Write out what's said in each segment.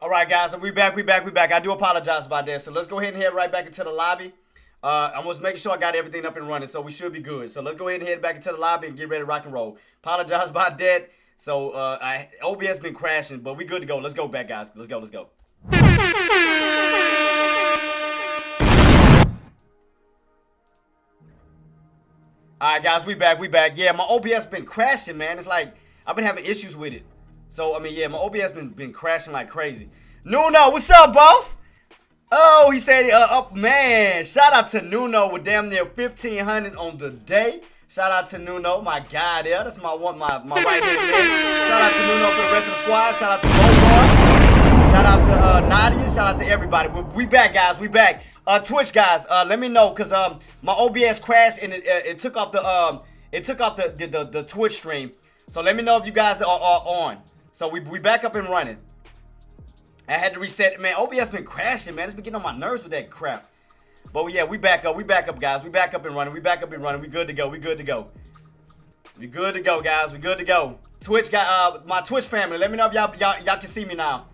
All right, guys, we back. I do apologize about that. So let's go ahead and head right back into the lobby. I was making sure I got everything up and running, so we should be good. So let's go ahead and head back into the lobby and get ready to rock and roll. Apologize about that. So OBS been crashing, but we good to go. Let's go back, guys. Let's go. All right, guys, we back. Yeah, my OBS been crashing, man. It's like I've been having issues with it. So I mean, yeah, my OBS been crashing like crazy. Nuno, what's up, boss? Oh, he said, man. Shout out to Nuno with damn near 1,500 on the day. Shout out to Nuno, my guy there. That's my right hand man. Shout out to Nuno for the rest of the squad. Shout out to Bobar. Shout out to Nadia. Shout out to everybody. We back, guys. We back. Twitch guys, let me know, cause my OBS crashed and it took off the Twitch stream. So let me know if you guys are on. So we back up and running. I had to reset it, man. OBS been crashing, man. It's been getting on my nerves with that crap. But yeah, we back up guys. We back up and running. We good to go. We good to go, guys. We good to go. Twitch got my Twitch family. Let me know if y'all can see me now.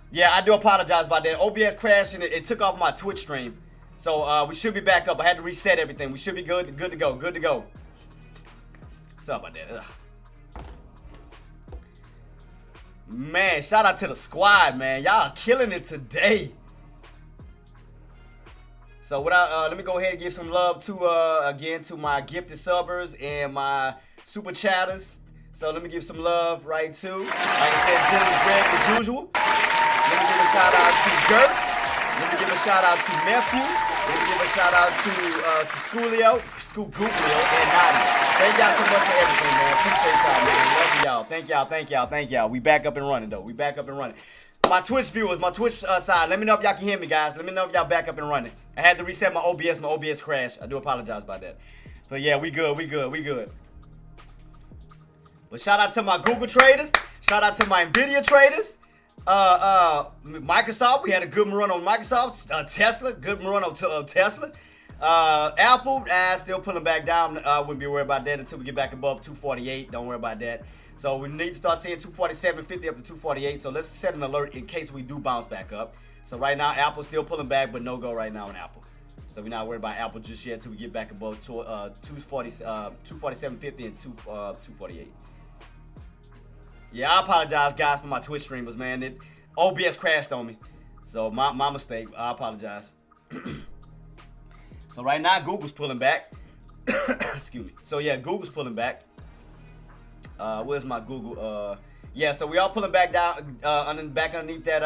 Yeah, I do apologize about that. OBS crashed and it took off my Twitch stream. So we should be back up. I had to reset everything. We should be good to go. Sorry about that. Ugh. Man, shout out to the squad, man. Y'all are killing it today. So let me go ahead and give some love to again to my gifted subbers and my super chatters. So let me give some love right to, like I said, Jim's Greg as usual. Let me give a shout out to Gert. Let me give a shout out to Nephew. Let me give a shout out to Schoolio, and Nadia. Thank y'all so much for everything, man. Appreciate y'all, man. Love y'all. Thank y'all. We back up and running, though. My Twitch viewers, my Twitch side, let me know if y'all can hear me, guys. Let me know if y'all back up and running. I had to reset my OBS. My OBS crashed. I do apologize about that. But yeah, we good. But shout out to my Google traders. Shout out to my Nvidia traders. Microsoft, we had a good run on Microsoft. Tesla, good run on Tesla. Apple, still pulling back down. Wouldn't be worried about that until we get back above 248. Don't worry about that. So we need to start seeing 247.50 up to 248. So let's set an alert in case we do bounce back up. So right now, Apple's still pulling back, but no go right now on Apple. So we're not worried about Apple just yet until we get back above 247.50 and 248. Yeah, I apologize, guys, for my Twitch streamers, man. OBS crashed on me. So my mistake. I apologize. So right now, Google's pulling back. Excuse me. So yeah, Google's pulling back. Where's my Google? Yeah, so we all pulling back down, back underneath that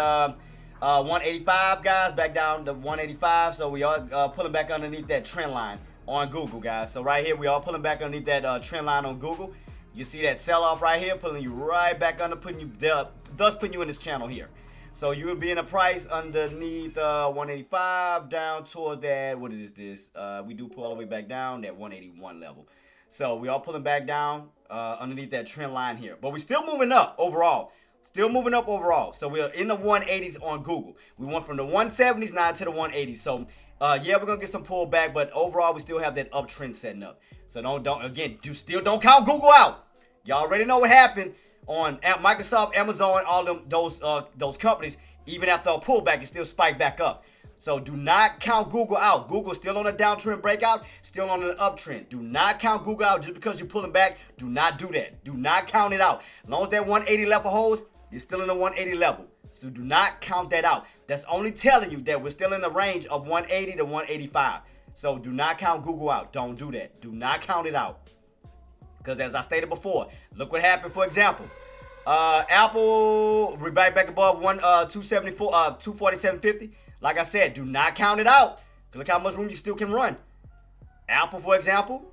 185, guys. Back down to 185. So we all pulling back underneath that trend line on Google, guys. So right here, we all pulling back underneath that trend line on Google. You see that sell-off right here, pulling you right back under, putting you there, thus putting you in this channel here. So you will be in a price underneath 185 down towards that. What is this? We do pull all the way back down that 181 level. So we all pulling back down underneath that trend line here. But we're still moving up overall. So we're in the 180s on Google. We went from the 170s now to the 180s. So yeah, we're gonna get some pullback, but overall we still have that uptrend setting up. So don't count Google out. Y'all already know what happened on Microsoft, Amazon, all those companies. Even after a pullback, it still spiked back up. So do not count Google out. Google's still on a downtrend breakout, still on an uptrend. Do not count Google out just because you're pulling back. Do not do that. Do not count it out. As long as that 180 level holds, you're still in the 180 level. So do not count that out. That's only telling you that we're still in the range of 180 to 185. So do not count Google out. Don't do that. Do not count it out. Because as I stated before, look what happened, for example. Apple, we're back above 247.50. Like I said, do not count it out. Look how much room you still can run. Apple, for example.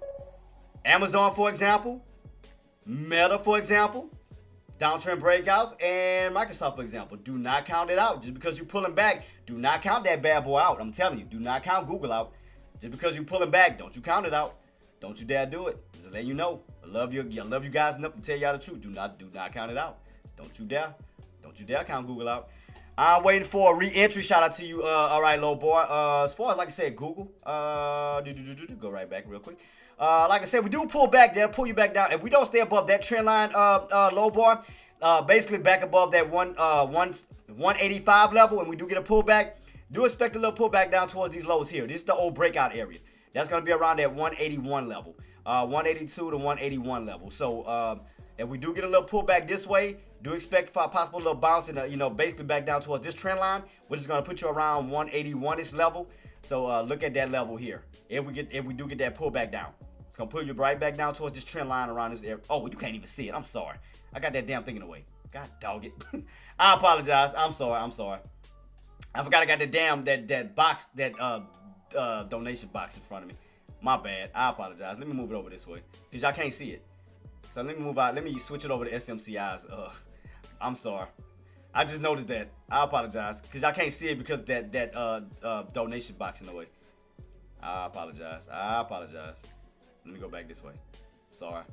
Amazon, for example. Meta, for example. Downtrend breakouts. And Microsoft, for example. Do not count it out. Just because you're pulling back, do not count that bad boy out. I'm telling you, do not count Google out. Just because you're pulling back, don't you count it out. Don't you dare do it. Just letting you know. I love you guys enough to tell y'all the truth. Do not count it out. Don't you dare. Don't you dare count Google out. I'm waiting for a re-entry. Shout out to you. All right, low boy. As far as, like I said, Google. Go right back real quick. Like I said, we do pull back. They'll pull you back down. If we don't stay above that trend line, low boy, basically back above that 185 level, and we do get a pullback, do expect a little pullback down towards these lows here. This is the old breakout area. That's going to be around that 181 level. 182 to 181 level. So, if we do get a little pullback this way, do expect for a possible little bounce and basically back down towards this trend line, which is going to put you around 181-ish level. So look at that level here. If we do get that pullback down, it's gonna pull you right back down towards this trend line around this area. Oh, you can't even see it. I'm sorry. I got that damn thing in the way. God dog it. I apologize. I'm sorry. I forgot I got the damn that box, that donation box in front of me. My bad. I apologize. Let me move it over this way because y'all can't see it. So let me move out. Let me switch it over to SMCI's. I'm sorry. I just noticed that. I apologize because y'all can't see it because that donation box in the way. I apologize. Let me go back this way. Sorry.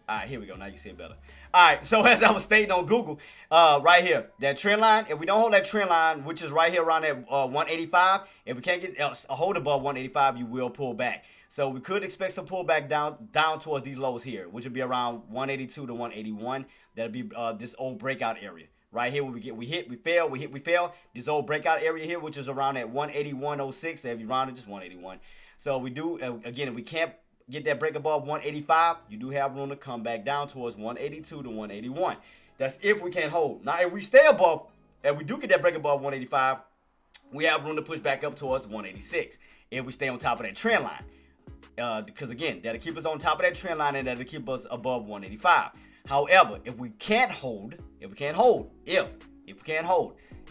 All right, here we go. Now you see it better. All right, so as I was stating on Google, right here, that trend line, if we don't hold that trend line, which is right here around that 185, if we can't get a hold above 185, you will pull back. So we could expect some pullback down towards these lows here, which would be around 182 to 181. That'll be this old breakout area. Right here, where we hit, we fail, we hit, we fail. This old breakout area here, which is around at 181.06. If you round it, just 181. So we do, again, if we can't get that break above 185, you do have room to come back down towards 182 to 181. That's if we can't hold. Now, if we stay above, if we do get that break above 185, we have room to push back up towards 186 if we stay on top of that trend line. Because again, that'll keep us on top of that trend line and that'll keep us above 185. However, if we can't hold, if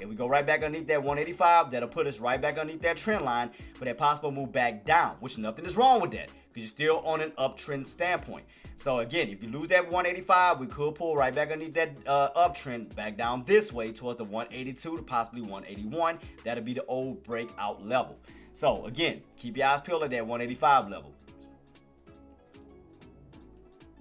we go right back underneath that 185, that'll put us right back underneath that trend line for that possible move back down, which nothing is wrong with that because you're still on an uptrend standpoint. So again, if you lose that 185, we could pull right back underneath that uptrend back down this way towards the 182 to possibly 181. That'll be the old breakout level. So again, keep your eyes peeled at that 185 level.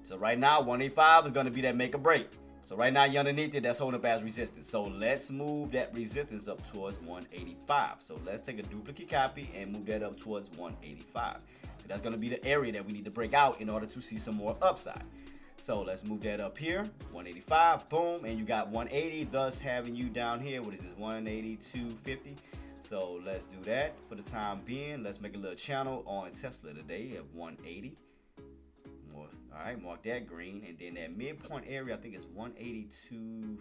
So right now, 185 is going to be that make or break. So right now, you're underneath it. That's holding up as resistance. So let's move that resistance up towards 185. So let's take a duplicate copy and move that up towards 185. So that's going to be the area that we need to break out in order to see some more upside. So let's move that up here. 185, boom. And you got 180, thus having you down here. What is this? 182.50. So let's do that for the time being. Let's make a little channel on Tesla today at 180. All right, mark that green, and then that midpoint area, I think it's 182.50.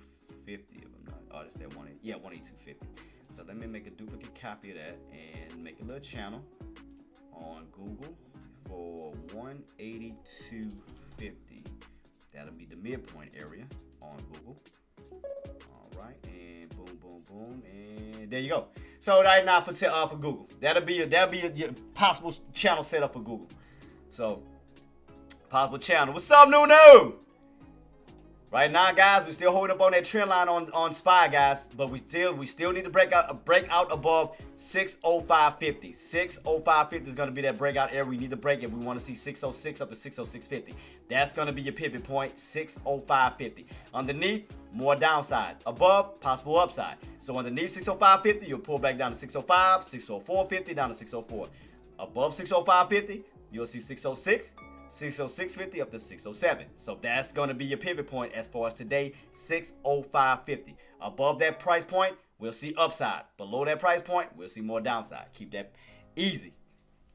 If I'm not, oh, that's that 180. Yeah, 182.50. So let me make a duplicate copy of that and make a little channel on Google for 182.50. That'll be the midpoint area on Google. All right, and boom, boom, boom, and there you go. So right now for Google, that'll be your possible channel setup for Google. So. Possible channel. What's up, Nunu? Right now, guys, we're still holding up on that trend line on SPY, guys, but we still need to break out above 605.50. 605.50 is going to be that breakout area we need to break if we want to see 606 up to 606.50. That's going to be your pivot point, 605.50. Underneath, more downside. Above, possible upside. So underneath 605.50, you'll pull back down to 605, 604.50, down to 604. Above 605.50, you'll see 606. 606.50 up to 607. So that's going to be your pivot point as far as today, 605.50. Above that price point, we'll see upside. Below that price point, we'll see more downside. Keep that easy.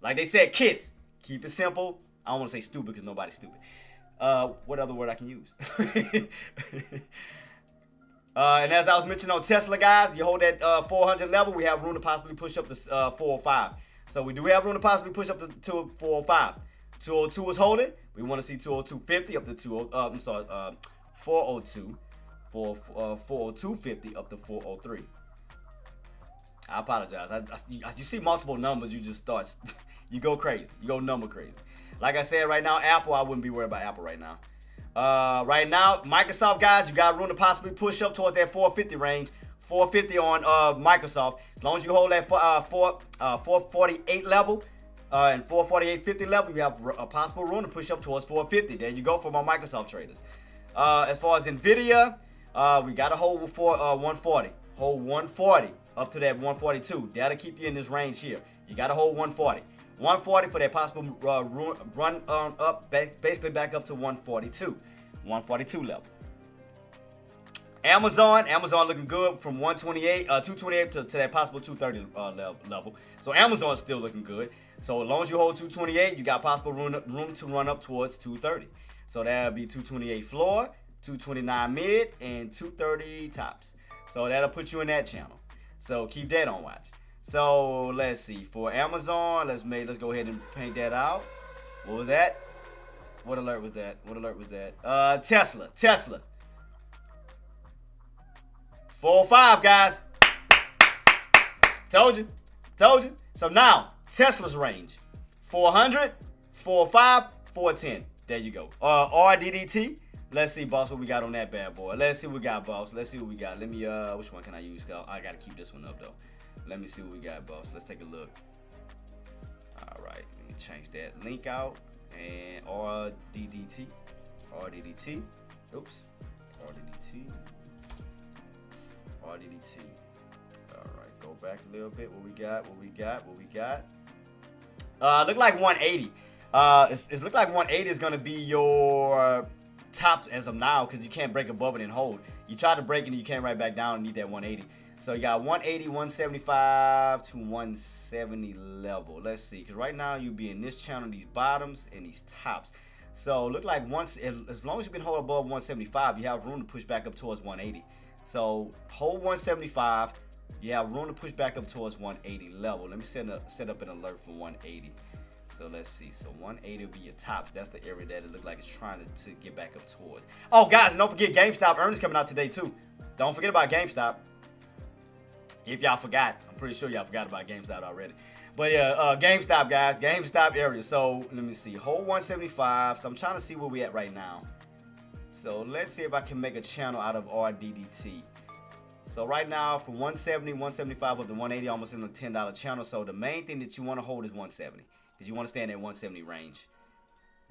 Like they said, KISS. Keep it simple. I don't want to say stupid because nobody's stupid. What other word I can use? And as I was mentioning on Tesla, guys, you hold that 400 level, we have room to possibly push up to 405. So we do have room to possibly push up to 405. 202 is holding. We want to see 202.50 up to 402. 402.50 up to 403. I apologize. You see multiple numbers, you just start, you go crazy. You go number crazy. Like I said, right now, Apple, I wouldn't be worried about Apple right now. Right now, Microsoft, guys, you got room to possibly push up towards that 450 range. 450 on Microsoft. As long as you hold that 448 level and 448.50 level, you have a possible room to push up towards 450. There you go for my Microsoft traders. As far as Nvidia, we got to hold for 140. Hold 140 up to that 142. That'll keep you in this range here. You got to hold 140. 140 for that possible run up, basically back up to 142. 142 level. Amazon looking good from 228 to that possible 230 level. So Amazon's still looking good. So as long as you hold 228, you got possible room to run up towards 230. So that'll be 228 floor, 229 mid, and 230 tops. So that'll put you in that channel. So keep that on watch. So let's see, for Amazon, let's go ahead and paint that out. What was that? What alert was that? Tesla. 405, guys. Told you. So now Tesla's range: 400, 405, 410. There you go. RDDT. Let's see, boss, what we got on that bad boy. Let's see what we got, boss. Let's see what we got. Let me which one can I use? I gotta keep this one up though. Let me see what we got, boss. Let's take a look. All right, let me change that link out. And RDDT. Oops. RDDT. All right, go back a little bit. What we got? Look like 180. It's look like 180 is gonna be your top as of now because you can't break above it and hold. You try to break it and you can't right back down and need that 180. So you got 180, 175 to 170 level. Let's see, because right now you be in this channel, these bottoms and these tops. So look like as long as you can hold above 175, you have room to push back up towards 180. So hold 175, you have room to push back up towards 180 level. Let me set up an alert for 180. So let's see. So 180 will be your tops. That's the area that it look like it's trying to get back up towards. Oh, guys, and don't forget GameStop earnings coming out today too. Don't forget about GameStop. If y'all forgot, I'm pretty sure y'all forgot about GameStop already. But yeah, GameStop, guys, GameStop area. So let me see, hold 175. So I'm trying to see where we at right now. So let's see if I can make a channel out of RDDT. So right now, from 170, 175 up to 180, almost in a $10 channel. So the main thing that you want to hold is 170, because you want to stay in that 170 range.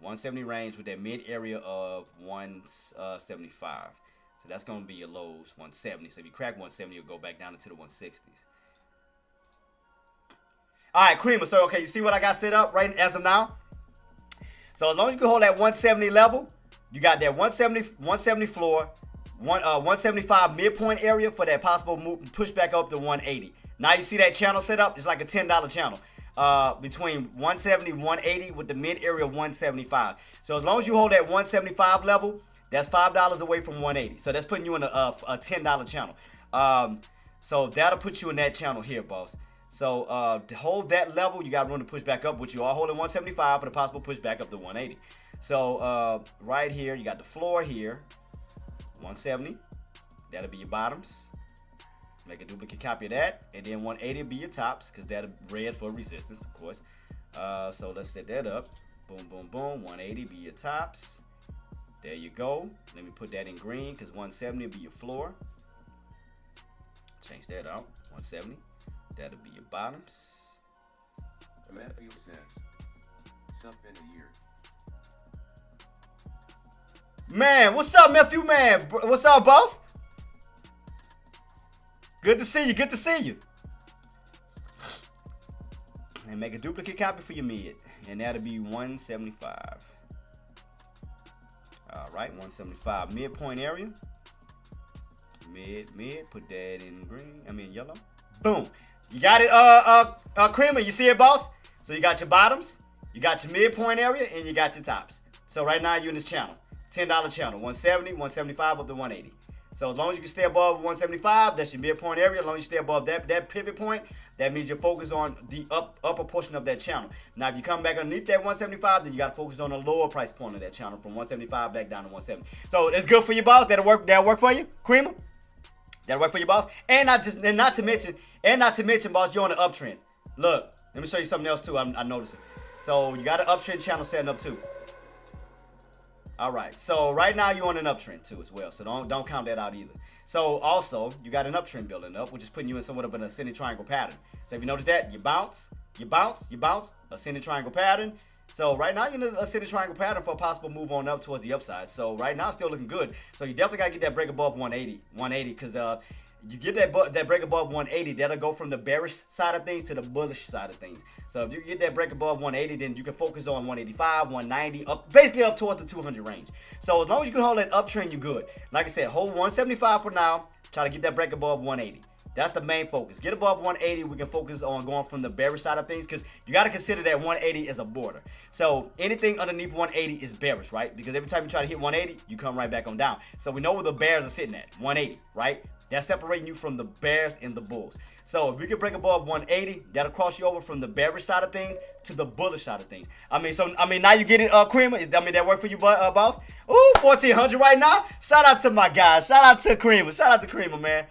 170 range with that mid area of 175. So that's going to be your lows, 170. So if you crack 170, you'll go back down into the 160s. All right, Creamer. So, okay, you see what I got set up right as of now? So as long as you can hold that 170 level, you got that 170 floor, 175 midpoint area for that possible push back up to 180. Now you see that channel set up? It's like a $10 channel. Between 170 and 180 with the mid area of 175. So as long as you hold that 175 level, that's $5 away from 180. So that's putting you in a $10 channel. So that'll put you in that channel here, boss. So to hold that level, you got room to push back up, which you are holding 175 for the possible push back up to 180. So right here, you got the floor here, 170. That'll be your bottoms. Make a duplicate copy of that. And then 180 will be your tops, because that'll red for resistance, of course. So let's set that up. Boom, boom, boom. 180 be your tops. There you go. Let me put that in green, because 170 will be your floor. Change that out. 170. That'll be your bottoms. Matthew says, "Sup in a year." Man, what's up, Matthew, man? What's up, boss? Good to see you. Good to see you. And make a duplicate copy for your mid. And that'll be 175. All right, 175 midpoint area. Mid. Put that in green. Yellow. Boom. You got it, Creamer. You see it, boss? So you got your bottoms, you got your midpoint area, and you got your tops. So right now you're in this channel. $10 channel. 170, 175 up to 180. So as long as you can stay above 175, that's your midpoint area. As long as you stay above that pivot point, that means you're focused on the upper portion of that channel. Now, if you come back underneath that 175, then you got to focus on the lower price point of that channel from 175 back down to 170. So it's good for you, boss. That'll work for you, Creamer. That'll work for you, boss. And not to mention, boss, you're on the uptrend. Look, let me show you something else too. I noticed it. So you got an uptrend channel setting up too. All right, so right now you're on an uptrend too as well, so don't count that out either. So also, you got an uptrend building up, which is putting you in somewhat of an ascending triangle pattern. So if you notice that, you bounce, ascending triangle pattern. So right now you're in an ascending triangle pattern for a possible move on up towards the upside. So right now it's still looking good. So you definitely got to get that break above 180, because you get that break above 180, that'll go from the bearish side of things to the bullish side of things. So if you get that break above 180, then you can focus on 185, 190, basically up towards the 200 range. So as long as you can hold that uptrend, you're good. Like I said, hold 175 for now. Try to get that break above 180. That's the main focus. Get above 180. We can focus on going from the bearish side of things, because you got to consider that 180 is a border. So anything underneath 180 is bearish, right? Because every time you try to hit 180, you come right back on down. So we know where the bears are sitting at, 180, right? That's separating you from the bears and the bulls. So if we can break above 180, that'll cross you over from the bearish side of things to the bullish side of things. Now you get it, Creamer. That work for you, boss? Ooh, 1400 right now. Shout out to my guys. Shout out to Creamer. Shout out to Creamer, man.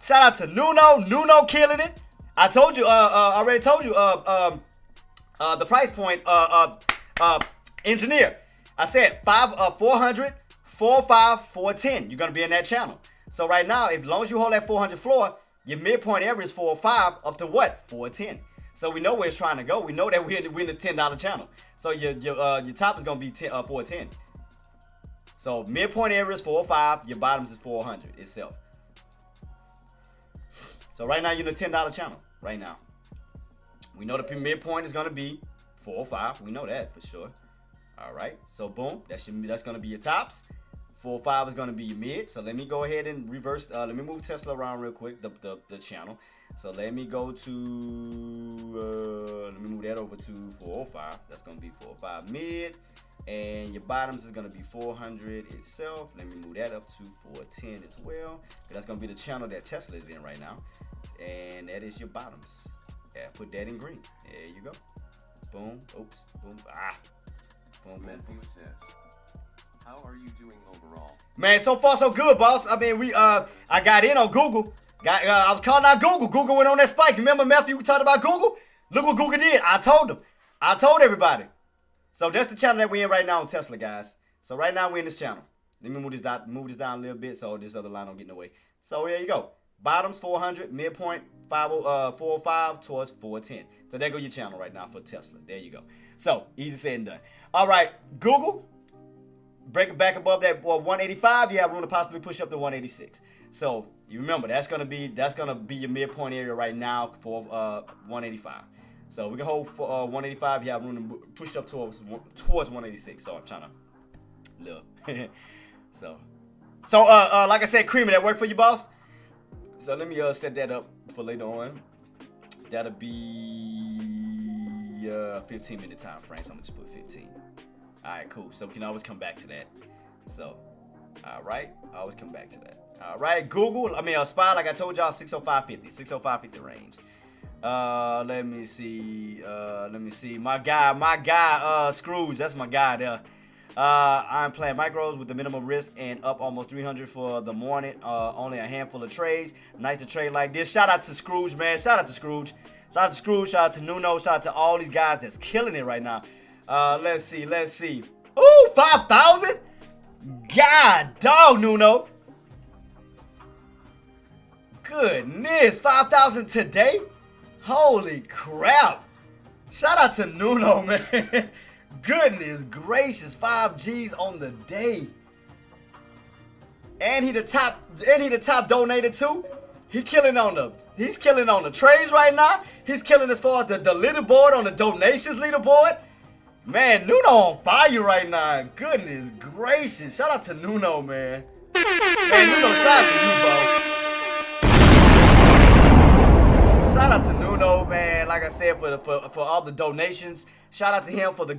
Shout out to Nuno killing it. I told you, already told you, the price point, engineer. I said 400, 405, 410. You're gonna be in that channel. So right now, as long as you hold that 400 floor, your midpoint area is 405 up to what? 410. So we know where it's trying to go. We know that we're in this $10 channel. So your top is gonna be 410. So midpoint area is 405. Your bottoms is 400 itself. So right now you're in the $10 channel. Right now, we know the midpoint is gonna be 405. We know that for sure. All right. So boom, that's gonna be your tops. 405 is going to be your mid. So let me go ahead and reverse. Let me move Tesla around real quick, the channel. So let me go to, let me move that over to 405. That's going to be 405 mid. And your bottoms is going to be 400 itself. Let me move that up to 410 as well. That's going to be the channel that Tesla is in right now. And that is your bottoms. Yeah, put that in green. There you go. Boom. Oops. Boom. Boom, boom, boom. How are you doing overall? Man, so far so good, boss. I got in on Google. I was calling out Google. Google went on that spike. Remember, Matthew, we talked about Google? Look what Google did. I told them. I told everybody. So that's the channel that we're in right now on Tesla, guys. So right now we're in this channel. Let me move this down a little bit so this other line don't get in the way. So there you go. Bottoms 400, midpoint 405 towards 410. So there go your channel right now for Tesla. There you go. So easy said and done. All right, Google. Break it back above that 185, you have room to possibly push up to 186. So you remember that's gonna be your midpoint area right now for 185. So we can hold for 185. You have room to push up towards 186. So I'm trying to look. so like I said, Creamer, that work for you, boss? So let me set that up for later on. That'll be 15-minute time frame. So I'm gonna just put 15. All right, cool. So we can always come back to that. So, all right, always come back to that. All right, Google. Spy, like I told y'all, 605.50, 605.50 range. Let me see. My guy, Scrooge. That's my guy there. I'm playing micros with the minimum risk and up almost 300 for the morning. Only a handful of trades. Nice to trade like this. Shout out to Scrooge, man. Shout out to Scrooge. Shout out to Scrooge. Shout out to Nuno. Shout out to all these guys that's killing it right now. Let's see. Ooh, 5,000? God dog, Nuno. Goodness, 5,000 today? Holy crap. Shout out to Nuno, man. Goodness gracious, 5Gs on the day. And he the top donator too. He's killing on the trades right now. He's killing as far as the leaderboard on the donations leaderboard. Man, Nuno on fire right now. Goodness gracious. Shout out to Nuno, man. Man, Nuno, shout out to you, boss. Shout out to Nuno, man. Like I said, for all the donations. Shout out to him for the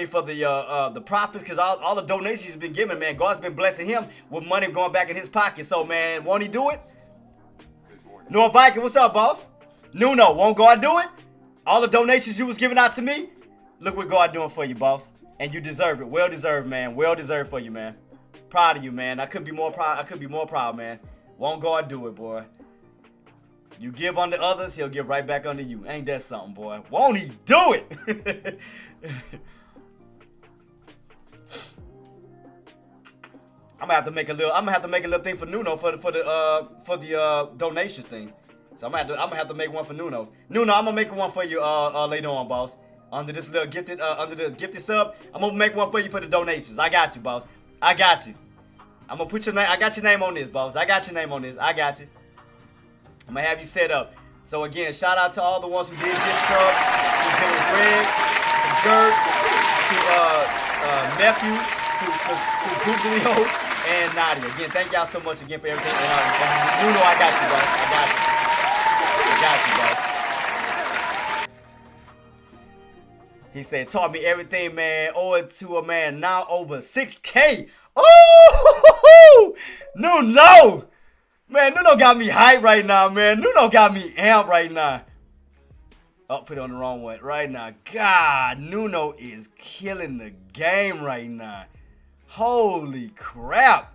for the profits, because all the donations he's been giving, man. God's been blessing him with money going back in his pocket. So, man, won't he do it? Noah Viking, what's up, boss? Nuno, won't God do it? All the donations you was giving out to me, look what God doing for you, boss. And you deserve it. Well deserved, man. Well deserved for you, man. Proud of you, man. I couldn't be more proud, man. Won't God do it, boy? You give unto others, he'll give right back unto you. Ain't that something, boy? Won't he do it? I'm gonna have to make a little thing for Nuno for the donations thing. So I'm gonna have to make one for Nuno. Nuno, I'm gonna make one for you later on, boss. Under this little gifted under the gifted sub, I'm gonna make one for you for the donations. I got you, boss. I got you. I'm gonna put your name. I got your name on this, boss. I got your name on this. I got you. I'm gonna have you set up. So again, shout out to all the ones who did get subs. To Jimmy Greg, to Gert, to Nephew, to Googlio, and Nadia. Again, thank y'all so much again for everything. And Nuno, I got you, boss. I got you, boss. He said, taught me everything, man. Owe it to a man. Now over 6K. Oh, Nuno. Man, Nuno got me hyped right now, man. Nuno got me amped right now. Oh, put it on the wrong one right now. God, Nuno is killing the game right now. Holy crap.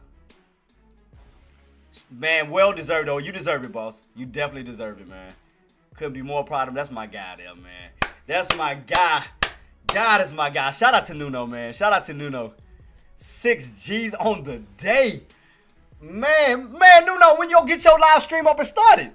Man, well deserved, though. You deserve it, boss. You definitely deserve it, man. Couldn't be more proud of him. That's my guy there, man. That's my guy. God is my guy. Shout out to Nuno, man. Shout out to Nuno. 6 G's on the day. Man, Nuno, when you get your live stream up and started?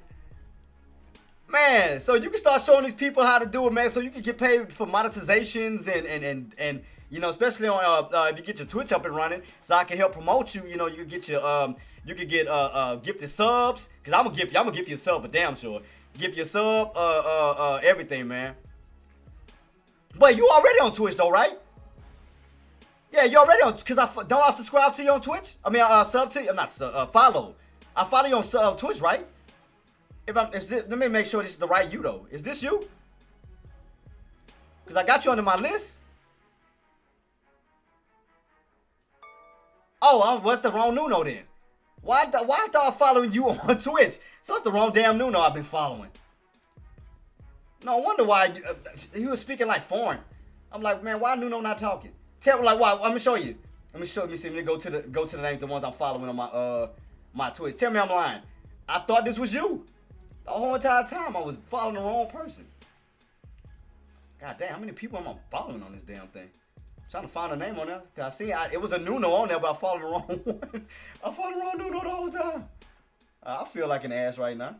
Man, so you can start showing these people how to do it, man, so you can get paid for monetizations and you know, especially on if you get your Twitch up and running, so I can help promote you. You know, you can get your gifted subs, cause I'm gonna give you a sub for damn sure. Give you a sub, everything, man. But you already on Twitch though, right? Yeah, you already on, cause don't I subscribe to you on Twitch? I mean, sub to you. I'm not follow. I follow you on Twitch, right? Let me make sure this is the right you though. Is this you? Cause I got you under my list. Oh, what's the wrong Nuno then? Why thought I following you on Twitch? So it's the wrong damn Nuno I've been following. No wonder why he was speaking like foreign. I'm like, man, why Nuno not talking? Tell me like why? I'm gonna show you. Let me see. Let me go to the names, the ones I'm following on my Twitch. Tell me I'm lying. I thought this was you. The whole entire time I was following the wrong person. God damn, how many people am I following on this damn thing? I'm trying to find a name on there. Cause I see it was a Nuno on there, but I followed the wrong one. I followed the wrong Nuno the whole time. I feel like an ass right now.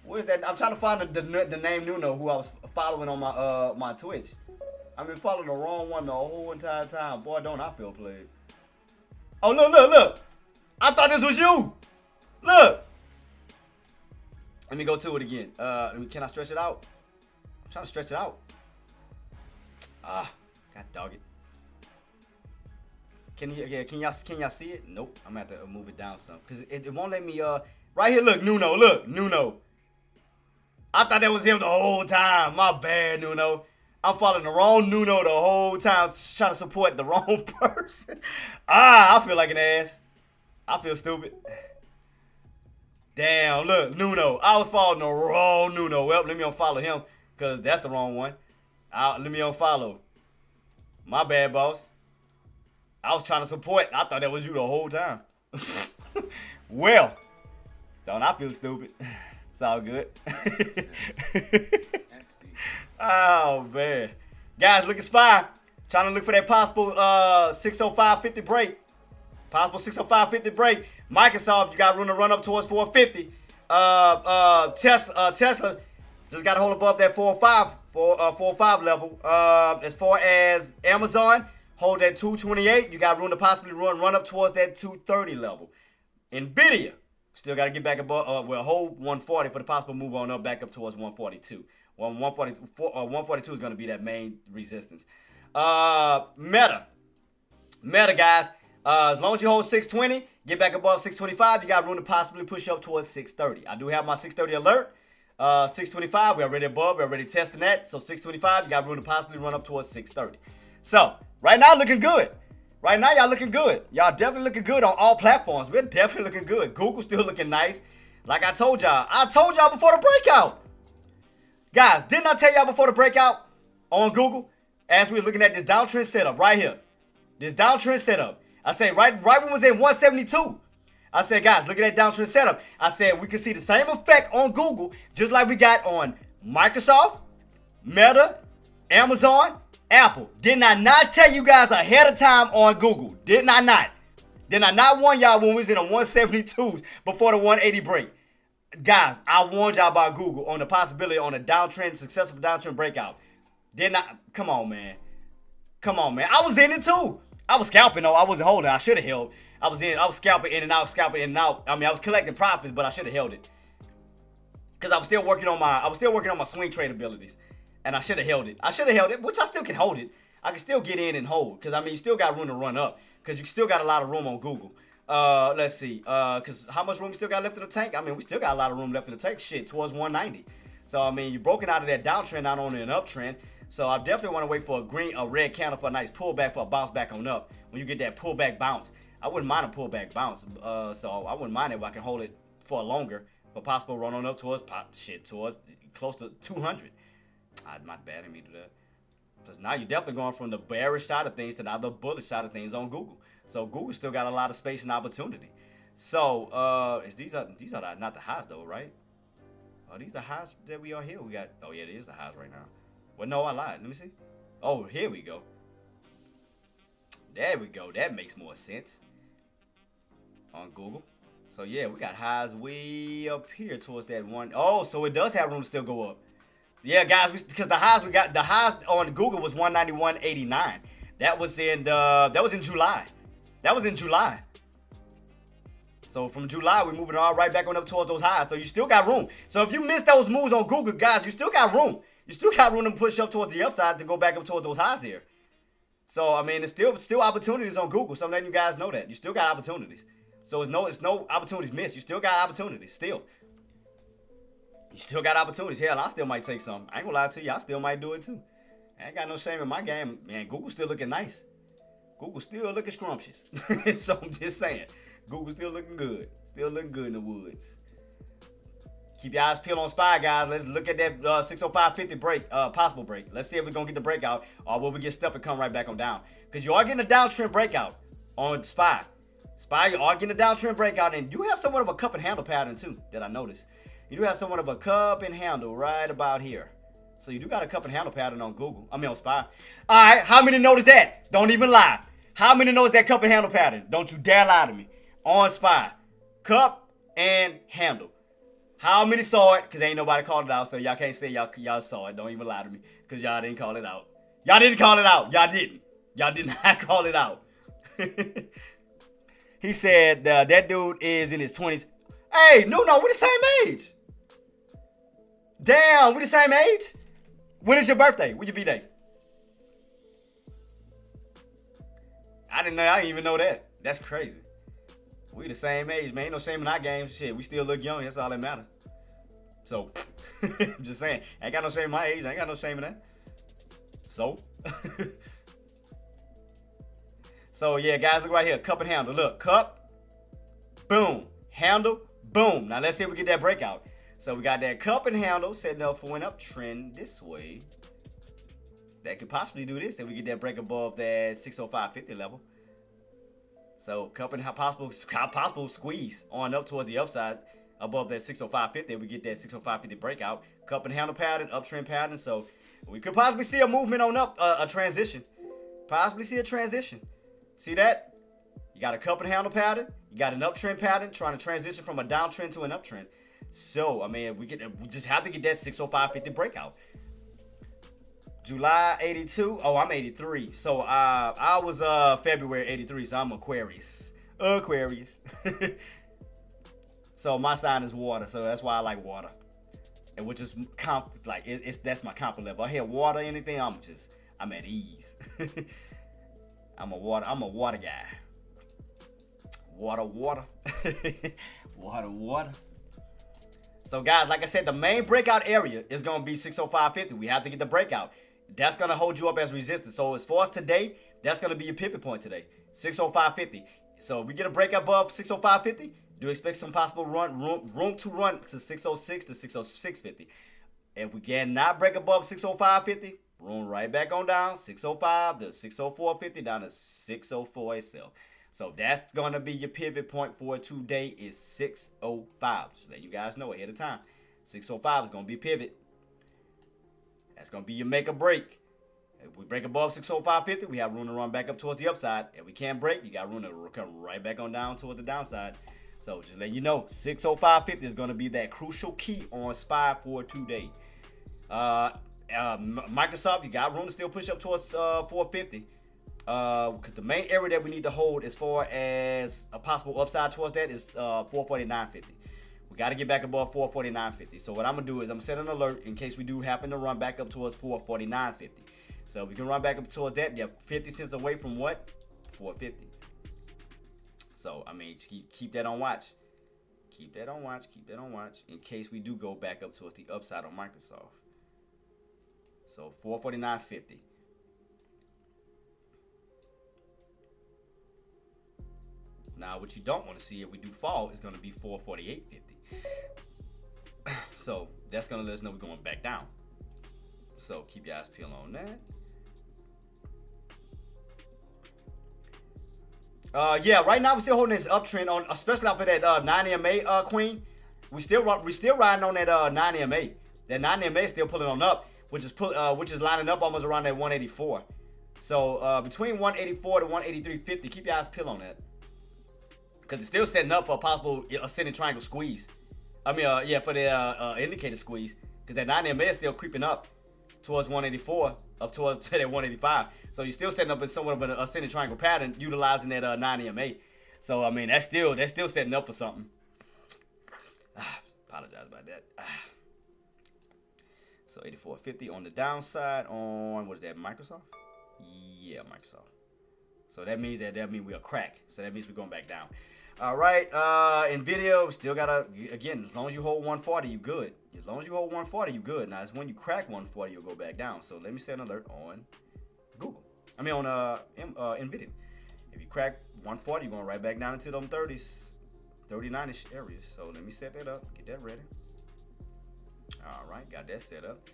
Where's that? I'm trying to find the name Nuno who I was following on my Twitch. I've been following the wrong one the whole entire time. Boy, don't I feel played. Oh, look. I thought this was you. Look. Let me go to it again. Can I stretch it out? I'm trying to stretch it out. God dog it. Can y'all see it? Nope. I'm gonna have to move it down some. Cause it won't let me right here, look, Nuno. I thought that was him the whole time. My bad, Nuno. I'm following the wrong Nuno the whole time, trying to support the wrong person. I feel like an ass. I feel stupid. Damn, look, Nuno. I was following the wrong Nuno. Well, let me unfollow him, because that's the wrong one. Let me unfollow. My bad, boss. I was trying to support. I thought that was you the whole time. Well, don't I feel stupid? It's all good. Oh, man. Guys, look at Spy. Trying to look for that possible 605.50 break. Possible 605.50 break. Microsoft, you got room to run up towards 450. Tesla just got to hold above that 405 level. As far as Amazon, hold that 228. You got room to possibly run up towards that 230 level. Nvidia, still got to get back above, hold 140 for the possible move on up back up towards 142. 142 is going to be that main resistance. Meta, guys. As long as you hold 620, get back above 625, you got room to possibly push up towards 630. I do have my 630 alert. 625, we're already above. We're already testing that. So 625, you got room to possibly run up towards 630. So right now, looking good. Right now, y'all looking good. Y'all definitely looking good on all platforms. We're definitely looking good. Google still looking nice. Like I told y'all before the breakout. Guys, didn't I tell y'all before the breakout on Google, as we were looking at this downtrend setup right here, this downtrend setup, I said right when it was at 172, I said, guys, look at that downtrend setup. I said we can see the same effect on Google, just like we got on Microsoft, Meta, Amazon, Apple. Did I not tell you guys ahead of time on Google? Did I not? Did I not warn y'all when we was in the 172s before the 180 break? Guys, I warned y'all about Google on the possibility on a downtrend, successful downtrend breakout. Didn't I? Come on, man. Come on, man. I was in it too. I was scalping though. I wasn't holding. I should have held. I was scalping in and out, scalping in and out. I mean, I was collecting profits, but I should have held it. Cause I was still working on my swing trade abilities. And I should have held it. Which I still can hold it. I can still get in and hold. Cause I mean, you still got room to run up. Cause you still got a lot of room on Google. Let's see. Cause how much room we still got left in the tank? I mean, we still got a lot of room left in the tank. Shit, towards 190. So I mean, you're broken out of that downtrend, not only an uptrend. So I definitely want to wait for a red candle for a nice pullback, for a bounce back on up. When you get that pullback bounce, I wouldn't mind a pullback bounce. So I wouldn't mind it if I can hold it for longer, for possible run on up towards close to 200. Not bad of me to that. Because now you're definitely going from the bearish side of things to now the bullish side of things on Google. So Google still got a lot of space and opportunity. So these are not the highs though, right? Are these the highs that we are here? We got. Oh yeah, it is the highs right now. Well, no, I lied. Let me see. Oh, here we go. There we go. That makes more sense on Google. So yeah, we got highs way up here towards that one. Oh, so it does have room to still go up. So yeah, guys, because the highs on Google was 191.89. That was in July. That was in July. So from July, we're moving all right back on up towards those highs. So you still got room. So if you missed those moves on Google, guys, you still got room. You still got room to push up towards the upside to go back up towards those highs here. So I mean, it's still opportunities on Google. So I'm letting you guys know that you still got opportunities. So it's no opportunities missed. You still got opportunities. Still, you still got opportunities. Hell, I still might take some. I ain't gonna lie to you. I still might do it too. I ain't got no shame in my game, man. Google's still looking nice. Google still looking scrumptious. So I'm just saying, Google's still looking good. Still looking good in the woods. Keep your eyes peeled on SPY, guys. Let's look at that 605.50 break, possible break. Let's see if we're going to get the breakout or will we get stuff and come right back on down. Because you are getting a downtrend breakout on SPY. SPY, you are getting a downtrend breakout, and you have somewhat of a cup and handle pattern too that I noticed. You do have somewhat of a cup and handle right about here. So you do got a cup and handle pattern on on SPY. All right, how many noticed that? Don't even lie. How many noticed that cup and handle pattern? Don't you dare lie to me. On SPY, cup and handle. How many saw it? Because ain't nobody called it out, so y'all can't say y'all saw it. Don't even lie to me, because y'all didn't call it out. Y'all didn't call it out. Y'all didn't. Y'all did not call it out. He said that dude is in his 20s. Hey, no, we're the same age. Damn, we're the same age? When is your birthday? When your B-day? I didn't even know that. That's crazy. We the same age, man. Ain't no shame in our games. Shit, we still look young. That's all that matters. So, just saying. Ain't got no shame in my age. Ain't got no shame in that. So. So, yeah, guys, look right here. Cup and handle. Look, cup. Boom. Handle. Boom. Now, let's see if we get that breakout. So, we got that cup and handle setting up for an uptrend this way. That could possibly do this. Then we get that break above that 605.50 level. So cup and how possible squeeze on up towards the upside above that 605.50. We get that 605.50 breakout. Cup and handle pattern, uptrend pattern. So we could possibly see a movement on up, a transition. Possibly see a transition. See that? You got a cup and handle pattern. You got an uptrend pattern trying to transition from a downtrend to an uptrend. So I mean, we just have to get that 605.50 breakout. July 82. Oh, I'm 83. So I was February 83. So I'm Aquarius. So my sign is water. So that's why I like water. And which is that's my comfort level. I hear water, anything, I'm at ease. I'm a water guy. Water. Water. So guys, like I said, the main breakout area is going to be 605.50. We have to get the breakout. That's going to hold you up as resistance. So as far as today, that's going to be your pivot point today. 605.50. So if we get a breakout above 605.50, do expect some possible room to run to 606 to 606.50. If we cannot break above 605.50, room right back on down, 605 to 604.50 down to 604 itself. So that's going to be your pivot point for today is 605. Just let you guys know ahead of time. 605 is going to be pivot. That's going to be your make or break. If we break above 605.50, we have room to run back up towards the upside. If we can't break, you got room to come right back on down towards the downside. So just letting you know, 605.50 is going to be that crucial key on SPY for today. Microsoft, you got room to still push up towards 450. Because the main area that we need to hold as far as a possible upside towards that is 449.50. We got to get back above 449.50. So what I'm going to do is I'm going to set an alert in case we do happen to run back up towards 449.50. So we can run back up towards that. You're 50 cents away from what? 450. So, I mean, keep that on watch. Keep that on watch in case we do go back up towards the upside on Microsoft. So 449.50. Now, what you don't want to see if we do fall is going to be 448.50. So that's going to let us know we're going back down. So keep your eyes peeled on that. Yeah, right now we're still holding this uptrend on, especially off of that 9 EMA queen. We still riding on that 9 EMA. That 9 EMA is still pulling on up, which is lining up almost around that 184. So between 184 to 183.50, keep your eyes peeled on that. Because it's still setting up for a possible ascending triangle squeeze. I mean, yeah, for the indicator squeeze. Because that 9 EMA is still creeping up towards 184, up towards that 185. So you're still setting up in somewhat of an ascending triangle pattern, utilizing that 9 EMA. So, I mean, that's still setting up for something. Apologize about that. So 84.50 on the downside on, what is that, Microsoft? Yeah, Microsoft. So that means we'll crack. So that means we're going back down. All right, NVIDIA still gotta, again, as long as you hold 140, you good. As long as you hold 140, you good. Now, it's when you crack 140, you'll go back down. So let me set an alert on Google. I mean, on NVIDIA. If you crack 140, you're going right back down into them 30s, 39-ish areas. So let me set that up, get that ready. All right, got that set up.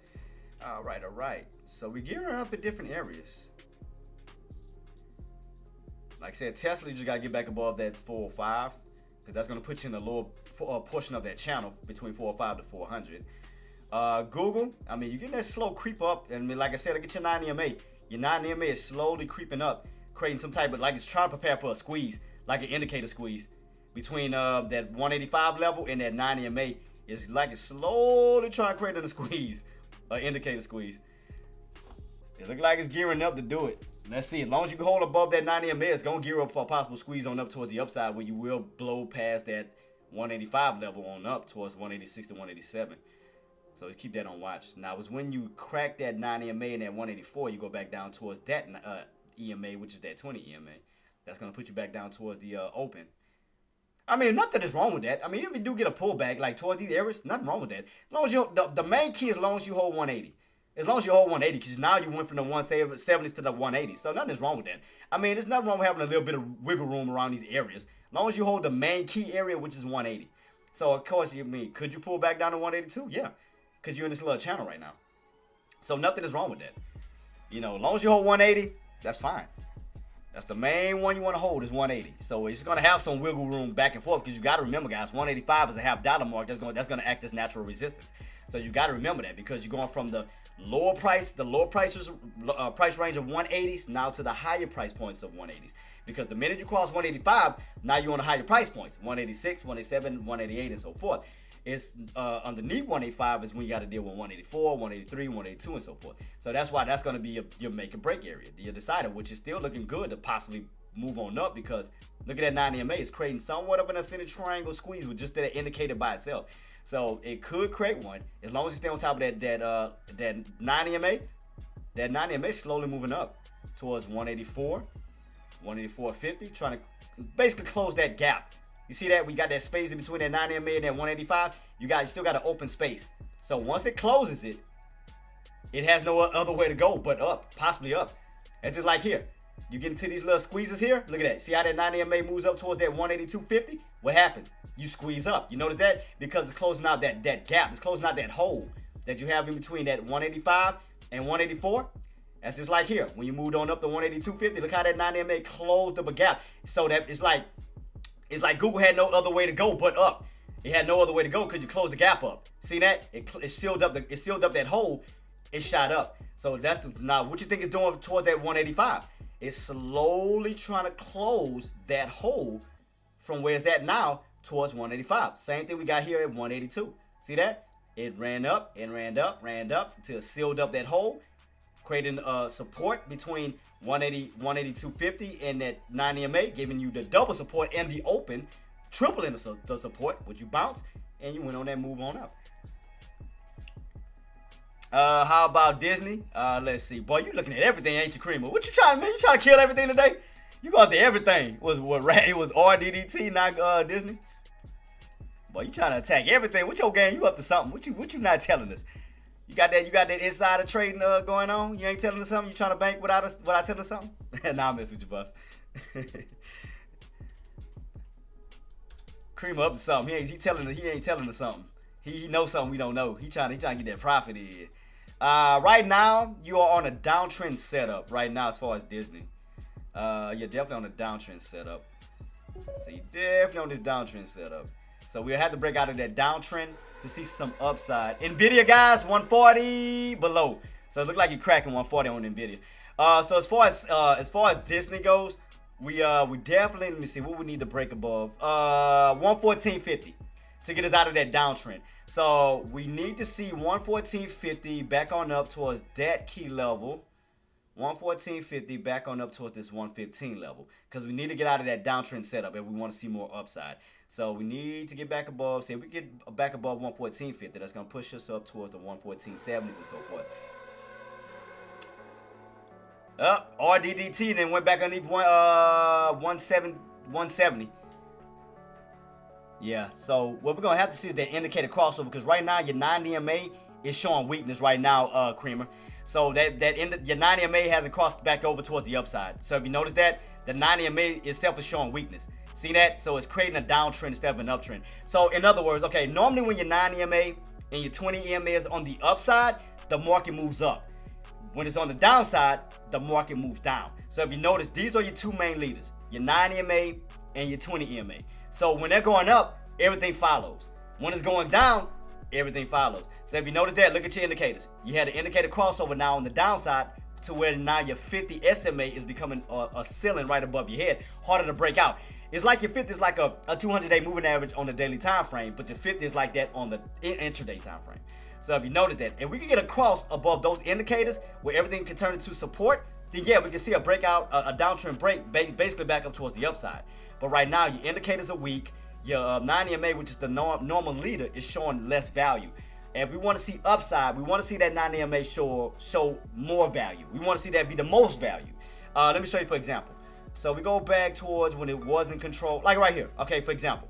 All right. So we're gearing up in different areas. Like I said, Tesla, you just got to get back above that 405 because that's going to put you in the lower portion of that channel between 405 to 400. Google, I mean, you're getting that slow creep up. And like I said, look at your 9 EMA. Your 9 EMA is slowly creeping up, creating some type of, like it's trying to prepare for a squeeze, like an indicator squeeze. Between that 185 level and that 9 EMA, it's like it's slowly trying to create a squeeze, an indicator squeeze. It looks like it's gearing up to do it. Let's see. As long as you can hold above that 9 EMA, it's going to gear up for a possible squeeze on up towards the upside where you will blow past that 185 level on up towards 186 to 187. So just keep that on watch. Now, it's when you crack that 9 EMA and that 184, you go back down towards that EMA, which is that 20 EMA. That's going to put you back down towards the open. I mean, nothing is wrong with that. I mean, if you do get a pullback, like towards these areas, nothing wrong with that. As long as the main key is as long as you hold 180. As long as you hold 180, because now you went from the 170s to the 180s. So nothing is wrong with that. I mean, there's nothing wrong with having a little bit of wiggle room around these areas. As long as you hold the main key area, which is 180. So, of course, you mean, could you pull back down to 182? Yeah, because you're in this little channel right now. So nothing is wrong with that. You know, as long as you hold 180, that's fine. That's the main one you want to hold is 180. So it's going to have some wiggle room back and forth because you got to remember, guys, 185 is a $0.5 mark. That's going to act as natural resistance. So you got to remember that because you're going from the price range of 180s now to the higher price points of 180s. Because the minute you cross 185, now you're on the higher price points, 186, 187, 188, and so forth. It's underneath 185 is when you got to deal with 184, 183, 182, and so forth. So that's why that's going to be your make and break area, your decider, which is still looking good to possibly move on up because look at that 9 EMA. It's creating somewhat of an ascending triangle squeeze with just that indicator by itself. So it could create one as long as you stay on top of that 9 EMA. That 9 EMA is slowly moving up towards 184. 184.50, trying to basically close that gap. You see that? We got that space in between that 90 MA and that 185. You still got an open space. So once it closes it, it has no other way to go but up, possibly up. It's just like here. You get into these little squeezes here. Look at that. See how that 90 MA moves up towards that 182.50? What happens? You squeeze up. You notice that? Because it's closing out that gap. It's closing out that hole that you have in between that 185 and 184. That's just like here. When you moved on up to 182.50, look how that 90 MA closed up a gap. So that it's like Google had no other way to go but up. It had no other way to go because you closed the gap up. See that? It sealed up that hole. It shot up. So now what you think it's doing towards that 185? It's slowly trying to close that hole from where it's at now towards 185. Same thing we got here at 182. See that? It ran up and ran up until it sealed up that hole, creating support between 182.50 and that 90 MA, giving you the double support and the open, tripling the support, which you bounce, and you went on that move on up. How about Disney? Let's see. Boy, you looking at everything, ain't you, Creamer? What you trying, man? You trying to kill everything today? You go after everything. It was RDDT, not Disney. Boy, you trying to attack everything. What your game? You up to something? What you not telling us? You got that insider trading going on? You ain't telling us something? You trying to bank without telling us something? Nah, I'm messing with you, boss. Creamer up to something. He ain't telling us something. He knows something we don't know. He trying to get that profit in. Right now, you are on a downtrend setup right now as far as Disney. You're definitely on a downtrend setup. So you're definitely on this downtrend setup. So we'll have to break out of that downtrend to see some upside. Nvidia, guys, 140 below. So it looks like you're cracking 140 on Nvidia. So as far as Disney goes, we definitely, let me see what we need to break above. 114.50 to get us out of that downtrend. So we need to see 114.50 back on up towards that key level. 114.50 back on up towards this 115 level, because we need to get out of that downtrend setup and we want to see more upside. So we need to get back above. Say we get back above 114.50, that's going to push us up towards the 114.70s and so forth. RDDT then went back underneath 170. Yeah, so what we're going to have to see is that indicator crossover, because right now your 90 MA is showing weakness right now, Creamer. So your 90 MA hasn't crossed back over towards the upside. So if you notice that, the 90 MA itself is showing weakness. See that? So it's creating a downtrend instead of an uptrend. So in other words, okay, normally when your 90 MA and your 20 MA is on the upside, the market moves up. When it's on the downside, the market moves down. So if you notice, these are your two main leaders, your 90 MA and your 20 MA. So when they're going up, everything follows. When it's going down, everything follows. So if you notice that, look at your indicators. You had an indicator crossover now on the downside to where now your 50 SMA is becoming a ceiling right above your head, harder to break out. It's like your 50 is like a 200-day moving average on the daily time frame, but your 50 is like that on the intraday time frame. So if you notice that, if we can get a cross above those indicators where everything can turn into support, then yeah, we can see a breakout, a downtrend break, basically back up towards the upside. But right now, your indicators are weak. Your 90 MA, which is the normal leader, is showing less value. And if we want to see upside, we want to see that 90 MA show more value. We want to see that be the most value. Let me show you for example. So we go back towards when it wasn't controlled, like right here. Okay, for example.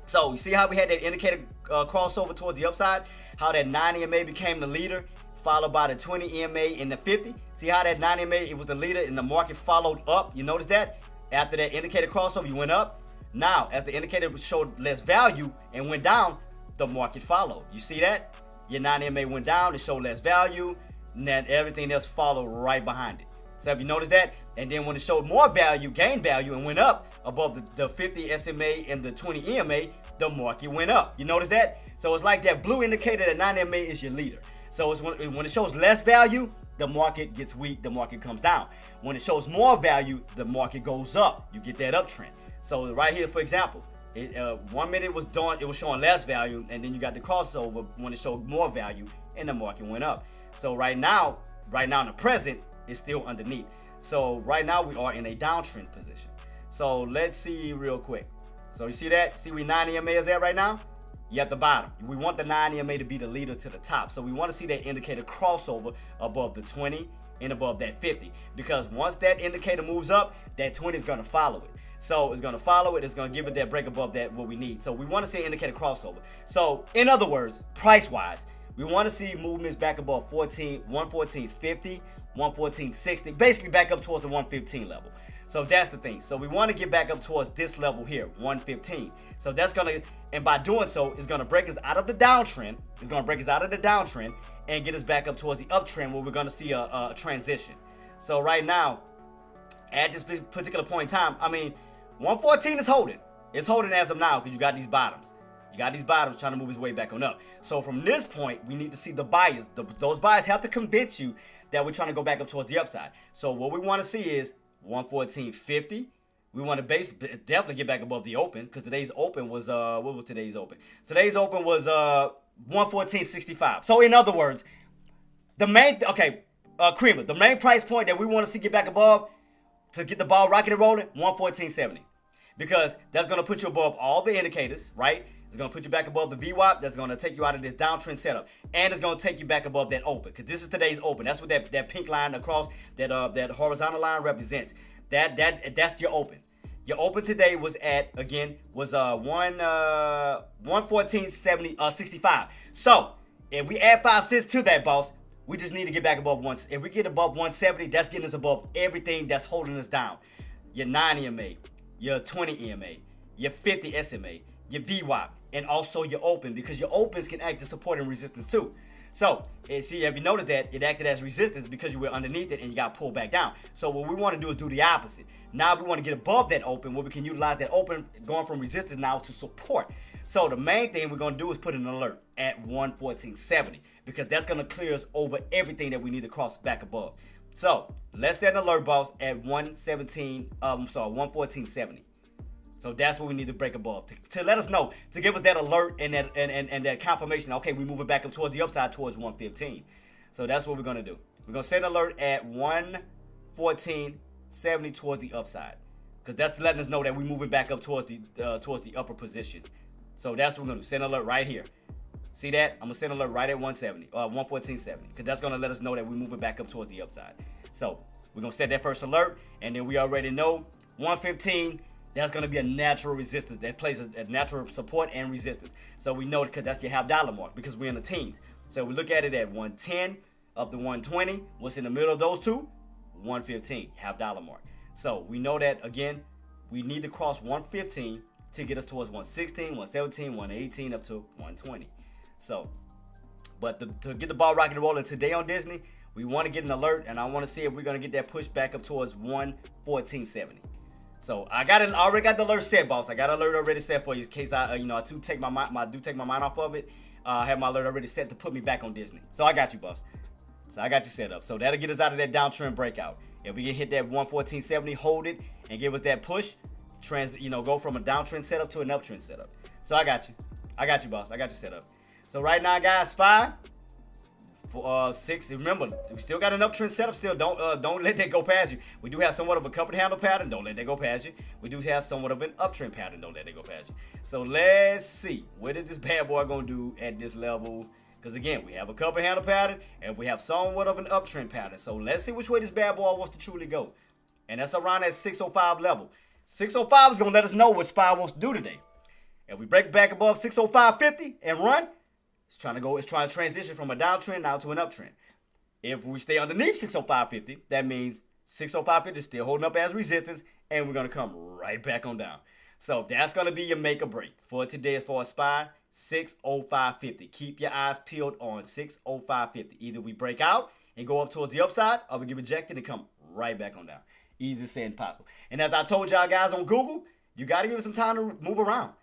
So you see how we had that indicator crossover towards the upside? How that 90 MA became the leader, followed by the 20 MA and the 50. See how that 90 MA, it was the leader and the market followed up? You notice that? After that indicator crossover, you went up. Now, as the indicator showed less value and went down, the market followed. You see that? Your 90 MA went down, it showed less value, and then everything else followed right behind it. So if you notice that, and then when it showed more value, gained value, and went up above the 50 SMA and the 20 EMA, the market went up. You notice that? So it's like that blue indicator that 90 MA is your leader. So it's when it shows less value, the market gets weak, the market comes down. When it shows more value, the market goes up. You get that uptrend. So right here, for example, 1 minute it was showing less value, and then you got the crossover when it showed more value, and the market went up. So right now in the present, it's still underneath. So right now we are in a downtrend position. So let's see real quick. So you see that? See where 90 MA is at right now? You're at the bottom. We want the 90 MA to be the leader to the top. So we want to see that indicator crossover above the 20 and above that 50. Because once that indicator moves up, that 20 is going to follow it. So it's going to follow it. It's going to give it that break above that what we need. So we want to see indicator crossover. So in other words, price-wise, we want to see movements back above 114.50, 114.60, basically back up towards the 115 level. So that's the thing. So we want to get back up towards this level here, 115. So that's going to, and by doing so, it's going to break us out of the downtrend. It's going to break us out of the downtrend and get us back up towards the uptrend where we're going to see a transition. So right now, at this particular point in time, I mean, 114 is holding. It's holding as of now because you got these bottoms. You got these bottoms trying to move his way back on up. So from this point, we need to see the buyers. Those buyers have to convince you that we're trying to go back up towards the upside. So what we want to see is 114.50. We want to definitely get back above the open because today's open was what was today's open? Today's open was 114.65. So in other words, the main Creamer, the main price point that we want to see get back above to get the ball rocking and rolling, 114.70. Because that's going to put you above all the indicators, right? It's going to put you back above the VWAP. That's going to take you out of this downtrend setup. And it's going to take you back above that open. Because this is today's open. That's what that pink line across that horizontal line represents. That's your open. Your open today was at, again, was 114.65. So, if we add 5 cents to that, boss, we just need to get back above 1. If we get above 170, that's getting us above everything that's holding us down. Your 9 EMA, your 20 EMA, your 50 SMA, your VWAP, and also your open, because your opens can act as support and resistance too. So, see, have you noticed that it acted as resistance because you were underneath it and you got pulled back down? So what we want to do is do the opposite. Now we want to get above that open where we can utilize that open going from resistance now to support. So the main thing we're going to do is put an alert at 114.70 because that's going to clear us over everything that we need to cross back above. So let's set an alert, boss, at 114.70. So that's what we need to break above to let us know, to give us that alert and that confirmation. Okay, we're moving back up towards the upside towards 115. So that's what we're gonna do. We're gonna set an alert at 114.70 towards the upside, because that's letting us know that we're moving back up towards the upper position. So that's what we're gonna do. Set an alert right here. See that? I'm gonna set an alert right at 114.70, because that's gonna let us know that we're moving back up towards the upside. So we're gonna set that first alert, and then we already know 115. That's going to be a natural resistance that plays a natural support and resistance. So we know because that's your half dollar mark because we're in the teens. So we look at it at 110 up to 120. What's in the middle of those two? 115, half dollar mark. So we know that, again, we need to cross 115 to get us towards 116, 117, 118 up to 120. So, but to get the ball rocking and rolling today on Disney, we want to get an alert, and I want to see if we're going to get that push back up towards 114.70. So I already got the alert set, boss. I got an alert already set for you in case I do take my mind off of it. I have my alert already set to put me back on Disney. So I got you, boss. So I got you set up. So that'll get us out of that downtrend breakout. If we can hit that 114.70, hold it, and give us that push, go from a downtrend setup to an uptrend setup. So I got you. I got you, boss. I got you set up. So right now, guys, SPY. For 6, remember, we still got an uptrend setup. Still, don't let that go past you. We do have somewhat of a cup and handle pattern. Don't let that go past you. We do have somewhat of an uptrend pattern. Don't let that go past you. So let's see, what is this bad boy gonna do at this level? Because again, we have a cup and handle pattern, and we have somewhat of an uptrend pattern. So let's see which way this bad boy wants to truly go. And that's around that 605 level. 605 is gonna let us know what SPY wants to do today. If we break back above 605.50 and run, it's trying to transition from a downtrend now to an uptrend. If we stay underneath 605.50, that means 605.50 is still holding up as resistance, and we're going to come right back on down. So that's going to be your make or break for today as far as SPY, 605.50. Keep your eyes peeled on 605.50. Either we break out and go up towards the upside, or we get rejected and come right back on down. Easy as saying possible. And as I told y'all guys on Google, you got to give it some time to move around.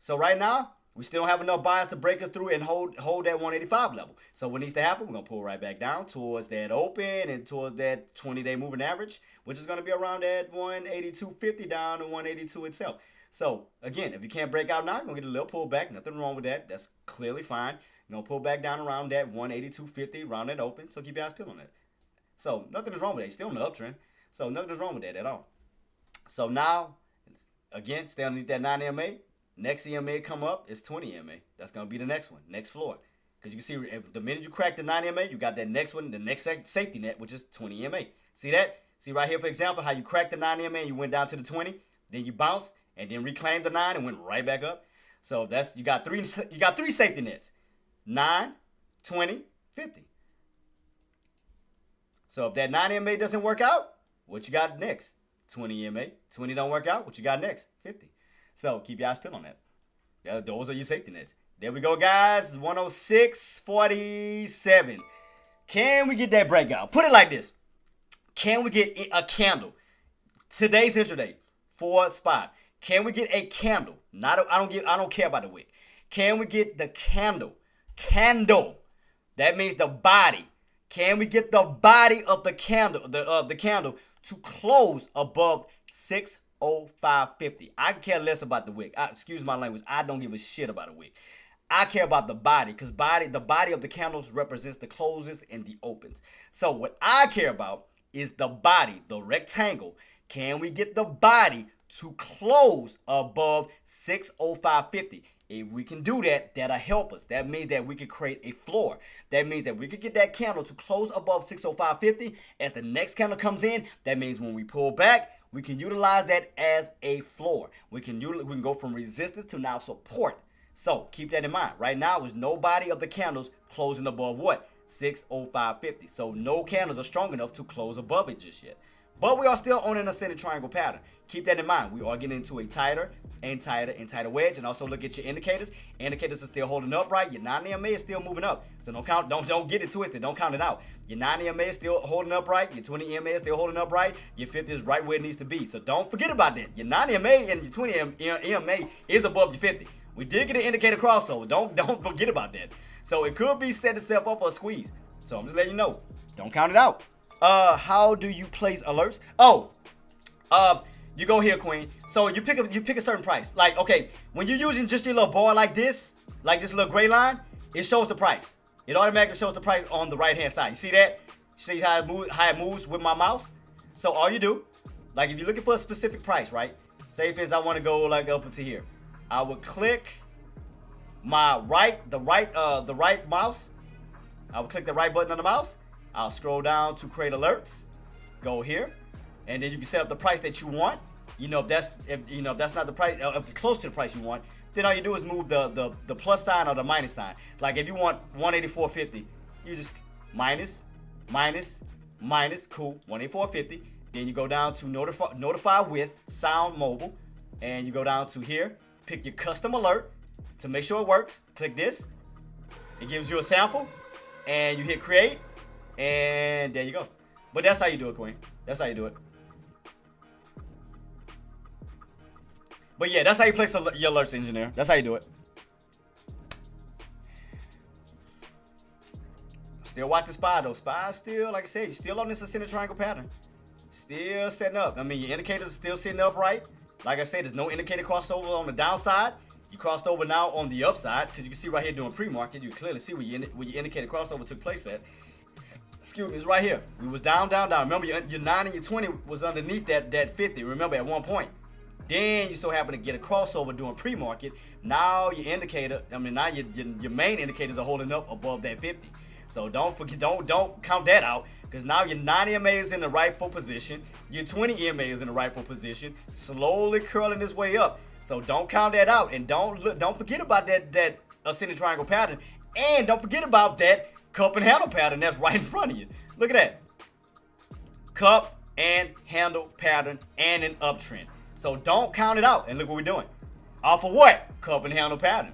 So right now, we still don't have enough buyers to break us through and hold that 185 level. So what needs to happen, we're going to pull right back down towards that open and towards that 20-day moving average, which is going to be around that 182.50 down to 182 itself. So, again, if you can't break out now, you're going to get a little pullback. Nothing wrong with that. That's clearly fine. You're going to pull back down around that 182.50, around that open. So keep your eyes peeled on that. So nothing is wrong with that. It's still in the uptrend. So nothing is wrong with that at all. So now, again, stay underneath that 9 EMA. Next EMA come up is 20 EMA. That's going to be the next one, next floor. Because you can see the minute you crack the 9 EMA, you got that next one, the next safety net, which is 20 EMA. See that? See right here, for example, how you cracked the 9 EMA and you went down to the 20, then you bounced and then reclaimed the 9 and went right back up. So that's you got three safety nets. 9, 20, 50. So if that 9 EMA doesn't work out, what you got next? 20 EMA. 20 don't work out, what you got next? 50. So keep your eyes peeled on that. Those are your safety nets. There we go, guys. 106.47. Can we get that breakout? Put it like this. Can we get a candle? Today's intraday, 4 spot. Can we get a candle? I don't care about the wick. Can we get the candle? Candle. That means the body. Can we get the body of the candle, the candle to close above 605.50? I care less about the wick. Excuse my language. I don't give a shit about a wick. I care about the body, because the body of the candles represents the closes and the opens. So what I care about is the body, the rectangle. Can we get the body to close above 605.50? If we can do that, that'll help us. That means that we can create a floor. That means that we could get that candle to close above 605.50. As the next candle comes in, that means when we pull back, we can utilize that as a floor. We can go from resistance to now support. So keep that in mind. Right now, there's no body of the candles closing above what? 605.50. So no candles are strong enough to close above it just yet. But we are still on an ascending triangle pattern. Keep that in mind. We are getting into a tighter and tighter and tighter wedge. And also look at your indicators. Indicators are still holding up, right? Your 9 EMA is still moving up. So don't get it twisted. Don't count it out. Your 9 EMA is still holding up right. Your 20 EMA is still holding up right. Your 50 is right where it needs to be. So don't forget about that. Your 9 EMA and your 20 EMA is above your 50. We did get an indicator crossover. Don't forget about that. So it could be setting itself up for a squeeze. So I'm just letting you know. Don't count it out. How do you place alerts? You go here, Queen. So you pick a certain price. Like, okay, when you're using just your little bar like this little gray line, it shows the price. It automatically shows the price on the right hand side. You see that? See how it moves with my mouse? So all you do, like if you're looking for a specific price, right? Say if it's I want to go like up into here. I would click the right mouse. I would click the right button on the mouse. I'll scroll down to create alerts. Go here, and then you can set up the price that you want. If that's not the price, if it's close to the price you want, then all you do is move the plus sign or the minus sign. Like if you want 184.50, you just minus, cool, 184.50. Then you go down to notify with sound mobile, and you go down to here. Pick your custom alert to make sure it works. Click this. It gives you a sample, and you hit create, and there you go. But that's how you do it, Queen. That's how you do it. But yeah, that's how you place your alerts, engineer. That's how you do it. Still watching SPY though. SPY still, like I said, you're still on this ascending triangle pattern. Still setting up. I mean, your indicators are still sitting upright. Like I said, there's no indicator crossover on the downside. You crossed over now on the upside, because you can see right here doing pre-market. You can clearly see where your indicator crossover took place at. Excuse me, it's right here. We was down. Remember, your 9 and your 20 was underneath that 50. Remember, at one point. Then you so happen to get a crossover doing pre-market. Now your indicator, now your main indicators are holding up above that 50. So don't forget, don't count that out, because now your 9 EMA is in the rightful position. Your 20 EMA is in the rightful position, slowly curling its way up. So don't count that out, and don't forget about that ascending triangle pattern, and don't forget about that cup and handle pattern that's right in front of you. Look at that, cup and handle pattern and an uptrend. So don't count it out, and look what we're doing. Off of what? Cup and handle pattern.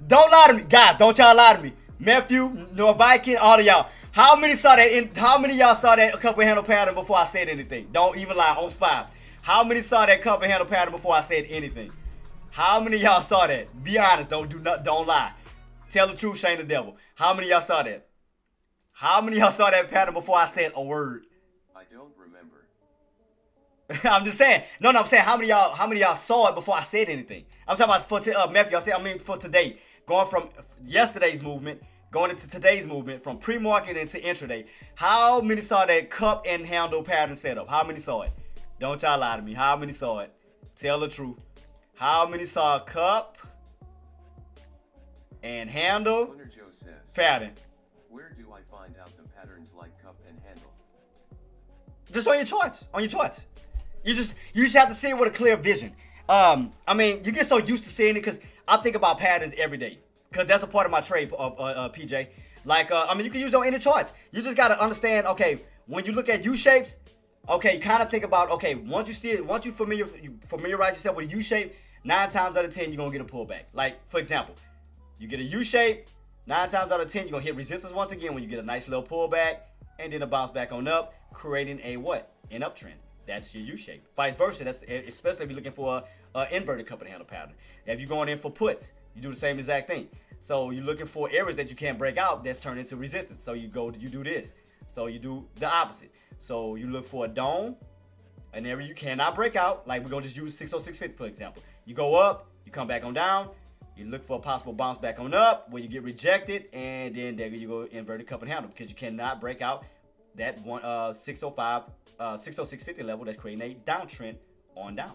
Don't lie to me, guys. Don't y'all lie to me. Matthew, Norviking, all of y'all. How many of y'all saw that cup and handle pattern before I said anything? Don't even lie on SPY. How many saw that cup and handle pattern before I said anything? How many of y'all saw that? Be honest. Don't lie. Tell the truth, shame the devil. How many of y'all saw that? How many of y'all saw that pattern before I said a word? I don't remember. I'm just saying. No, I'm saying how many of y'all saw it before I said anything? I'm talking about for Matthew. I mean for today. Going from yesterday's movement, going into today's movement, from pre-market into intraday. How many saw that cup and handle pattern setup? How many saw it? Don't y'all lie to me. How many saw it? Tell the truth. How many saw a cup and handle Winner Joe says, pattern. where do I find out the patterns like cup and handle? Just on your charts. On your charts. You just have to see it with a clear vision. I mean, you get so used to seeing it because I think about patterns every day. Because that's a part of my trade, PJ. Like, I mean, you can use it on any charts. You just got to understand, okay, when you look at U-shapes, okay, kind of think about, okay, once you familiarize yourself with U-shape, 9 times out of 10, you're going to get a pullback. Like, for example, you get a U-shape, 9 times out of 10, you're going to hit resistance once again when you get a nice little pullback, and then a bounce back on up, creating a what? An uptrend. That's your U-shape. Vice versa, that's especially if you're looking for an inverted cup and handle pattern. If you're going in for puts, you do the same exact thing. So you're looking for areas that you can't break out that's turned into resistance. So you do this. So you do the opposite. So you look for a dome, an area you cannot break out. Like we're going to just use 60650 for example. You go up, you come back on down. You look for a possible bounce back on up where you get rejected. And then there you go inverted cup and handle because you cannot break out that 60650 level that's creating a downtrend on down.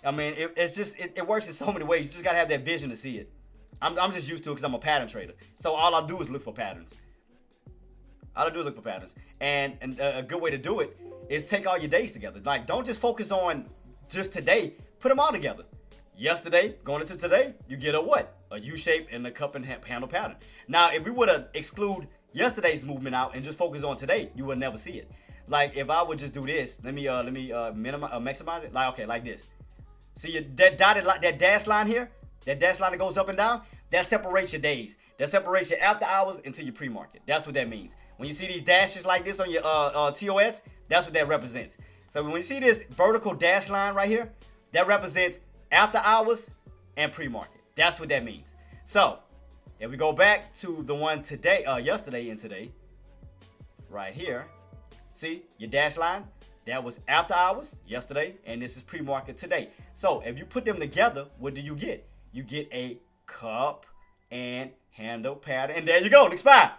I mean, it works in so many ways. You just got to have that vision to see it. I'm just used to it because I'm a pattern trader. So all I do is look for patterns. And a good way to do it is take all your days together. Like, don't just focus on just today. Put them all together. Yesterday, going into today, you get a what? A U-shape and a cup and handle pattern. Now, if we were to exclude yesterday's movement out and just focus on today, you would never see it. Like, if I would just do this, let me maximize it. Like, okay, like this. See that dash line here? That dash line that goes up and down, that separates your days. That separates your after hours into your pre-market. That's what that means. When you see these dashes like this on your TOS, that's what that represents. So when you see this vertical dash line right here, that represents after hours and pre-market. That's what that means. So if we go back to the one today, yesterday and today, right here, see your dash line? That was after hours yesterday, and this is pre-market today. So if you put them together, what do you get? You get a cup and handle pattern. And there you go. Expire.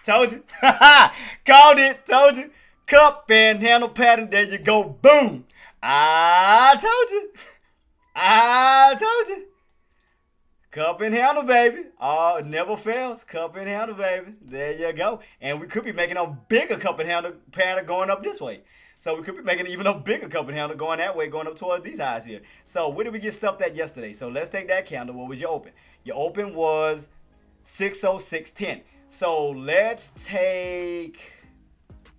Told you. Called it. Told you. Cup and handle pattern. There you go. Boom. I told you. Cup and handle, baby. Oh, it never fails. Cup and handle, baby. There you go. And we could be making a bigger cup and handle pattern going up this way. So we could be making even a bigger cup and handle going that way, going up towards these highs here. So where did we get stuffed at yesterday? So let's take that candle. What was your open? Your open was 60610. So let's take...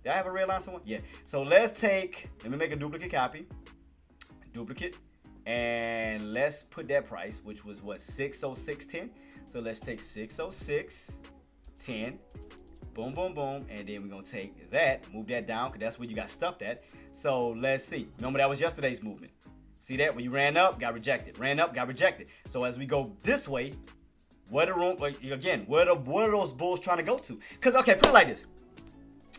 Did I have a red line somewhere? Yeah. So let's take... Let me make a duplicate copy. Duplicate. And let's put that price, which was what? 60610. So let's take 60610. Boom, boom, boom. And then we're going to take that, move that down, because that's where you got stuffed at. So let's see. Remember, that was yesterday's movement. See that? When you ran up, got rejected. Ran up, got rejected. So as we go this way, where are those bulls trying to go to? Because, okay, put it like this.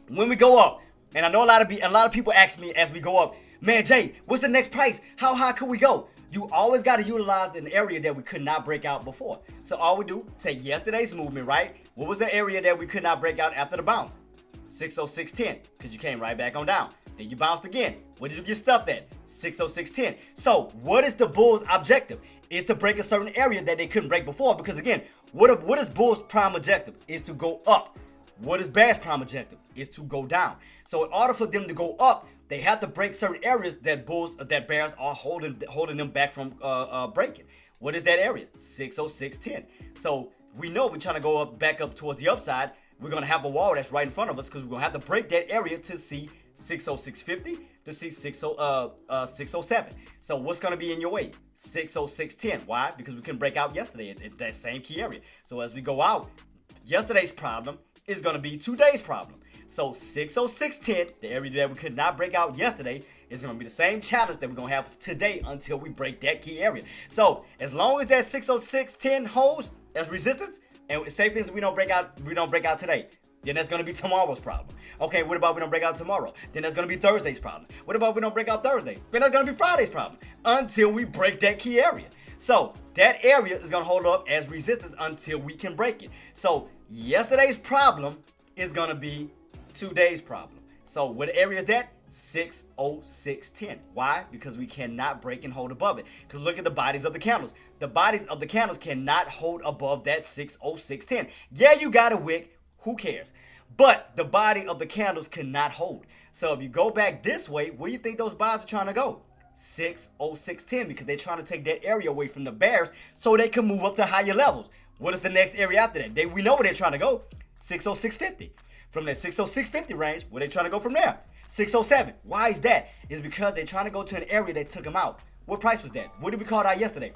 When we go up, and I know a lot of people ask me as we go up, man, Jay, what's the next price? How high could we go? You always got to utilize an area that we could not break out before. So all we do, take yesterday's movement, right? What was the area that we could not break out after the bounce? 60610, because you came right back on down. Then you bounced again. What did you get stuffed at? 60610. So what is the bull's objective? Is to break a certain area that they couldn't break before. Because again, what is bull's prime objective? Is to go up. What is bear's prime objective? Is to go down. So in order for them to go up, they have to break certain areas that bears are holding them back from breaking. What is that area? 60610. So we know we're trying to go back up towards the upside. We're gonna have a wall that's right in front of us because we're gonna have to break that area to see 60650 to see 607. So what's gonna be in your way? 60610. Why? Because we couldn't break out yesterday at that same key area. So as we go out, yesterday's problem is gonna be today's problem. So 60610, the area that we could not break out yesterday, is going to be the same challenge that we're going to have today until we break that key area. So as long as that 60610 holds as resistance, and say for instance we don't break out today, then that's going to be tomorrow's problem. Okay, what about we don't break out tomorrow? Then that's going to be Thursday's problem. What about we don't break out Thursday? Then that's going to be Friday's problem until we break that key area. So that area is going to hold up as resistance until we can break it. So yesterday's problem is going to be today's problem. So what area is that? 60610. Why? Because we cannot break and hold above it. Because look at the bodies of the candles. The bodies of the candles cannot hold above that 60610. Yeah, you got a wick. Who cares? But the body of the candles cannot hold. So if you go back this way, where do you think those bodies are trying to go? 60610, because they're trying to take that area away from the bears so they can move up to higher levels. What is the next area after that? We know where they're trying to go. 60650. From that 60650 range, where they trying to go from there? 607. Why is that? It's because they're trying to go to an area that took them out. What price was that? What did we call that yesterday?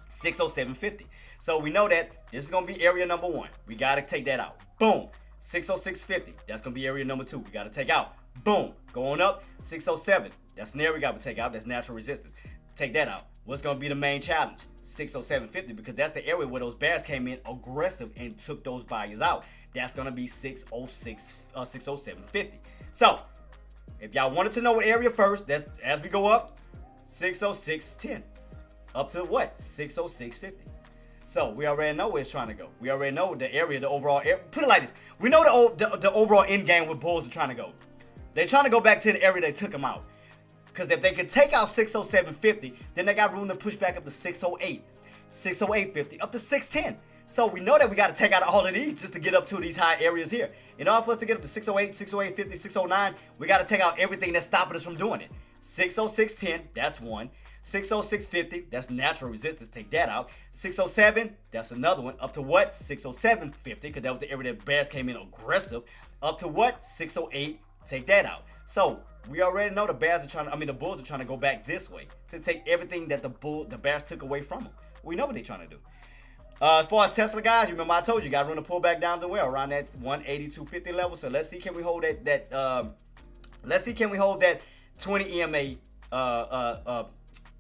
60750. So we know that this is going to be area number 1. We got to take that out. Boom. 60650. That's going to be area number 2. We got to take out. Boom. Going up. 607. That's an area we got to take out. That's natural resistance. Take that out. What's going to be the main challenge? 60750, because that's the area where those bears came in aggressive and took those buyers out. That's going to be 60750. So, if y'all wanted to know what area first, that's as we go up, 60610. Up to what? 60650. So, we already know where it's trying to go. We already know the area, the overall area. Put it like this. We know the overall end game where bulls are trying to go. They're trying to go back to the area that took them out. Because if they can take out 60750, then they got room to push back up to 608, 60850, up to 610. So we know that we got to take out all of these just to get up to these high areas here. In order for us to get up to 608, 60850, 609, we got to take out everything that's stopping us from doing it. 60610, that's one. 60650, that's natural resistance, take that out. 607, that's another one. Up to what? 60750, because that was the area that bears came in aggressive. Up to what? 608, take that out. So we already know the bulls are trying to go back this way to take everything that the bears took away from them. We know what they're trying to do. As far as Tesla, guys, remember I told you got room to pull back down to where? Around that 182.50 level. So let's see, can we hold that 20 EMA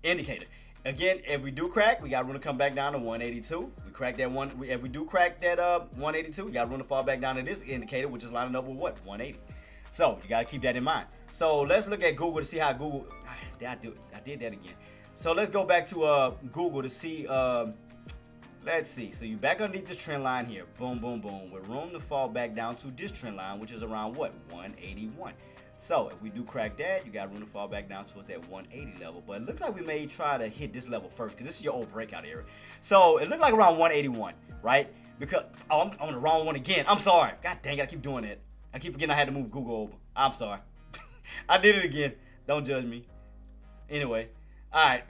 indicator. Again, if we do crack, we got room to come back down to 182. We crack that one. If we do crack that 182, we got room to fall back down to this indicator, which is lining up with what? 180. So you got to keep that in mind. So let's look at Google to see how Google. I did that again. So let's go back to Google to see. Let's see. So you back underneath this trend line here. Boom, boom, boom. With room to fall back down to this trend line, which is around what? 181. So if we do crack that, you got room to fall back down towards that 180 level. But it looked like we may try to hit this level first, because this is your old breakout area. So it looked like around 181, right? Because I'm on the wrong one again. I'm sorry. God dang it, I keep doing it. I keep forgetting I had to move Google over. I'm sorry. I did it again. Don't judge me. Anyway, all right.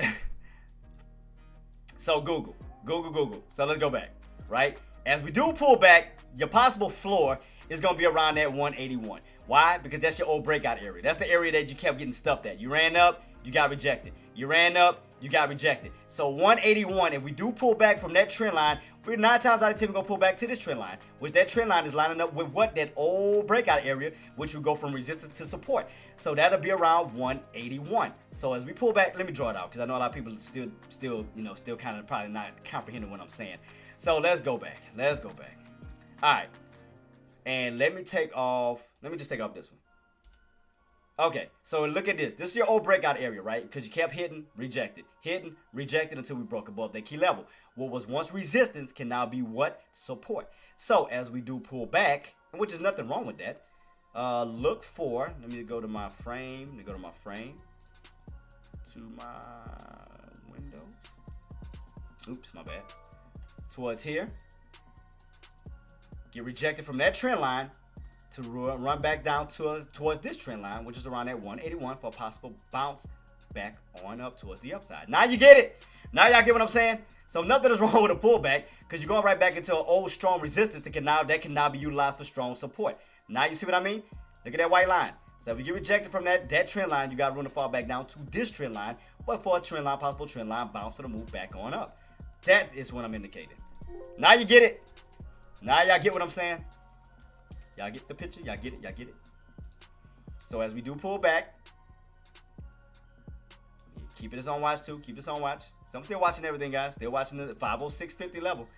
So Google. So let's go back, right? As we do pull back, your possible floor is going to be around that 181. Why? Because that's your old breakout area. That's the area that you kept getting stuffed at. You ran up, you got rejected. You ran up, you got rejected. So 181, if we do pull back from that trend line, we're 9 times out of 10 going to pull back to this trend line, which that trend line is lining up with what? That old breakout area, which will go from resistance to support. So that'll be around 181. So as we pull back, let me draw it out, because I know a lot of people still kind of probably not comprehending what I'm saying. So let's go back. All right. And let me just take off this one. Okay, so look at this. This is your old breakout area, right? Because you kept hitting, rejected until we broke above that key level. What was once resistance can now be what? Support. So as we do pull back, which is nothing wrong with that, look for, let me go to my frame, to my windows. Oops, my bad. Towards here. Get rejected from that trend line to run back down towards this trend line, which is around at 181 for a possible bounce back on up towards the upside. Now you get it. Now y'all get what I'm saying? So nothing is wrong with a pullback, because you're going right back into an old strong resistance that can now be utilized for strong support. Now you see what I mean? Look at that white line. So if you get rejected from that trend line, you got room to fall back down to this trend line, but for a possible trend line bounce for the move back on up. That is what I'm indicating. Now you get it. Now y'all get what I'm saying? Y'all get the picture? Y'all get it? So as we do pull back, keep it on watch too. So I'm still watching everything, guys. Still watching the 506.50 level.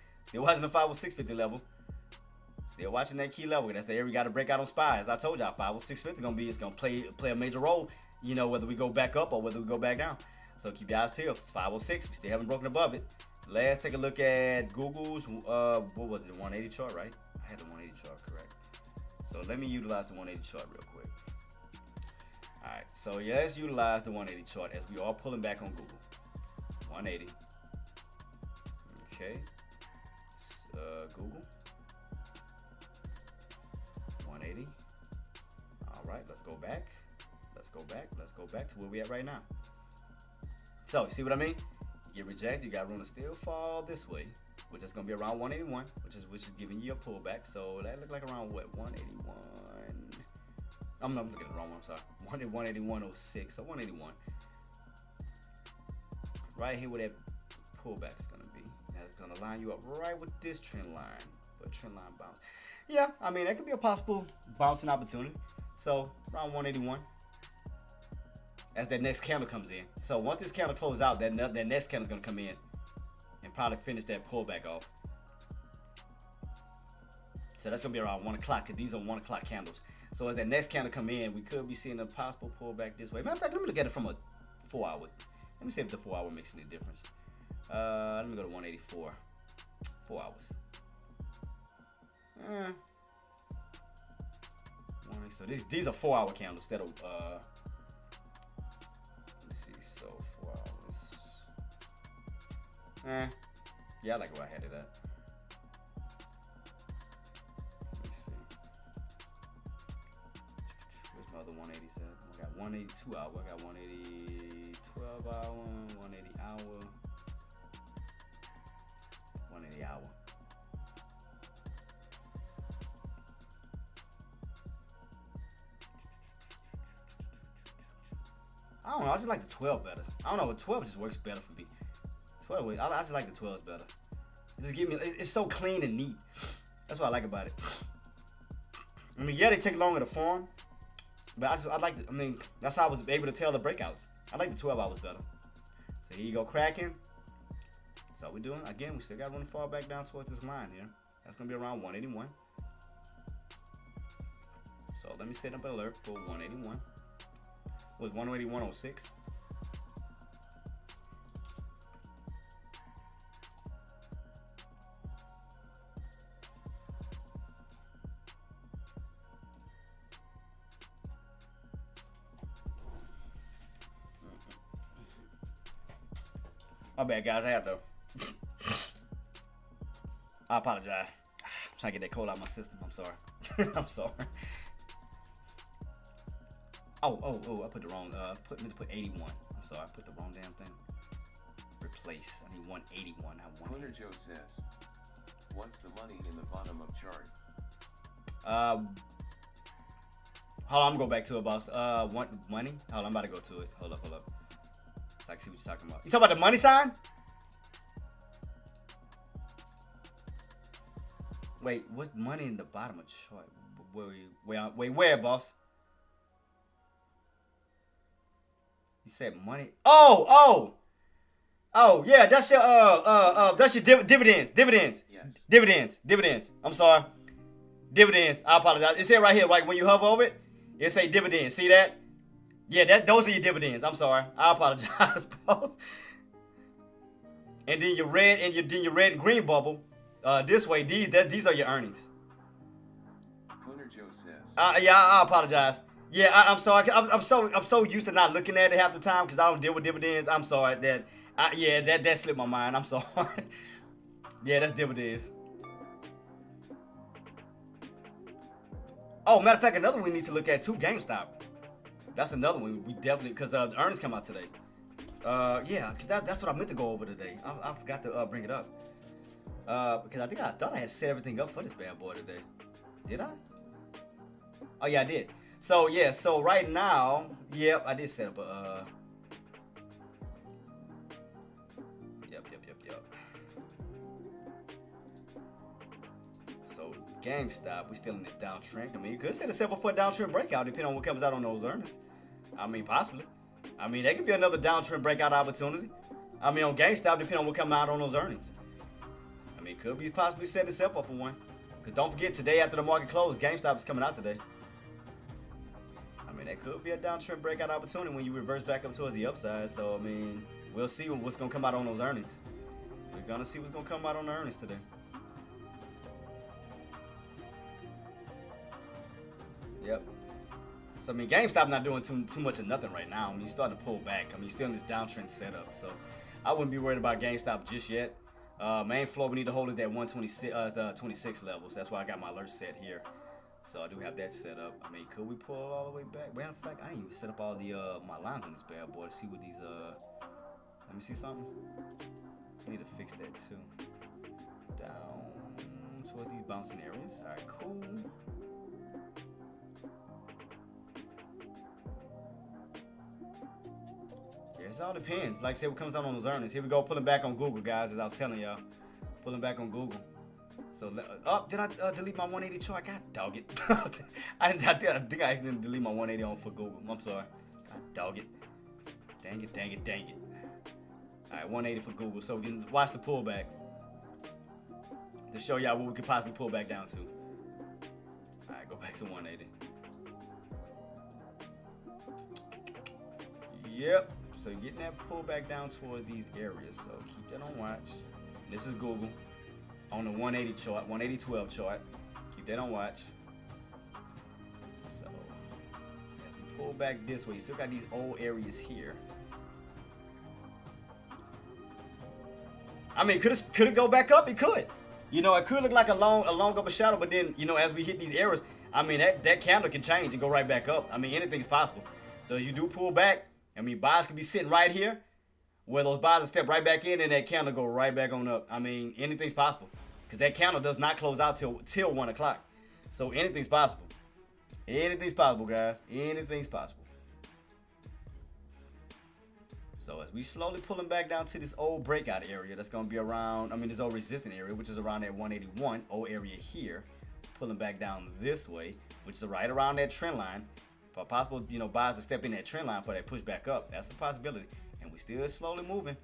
Still watching that key level. That's the area we got to break out on SPY. As I told y'all, 506.50 it's gonna play a major role. You know, whether we go back up or whether we go back down. So keep your eyes peeled. 506. We still haven't broken above it. Let's take a look at Google's, what was it, the 180 chart, right? I had the 180 chart, correct. So let me utilize the 180 chart real quick. All right, so yeah, let's utilize the 180 chart as we are pulling back on Google. 180. Okay. Google. 180. All right, let's go back. Let's go back. Let's go back to where we at right now. So, see what I mean? You get rejected, you got room to still fall this way, which is gonna be around 181, which is giving you a pullback. So that look like around what, 181. I'm not looking at the wrong one. I'm sorry. 181.06. So 181. Right here where that pullback is gonna be. That's gonna line you up right with this trend line for a trend line bounce. Yeah, I mean that could be a possible bouncing opportunity. So around 181. As that next candle comes in. So once this candle closes out, that next candle is gonna come in and probably finish that pullback off. So that's gonna be around 1 o'clock, because these are 1 o'clock candles. So as that next candle come in, we could be seeing a possible pullback this way. Matter of fact, let me look at it from a 4-hour. Let me see if the 4-hour makes any difference. Let me go to 184. 4 hours. So these are 4-hour candles instead of let's see, so 4 hours. Yeah, I like where I had it at. Let's see. Where's my other 180s at? I got 182 hour, I got 180 12 hour, 180 hour, 180 hour. I don't know, I just like the 12 better. I don't know, 12 just works better for me. 12, I just like the 12s better. It just give me, it's so clean and neat. That's what I like about it. I mean, yeah, they take longer to form, but I like the, I mean, that's how I was able to tell the breakouts. I like the 12 hours better. So here you go, cracking. That's all we're doing. Again, we still got room to fall back down towards this line here. That's gonna be around 181. So let me set up an alert for 181. Was 181.06. My bad, guys. I have to. I apologize. I'm trying to get that cold out of my system. I'm sorry. I'm sorry. Oh, I put the wrong, put 81. I'm sorry, I put the wrong damn thing. Replace, I need 181, not 180. Hunter Joe says, what's the money in the bottom of chart? Hold on, I'm gonna go back to it, boss. Money? Hold on, I'm about to go to it. Hold up. So I can see what you're talking about. You talking about the money sign? Wait, what money in the bottom of chart? Wait, where, boss? You said money. Oh, yeah, that's your dividends. Yes. Dividends. I'm sorry. Dividends. I apologize. It said right here, like when you hover over it, it say dividends. See that? Yeah, those are your dividends. I'm sorry. I apologize, boss. And then your red and green bubble. This way, these are your earnings. Hunter Joe says. Yeah, I apologize. Yeah, I'm sorry. I'm so used to not looking at it half the time because I don't deal with dividends. I'm sorry that slipped my mind. I'm sorry. Yeah, that's dividends. Oh, matter of fact, another one we need to look at too, GameStop. That's another one we definitely, because the earnings come out today. Yeah, because that's what I meant to go over today. I forgot to bring it up. Because I thought I had set everything up for this bad boy today. Did I? Oh yeah, I did. So yeah, so right now, yep, I did set up a yep. So GameStop, we still in this downtrend. I mean, you could set a 7-foot downtrend breakout depending on what comes out on those earnings. I mean, possibly. I mean, there could be another downtrend breakout opportunity. I mean, on GameStop, depending on what comes out on those earnings. I mean, could be possibly setting itself up for one. Because don't forget, today after the market closed, GameStop is coming out today. I mean, that could be a downtrend breakout opportunity when you reverse back up towards the upside. So, I mean, we'll see what's going to come out on those earnings. We're going to see what's going to come out on the earnings today. Yep. So I mean, GameStop not doing too much of nothing right now. I mean, starting to pull back. I mean, still in this downtrend setup. So I wouldn't be worried about GameStop just yet. Main floor, we need to hold it at 126, the 26 levels. That's why I got my alert set here. So I do have that set up. I mean, could we pull all the way back? Matter of fact, I didn't even set up all the my lines on this bad boy to see what these Let me see something. I need to fix that too. Down towards these bouncing areas. All right, cool. It all depends. Like I said, what comes out on those earnings. Here we go, pulling back on Google, guys, as I was telling y'all. Pulling back on Google. So, did I delete my 180 chart? God dog it. I think I accidentally delete my 180 on for Google. I'm sorry. God dog it. Dang it, dang it, dang it. All right, 180 for Google. So we can watch the pullback to show y'all what we could possibly pull back down to. All right, go back to 180. Yep. So you're getting that pullback down towards these areas. So keep that on watch. This is Google on the 180 chart, 180-12 chart. Keep that on watch. So as we pull back this way, you still got these old areas here. I mean, could it go back up? It could. You know, it could look like a long upper shadow, but then, you know, as we hit these areas, I mean, that candle can change and go right back up. I mean, anything's possible. So as you do pull back, I mean, buys could be sitting right here, where those buys will step right back in and that candle go right back on up. I mean, anything's possible, because that candle does not close out till 1 o'clock. So anything's possible. Anything's possible, guys. Anything's possible. So as we slowly pulling back down to this old breakout area, that's going to be around, I mean, this old resistant area, which is around that 181, old area here, pulling back down this way, which is right around that trend line. For possible, you know, buys to step in that trend line for that push back up. That's a possibility. And we're still slowly moving.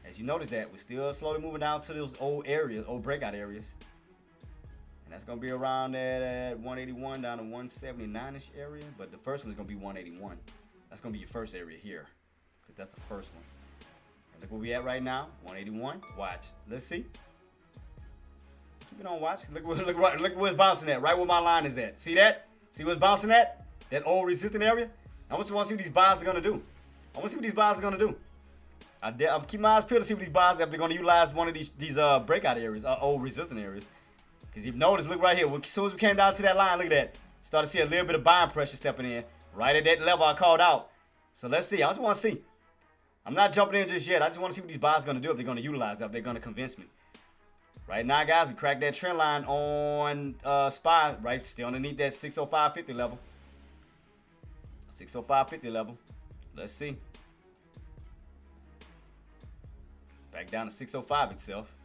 As you notice that, we're still slowly moving down to those old areas, old breakout areas. And that's going to be around that 181 down to 179-ish area. But the first one's going to be 181. That's going to be your first area here, because that's the first one. And look where we at right now, 181. Watch. Let's see. Keep it on watch. Look where it's bouncing at, right where my line is at. See that? See where it's bouncing at? That old resistant area. I want to see what these buys are going to do. I want to see what these buys are going to do. I'm keeping my eyes peeled to see what these buys, if they're going to utilize one of these breakout areas, old resistant areas. Because you've noticed, look right here. As soon as we came down to that line, look at that. Started to see a little bit of buying pressure stepping in. Right at that level I called out. So let's see. I just want to see. I'm not jumping in just yet. I just want to see what these buys are going to do, if they're going to utilize that, if they're going to convince me. Right now, guys, we cracked that trend line on SPY, right? Still underneath that 605.50 level. 605.50 level. Let's see. Back down to 605 itself.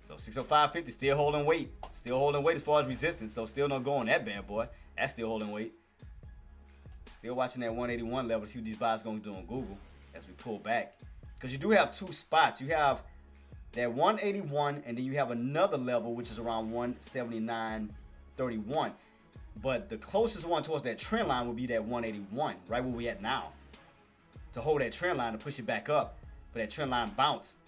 So 605.50 still holding weight. Still holding weight as far as resistance. So still not going that bad, boy. That's still holding weight. Still watching that 181 level. See what these buys going to do on Google as we pull back. Because you do have two spots. You have that 181, and then you have another level, which is around 179.31. But the closest one towards that trend line would be that 181, right where we at now. To hold that trend line, to push it back up for that trend line bounce.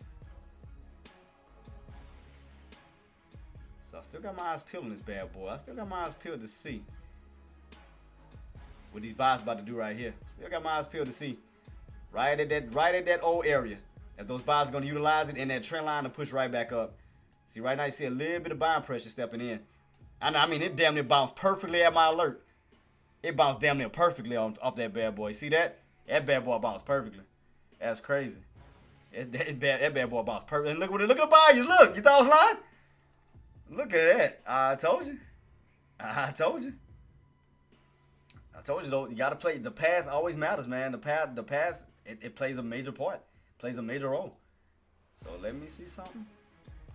So I still got my eyes peeled on this bad boy. I still got my eyes peeled to see what these buys about to do right here. Still got my eyes peeled to see right at that old area, if those buys are going to utilize it in that trend line to push right back up. See, right now you see a little bit of buying pressure stepping in. I mean, it damn near bounced perfectly at my alert. It bounced damn near perfectly off that bad boy. See that? That bad boy bounced perfectly. That's crazy. That bad boy bounced perfectly. And look at the buyers. Look, you thought I was lying? Look at that. I told you. I told you though. You gotta play. The pass always matters, man. The pass. It plays a major part. Plays a major role. So let me see something.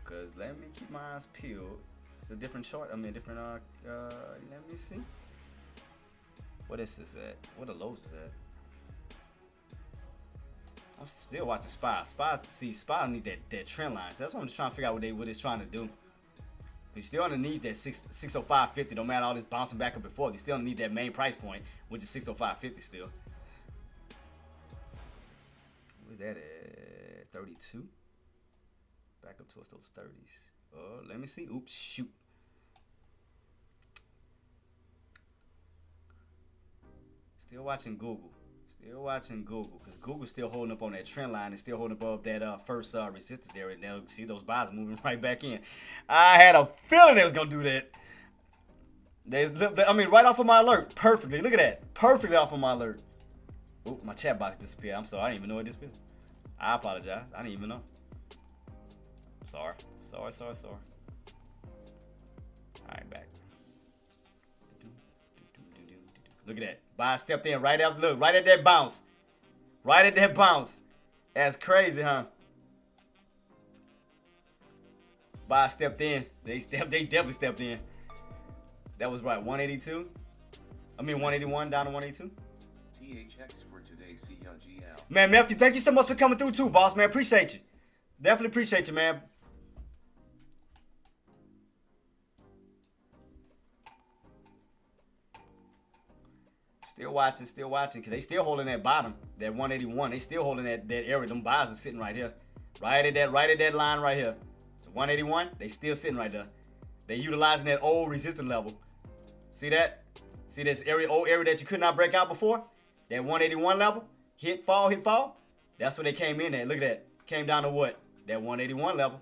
Cause let me keep my eyes peeled. It's a different chart. I mean, different. Let me see. What is this at? What the lows is at? I'm still watching SPY. SPY need that trend line. So that's what I'm just trying to figure out what it's trying to do. But still underneath that 605.50. No matter all this bouncing back up before, they still underneath that main price point, which is 605.50 still. Where's that at? 32. Back up towards those 30s. Let me see. Oops, shoot. Still watching Google. Still watching Google, because Google's still holding up on that trend line and still holding above that first resistance area. Now, see those buys moving right back in. I had a feeling they was going to do that. Right off of my alert. Perfectly. Look at that. Perfectly off of my alert. Oh, my chat box disappeared. I'm sorry. I didn't even know it disappeared. I apologize. I didn't even know. Sorry. Sorry. All right, back. Look at that. Buy stepped in right after. Look, right at that bounce. Right at that bounce. That's crazy, huh? Buy stepped in. They definitely stepped in. That was right. 182. 181 down to 182. THX for today. See ya, GL. Man, Matthew, thank you so much for coming through too, boss, man. Appreciate you. Definitely appreciate you, man. Still watching, because they still holding that bottom, that 181. They still holding that area. Them buys are sitting right here. Right at that line right here. The 181, they still sitting right there. They utilizing that old resistance level. See that? See this old area that you could not break out before? That 181 level? Hit, fall. That's where they came in at. Look at that. Came down to what? That 181 level.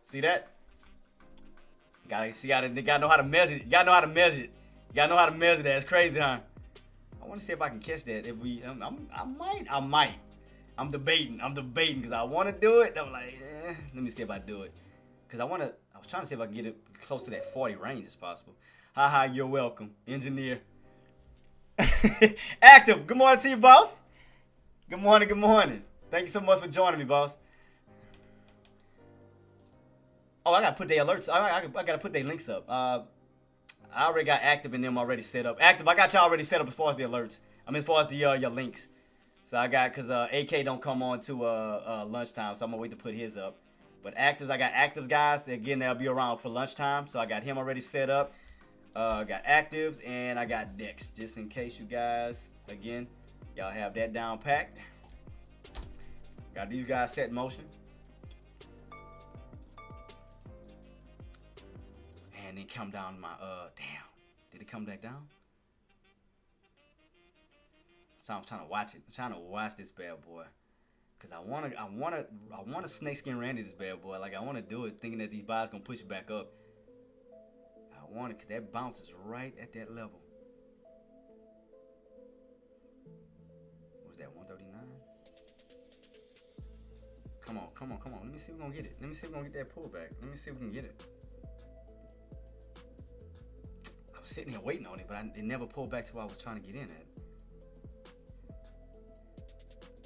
See that? Gotta know how to measure it. You gotta know how to measure it. You gotta know how to measure that. It's crazy, huh? I want to see if I can catch that. If we, I might. I'm debating because I want to do it. I'm like, let me see if I do it. Because I was trying to see if I can get it close to that 40 range as possible. Hi, you're welcome, engineer. Active. Good morning to you, boss. Good morning. Thank you so much for joining me, boss. Oh, I gotta put their alerts. I gotta put their links up. I already got Active and them already set up. Active, I got y'all already set up as far as the alerts. As far as the your links. So I got, because AK don't come on to lunchtime, so I'm gonna wait to put his up. But Actives, I got Actives guys. Again, they'll be around for lunchtime, so I got him already set up. I got Actives and I got Dex, just in case you guys, again, y'all have that down packed. Got these guys set in motion. And then come down to my damn. Did it come back down? So I'm trying to watch it. I'm trying to watch this bad boy. Cause I wanna snakeskin Randy this bad boy. Like I wanna do it thinking that these buys gonna push it back up. I want it cause that bounce is right at that level. What was that, 139? Come on. Let me see if we're gonna get it. Let me see if we're gonna get that pullback. Let me see if we can get it. I was sitting here waiting on it, but it never pulled back to where I was trying to get in at.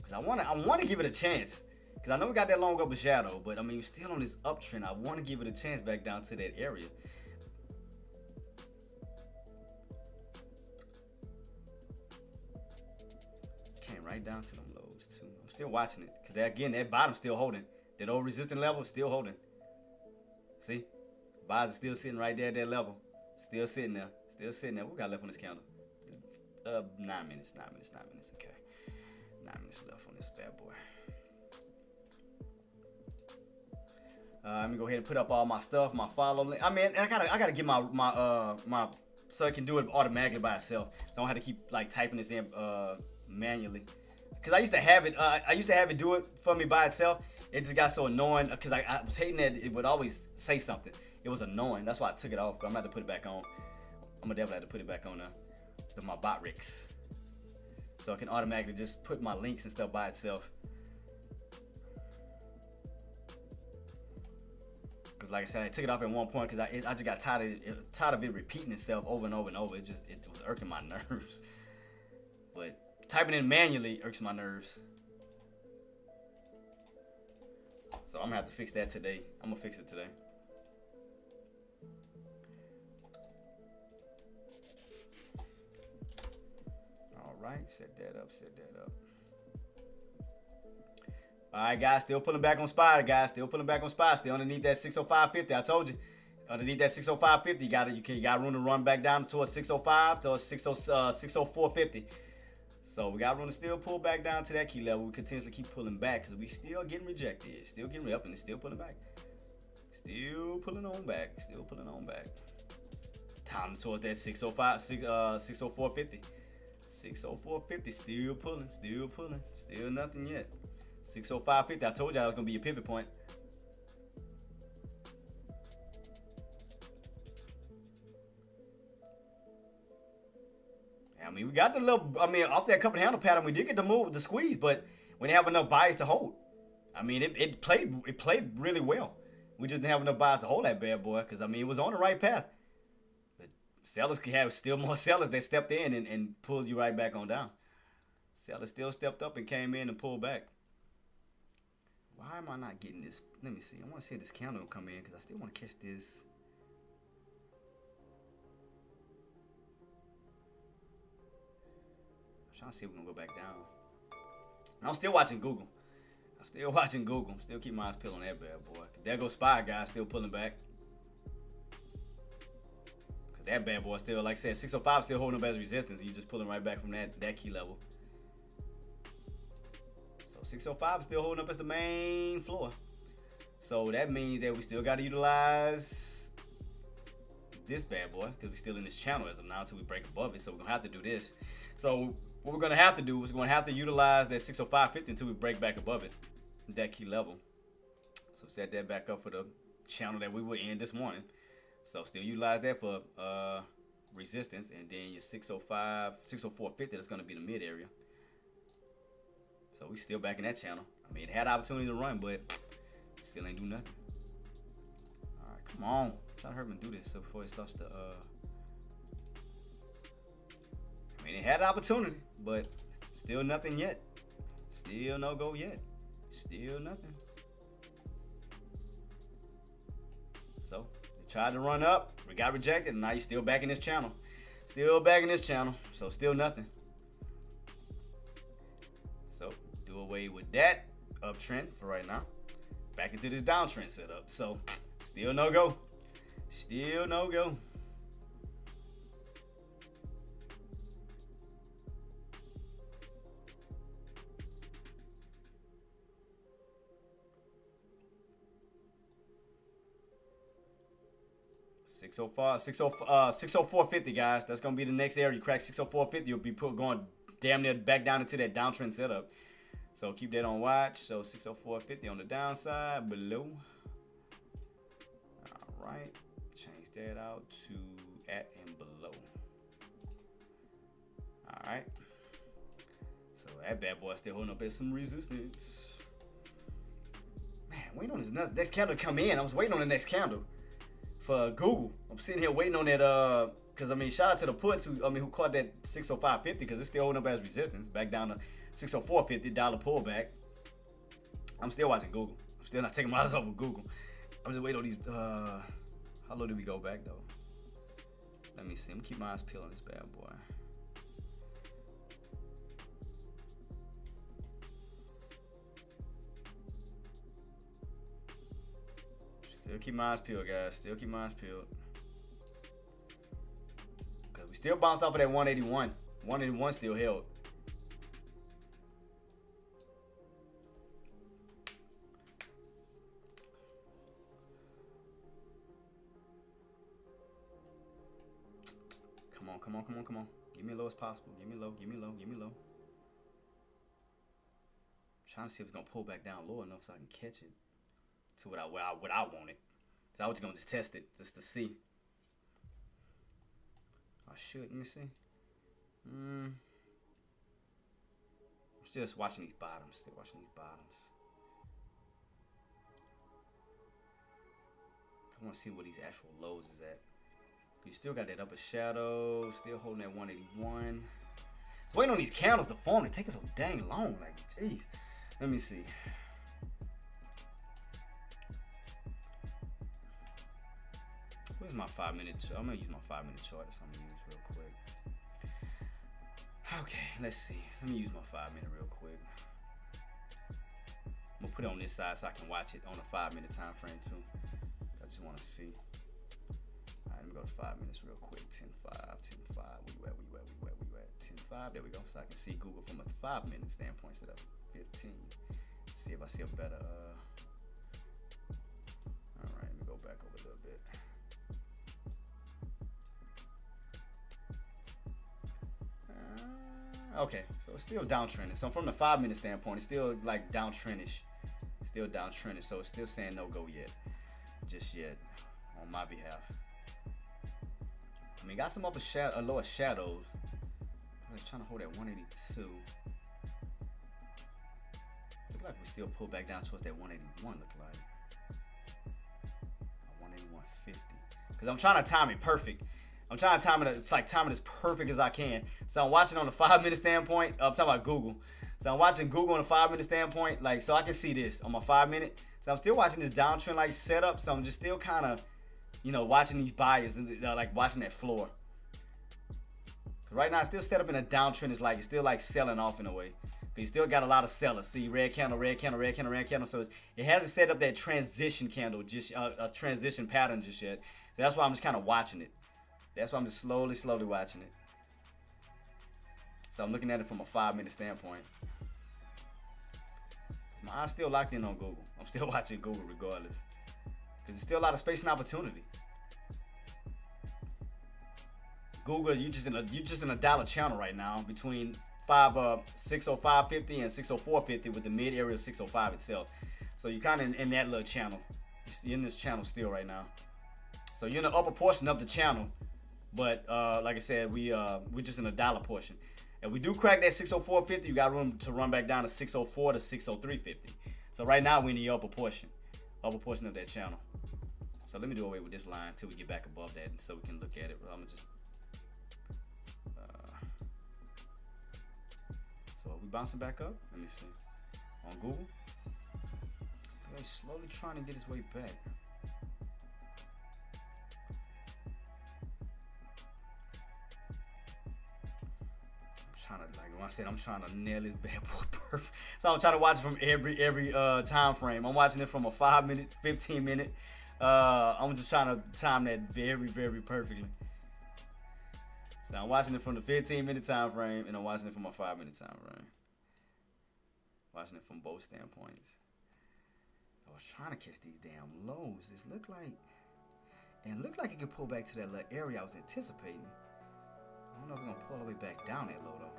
Cause I wanna give it a chance. Cause I know we got that long up a shadow, but we're still on this uptrend. I wanna give it a chance back down to that area. Came right down to them lows too. I'm still watching it. Cause that bottom's still holding. That old resistance level is still holding. See? Buys are still sitting right there at that level. Still sitting there. What we got left on this candle? 9 minutes. Okay. 9 minutes left on this bad boy. Let me go ahead and put up all my stuff, my follow link. I gotta get my so it can do it automatically by itself. So I don't have to keep like typing this in manually. Cause I used to have it do it for me by itself. It just got so annoying because I was hating that it would always say something. It was annoying. That's why I took it off. But I'm gonna have to put it back on. I'm gonna definitely have to put it back on my bot rigs. So I can automatically just put my links and stuff by itself. Cause like I said, I took it off at one point because I just got tired of it repeating itself over and over and over. It was irking my nerves. But typing in manually irks my nerves. So I'm gonna have to fix that today. I'm gonna fix it today. Right, set that up. All right, guys, still pulling back on Spider, guys. Still underneath that 605.50. I told you, underneath that 605.50, you got room to run back down towards 605 to 604.50. So we got room to still pull back down to that key level. We continuously keep pulling back because we still getting rejected. Still getting up and it's still pulling back. Still pulling on back. Time towards that 605, 604.50. 604.50, still pulling, still nothing yet. 605.50, I told y'all it was gonna be a pivot point. I mean, we got the little, off that cup and handle pattern, we did get the move, the squeeze, but we didn't have enough bias to hold. I mean, it played really well. We just didn't have enough bias to hold that bad boy, because, it was on the right path. But sellers could have still more sellers that stepped in and pulled you right back on down. Sellers still stepped up and came in and pulled back. Why am I not getting this? Let me see. I want to see if this candle will come in, because I still want to catch this. I'm trying to see if we're going to go back down. And I'm still watching Google. I'm still keep my eyes peeled on that bad boy. There goes SPY, guys, still pulling back. Because that bad boy still, like I said, 605 still holding up as resistance. You just pulling right back from that key level. So 605 is still holding up as the main floor. So that means that we still got to utilize this bad boy, because we're still in this channel as of now until we break above it. So we're going to have to do this. So what we're going to have to do is we're going to have to utilize that 605.50 until we break back above it, that key level. So set that back up for the channel that we were in this morning. So still utilize that for resistance, and then your 605, 604.50, that's going to be the mid area. So we still back in that channel. I mean, it had opportunity to run, but still ain't do nothing. All right, come on. I'm trying to hurry and do this so before it starts to I mean, it had an opportunity, but still nothing yet. Still no go yet. Still nothing. So they tried to run up, we got rejected, and now you're still back in this channel. So still nothing. So do away with that uptrend for right now. Back into this downtrend setup. So still no go. Still no go. Six oh 604.50, guys. That's gonna be the next area. You crack 604.50, you'll be going damn near back down into that downtrend setup. So keep that on watch. So 604.50 on the downside below. All right, change that out to at and below. All right. So that bad boy still holding up at some resistance. Man, waiting on this next candle to come in. I was waiting on the next candle for Google. I'm sitting here waiting on that, because shout out to the puts who caught that 605.50, because it's still holding up as resistance, back down to 604.50, dollar pullback. I'm still watching Google. I'm still not taking my eyes off of Google. I'm just waiting on these, how low did we go back though? Let me see, I'm gonna keep my eyes peeled on this bad boy. Still keep my eyes peeled, guys. Still keep my eyes peeled. Because we still bounced off of that 181. 181 still held. Come on. Give me low as possible. Give me low. I'm trying to see if it's going to pull back down low enough so I can catch it to what I wanted. So I was going to just test it just to see. I should. Let me see. I'm just watching these bottoms. I want to see where these actual lows is at. You still got that upper shadow. Still holding that 181. It's waiting on these candles to form. They take us so dang long. Like, jeez. Let me see. Where's my 5-minute chart? I'm gonna use my 5-minute chart. That's what I'm gonna use real quick. Okay, let's see. Let me use my 5-minute real quick. I'm gonna put it on this side so I can watch it on a 5-minute time frame too. I just want to see. All right, let me go to 5 minutes real quick. 10-5. Where you at? 10-5. There we go. So I can see Google from a 5-minute standpoint instead of 15. Let's see if I see a better. All right, let me go back over a little bit. Okay, so it's still downtrending. So from the 5-minute standpoint, it's still like downtrendish. Still downtrending, so it's still saying no go yet. Just yet, on my behalf. I mean, got some lower shadows. I was trying to hold at 182. Look like we still pull back down towards that 181. Look like 181.50. Because I'm trying to time it perfect. I'm trying to time it. It's like timing as perfect as I can. So I'm watching on the 5-minute standpoint. I'm talking about Google. So I'm watching Google on the 5-minute standpoint, like, so I can see this on my 5-minute. So I'm still watching this downtrend like setup. So I'm just still kind of, watching these buyers and like watching that floor. Right now, it's still set up in a downtrend. It's still like selling off in a way. But you still got a lot of sellers. See, red candle, red candle, red candle, red candle. So it hasn't set up that transition candle, just a transition pattern just yet. So that's why I'm just kind of watching it. That's why I'm just slowly watching it. So I'm looking at it from a 5-minute standpoint. My eyes still locked in on Google. I'm still watching Google regardless. Because there's still a lot of space and opportunity. Google, you just in a dollar channel right now between 605.50 and 604.50 with the mid area of 605 itself. So you're kind of in that little channel. You're in this channel still right now. So you're in the upper portion of the channel, but like I said, we're just in a dollar portion. If we do crack that 604.50, you got room to run back down to 604 to 603.50. So right now we're in the upper portion of that channel. So let me do away with this line until we get back above that, so we can look at it. I'm gonna just. So are we bouncing back up? Let me see. On Google, he's slowly trying to get his way back. I'm trying to nail this bad boy perfect. So I'm trying to watch it from every time frame. I'm watching it from a 5-minute, 15-minute. I'm just trying to time that very, very perfectly. So I'm watching it from the 15-minute time frame, and I'm watching it from a 5-minute time frame. Watching it from both standpoints. I was trying to catch these damn lows. It looked like it could pull back to that little area I was anticipating. I don't know if we're gonna pull all the way back down that low though.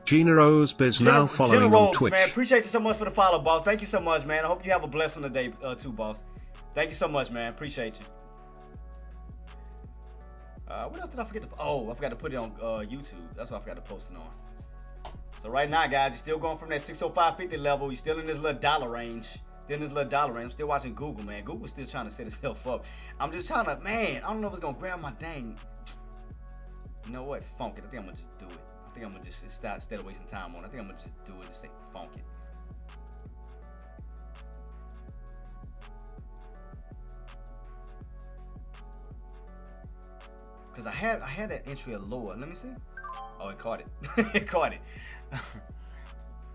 Gina Rosebiz now following on Twitch. Man, appreciate you so much for the follow, boss. Thank you so much, man. I hope you have a blessed one today, too, boss. Thank you so much, man. Appreciate you. What else did I forget to? Oh, I forgot to put it on YouTube. That's what I forgot to post it on. So right now, guys, you're still going from that 605.50 level. You're still in this little dollar range. I'm still watching Google, man. Google's still trying to set itself up. I'm just trying to, man. I don't know if it's gonna grab my dang. You know what? Funk it. I think I'm gonna just do it. I think I'm gonna just instead of wasting time on it, I think I'm gonna just do it and say funk it. Cause I had that entry a lower. Let me see. Oh, it caught it. It caught it.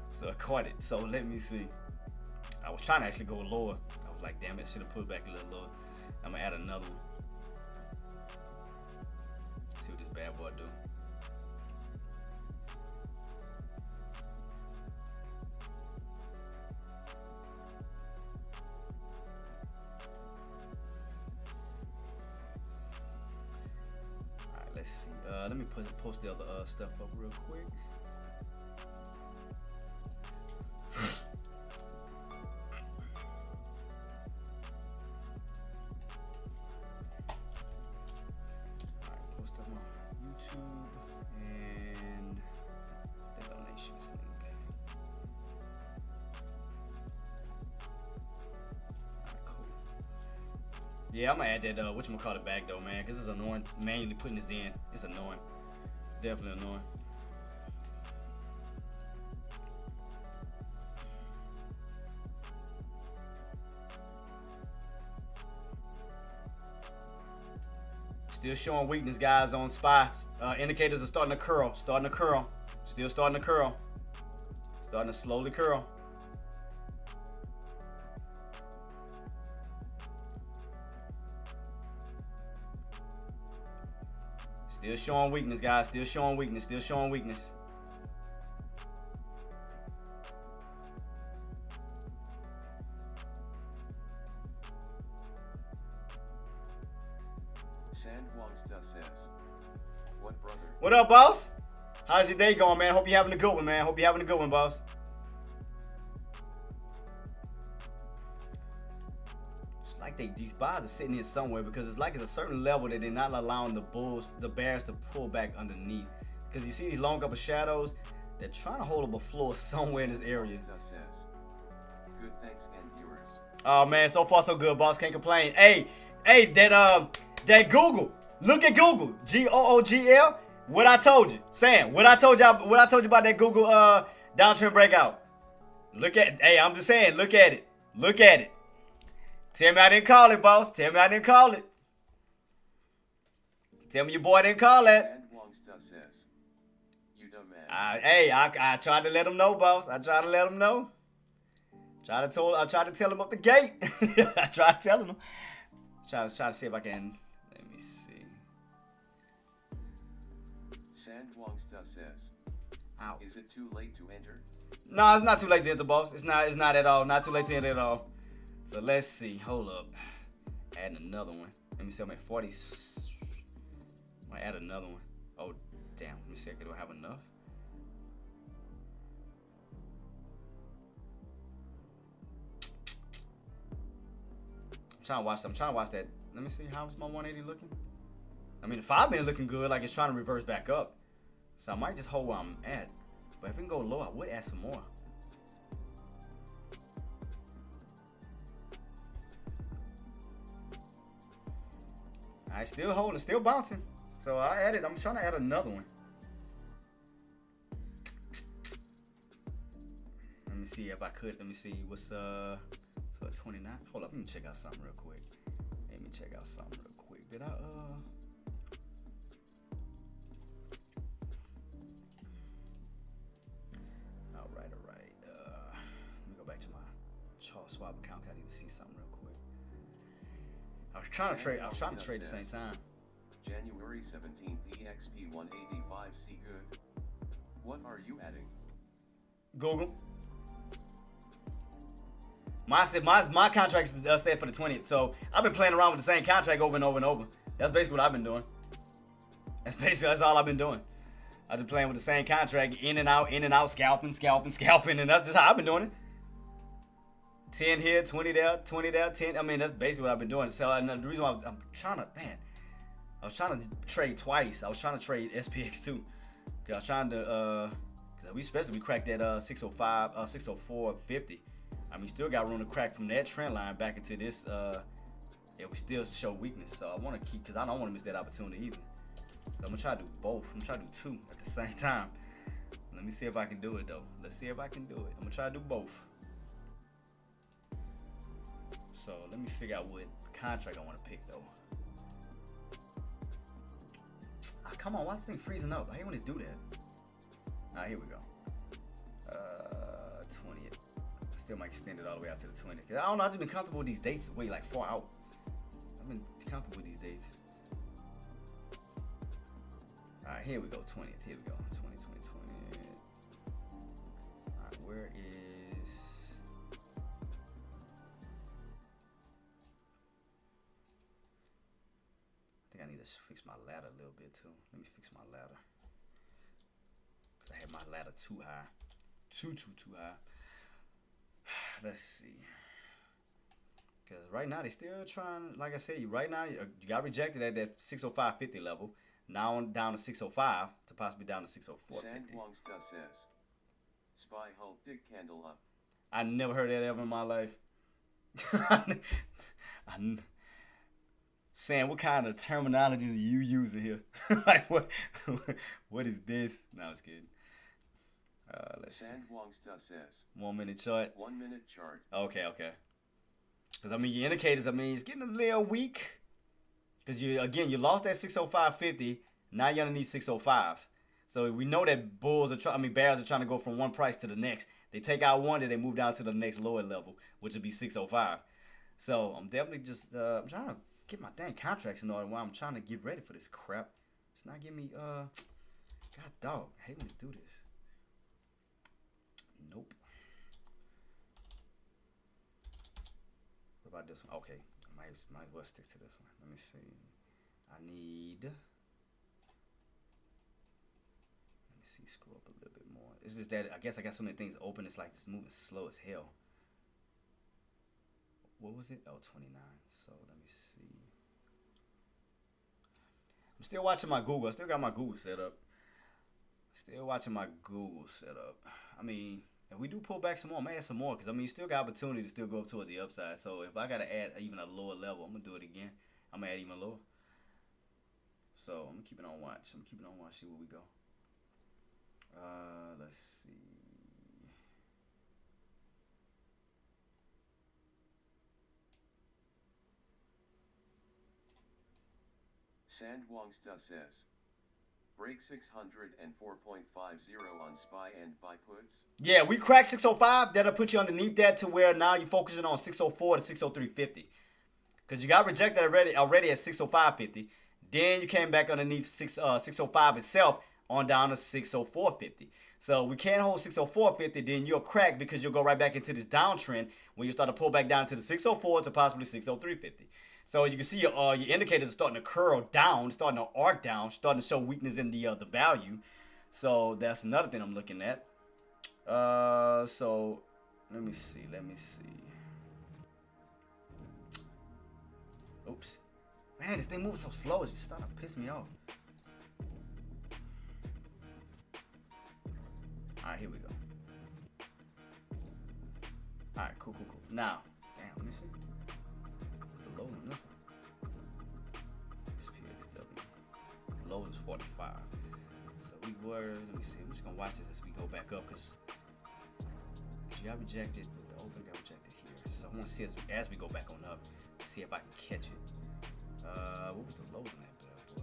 So it caught it. So let me see. I was trying to actually go lower. I was like, damn it, should have pulled back a little lower. I'm gonna add another one. See what this bad boy do. Let's see. Let me post the other stuff up real quick. Alright, post them on YouTube and the donations link. Alright, cool. Yeah, I'm gonna add that whatchamacallit back though, man, because it's annoying manually putting this in. It's annoying. Definitely annoying. Still showing weakness, guys, on spots. Indicators are starting to curl. Still starting to curl. Starting to slowly curl. Still showing weakness, guys. Still showing weakness. Sandwangsta says, what brother? What up, boss? How's your day going, man? Hope you're having a good one, man. Hope you're having a good one, boss. It's like these bars are sitting here somewhere because it's like it's a certain level that they're not allowing the Bears to pull back underneath. Because you see these long upper shadows, they're trying to hold up a floor somewhere in this area. Says, good thanks and viewers. Oh man, so far so good, boss. Can't complain. Hey, that Google. Look at Google. Googl. What I told you, Sam. What I told you about that Google downtrend breakout. Look at. Hey, I'm just saying. Look at it. Look at it. Tell me I didn't call it, boss. Tell me I didn't call it. Tell me your boy didn't call it. Sandwangsta says, you dumb man. I tried to let him know, boss. I tried to let him know. I tried to tell him up the gate. I tried to tell him. Try to see if I can. Let me see. Sandwangsta says, Ow. is it too late to enter? No, it's not too late to enter, boss. It's not at all. Not too late to enter at all. So let's see. Hold up. Add another one. Let me see. I'm at 40. I'm gonna add another one. Oh, damn. Let me see. Do I have enough? I'm trying to watch that. Let me see. How's my 180 looking? I mean, the 5 minute looking good. Like it's trying to reverse back up. So I might just hold where I'm at. But if we can go low, I would add some more. Alright, still holding, still bouncing. So I'm trying to add another one. Let me see if I could. Let me see what's so at 29. Hold up, let me check out something real quick. Did I Alright. Let me go back to my chart swap account. I need to see something real quick. I was trying to trade at the same time. January 17th EXP 185C good. What are you adding? Google. My contract stayed for the 20th, so I've been playing around with the same contract over and over and over. That's basically what I've been doing. That's all I've been doing. I've been playing with the same contract, in and out, scalping, and that's just how I've been doing it. 10 here, 20 there, 10. I mean, that's basically what I've been doing. So and the reason why I'm trying to, I was trying to trade twice. I was trying to trade SPX too. I was trying to, cause we cracked that 605, 604.50. I mean, still got room to crack from that trend line back into this. Yeah, we still show weakness. So I want to keep, cause I don't want to miss that opportunity either. So I'm gonna try to do both. I'm gonna try to do two at the same time. Let me see if I can do it though. Let's see if I can do it. I'm gonna try to do both. So let me figure out what contract I want to pick though. Come on, why is this thing freezing up? I hate when it do that. Alright, here we go. 20th. Still might extend it all the way out to the 20th. I don't know, I've just been comfortable with these dates way like far out. I've been comfortable with these dates. Alright, here we go. 20th. Here we go. 20. Alright, where is... I think I need to fix my ladder a little bit too. Let me fix my ladder. Cause I had my ladder too high. Too high. Let's see. Cause right now they still trying, like I said, right now you got rejected at that 605.50 level. Now on down to 605 to possibly down to 604.50. Sandwangsta says, Spy Hulk Dick Candle up. I never heard that ever in my life. Sam, what kind of terminology are you using here? Like what is this? No, I was kidding. Let's see. Sandwangsta says, 1 minute chart. 1 minute chart. Okay. Because I mean your indicators, I mean it's getting a little weak. Because you lost that 605.50. Now you're underneath 605. So we know that bears are trying to go from one price to the next. They take out one, then they move down to the next lower level, which would be 605. So I'm definitely just I'm trying to get my dang contracts in order while I'm trying to get ready for this crap. It's not giving me God dog. I hate when they do this. Nope. What about this one? Okay. Might as well stick to this one. Let me see. I need. Let me see. Scroll up a little bit more. It's just that I guess I got so many things open. It's like it's moving slow as hell. What was it? Oh, 29. So let me see. I'm still watching my Google. I still got my Google set up. Still watching my Google set up. I mean, if we do pull back some more, I'm gonna add some more because I mean, you still got opportunity to still go up toward the upside. So if I gotta add even a lower level, I'm gonna do it again. I'm gonna add even lower. So I'm gonna keep it on watch. I'm keeping on watch. See where we go. Let's see. Sandwangsta says, break 604.50 on SPY and buy puts. Yeah, we cracked 605. That'll put you underneath that to where now you're focusing on 604 to 603.50. Because you got rejected already at 605.50. Then you came back underneath 605 itself on down to 604.50. So we can't hold 604.50. Then you'll crack because you'll go right back into this downtrend when you start to pull back down to the 604 to possibly 603.50. So you can see your indicators are starting to curl down, starting to arc down, starting to show weakness in the value. So that's another thing I'm looking at. So let me see. Oops. Man, this thing moves so slow. It's just starting to piss me off. All right, here we go. All right, cool. Now, damn, let me see. Low on this one. SPXW. Low is 45. So we were, let me see. I'm just gonna watch this as we go back up because you got rejected. The open got rejected here. So I want to see as we go back on up to see if I can catch it. What was the lows on that boy?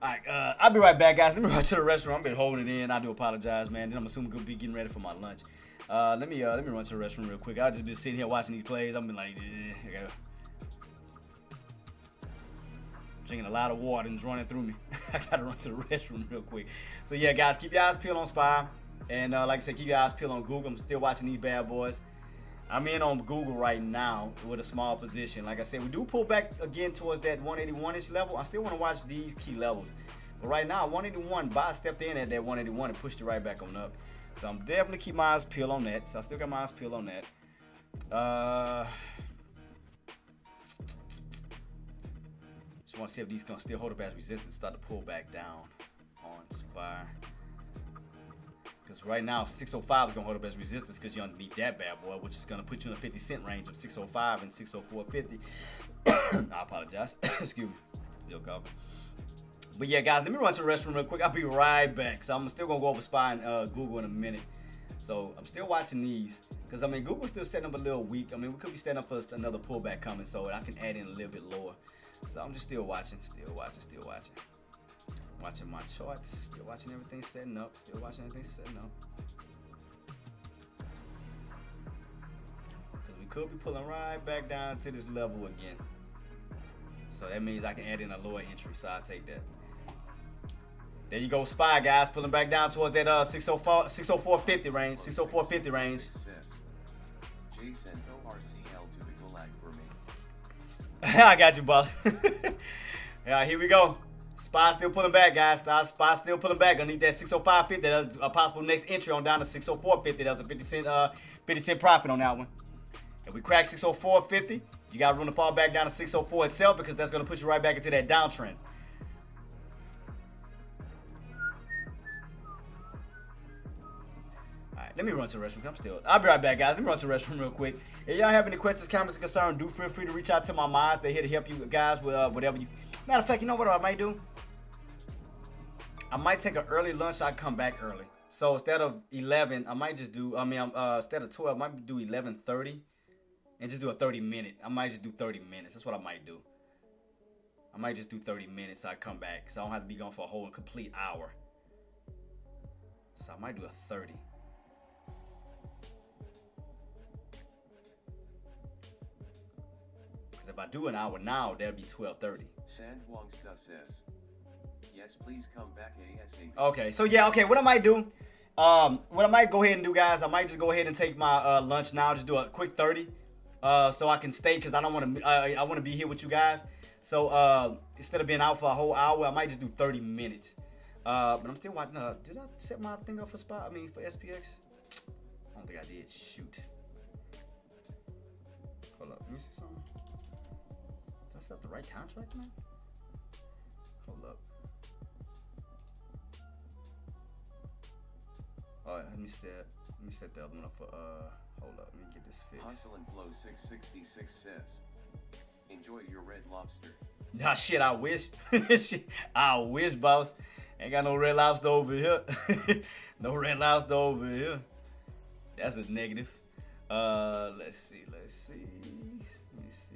Alright, I'll be right back, guys. Let me run to the restroom. I've been holding it in. I do apologize, man. Then I'm assuming gonna be getting ready for my lunch. Let me run to the restroom real quick. I've just been sitting here watching these plays. I've been like, I gotta drinking a lot of water and it's running through me. I gotta run to the restroom real quick. So yeah, guys, keep your eyes peeled on SPY, and like I said, keep your eyes peeled on Google. I'm still watching these bad boys. I'm in on Google right now with a small position. Like I said, we do pull back again towards that 181-ish level. I still want to watch these key levels, but right now 181, buy stepped in at that 181 and pushed it right back on up. So I'm definitely keep my eyes peeled on that. So I still got my eyes peeled on that. Just want to see if these gonna still hold up as resistance, start to pull back down on SPY. Because right now 605 is gonna hold up as resistance because you're underneath that bad boy, which is gonna put you in the 50-cent range of 605 and 604.50. I apologize. Excuse me. Still coughing. But yeah, guys, let me run to the restroom real quick. I'll be right back. So I'm still gonna go over SPY and Google in a minute. So I'm still watching these because I mean Google's still setting up a little weak. I mean we could be setting up for another pullback coming, so I can add in a little bit lower. So I'm just still watching. Watching my charts, still watching everything setting up, Because we could be pulling right back down to this level again. So that means I can add in a lower entry, so I'll take that. There you go, SPY, guys, pulling back down towards that 604.50 range, 604.50 range. Jason ORCL to the gulag for me. I got you, boss. Yeah, here we go. SPY still pulling back, guys. SPY still pulling back. Gonna need that 605.50. That's a possible next entry on down to 604.50. That's a 50-cent profit on that one. If we crack 604.50, you got room to fall back down to 604 itself because that's gonna put you right back into that downtrend. Alright, let me run to the restroom. I'll be right back, guys. Let me run to the restroom real quick. If y'all have any questions, comments, and concerns, do feel free to reach out to my mods. They're here to help you guys with whatever you. Matter of fact, you know what I might do? I might take an early lunch. So I come back early. So instead of 11, I might just do. Instead of 12, I might do 11:30, and just do a 30-minute. I might just do 30 minutes. That's what I might do. I might just do 30 minutes. So I come back, so I don't have to be gone for a whole complete hour. So I might do a 30. Because if I do an hour now, that'll be 12:30. Sandwangsta says, yes, please come back ASAP. Okay, so yeah, okay, what I might do, what I might go ahead and do, guys, I might just go ahead and take my lunch now, just do a quick 30, so I can stay, because I don't want to, I want to be here with you guys. So instead of being out for a whole hour, I might just do 30 minutes. But I'm still watching. Did I set my thing up for spot? I mean, for SPX? I don't think I did. Shoot. Hold up. Let me see something. Did I set up the right contract now? Hold up. All right, let me set the other one up for hold up, let me get this fixed. Hustle and Flow 666 says, enjoy your red lobster. Nah, shit, I wish. Shit, I wish, boss. Ain't got no red lobster over here. No red lobster over here. That's a negative. Let's see. Let me see.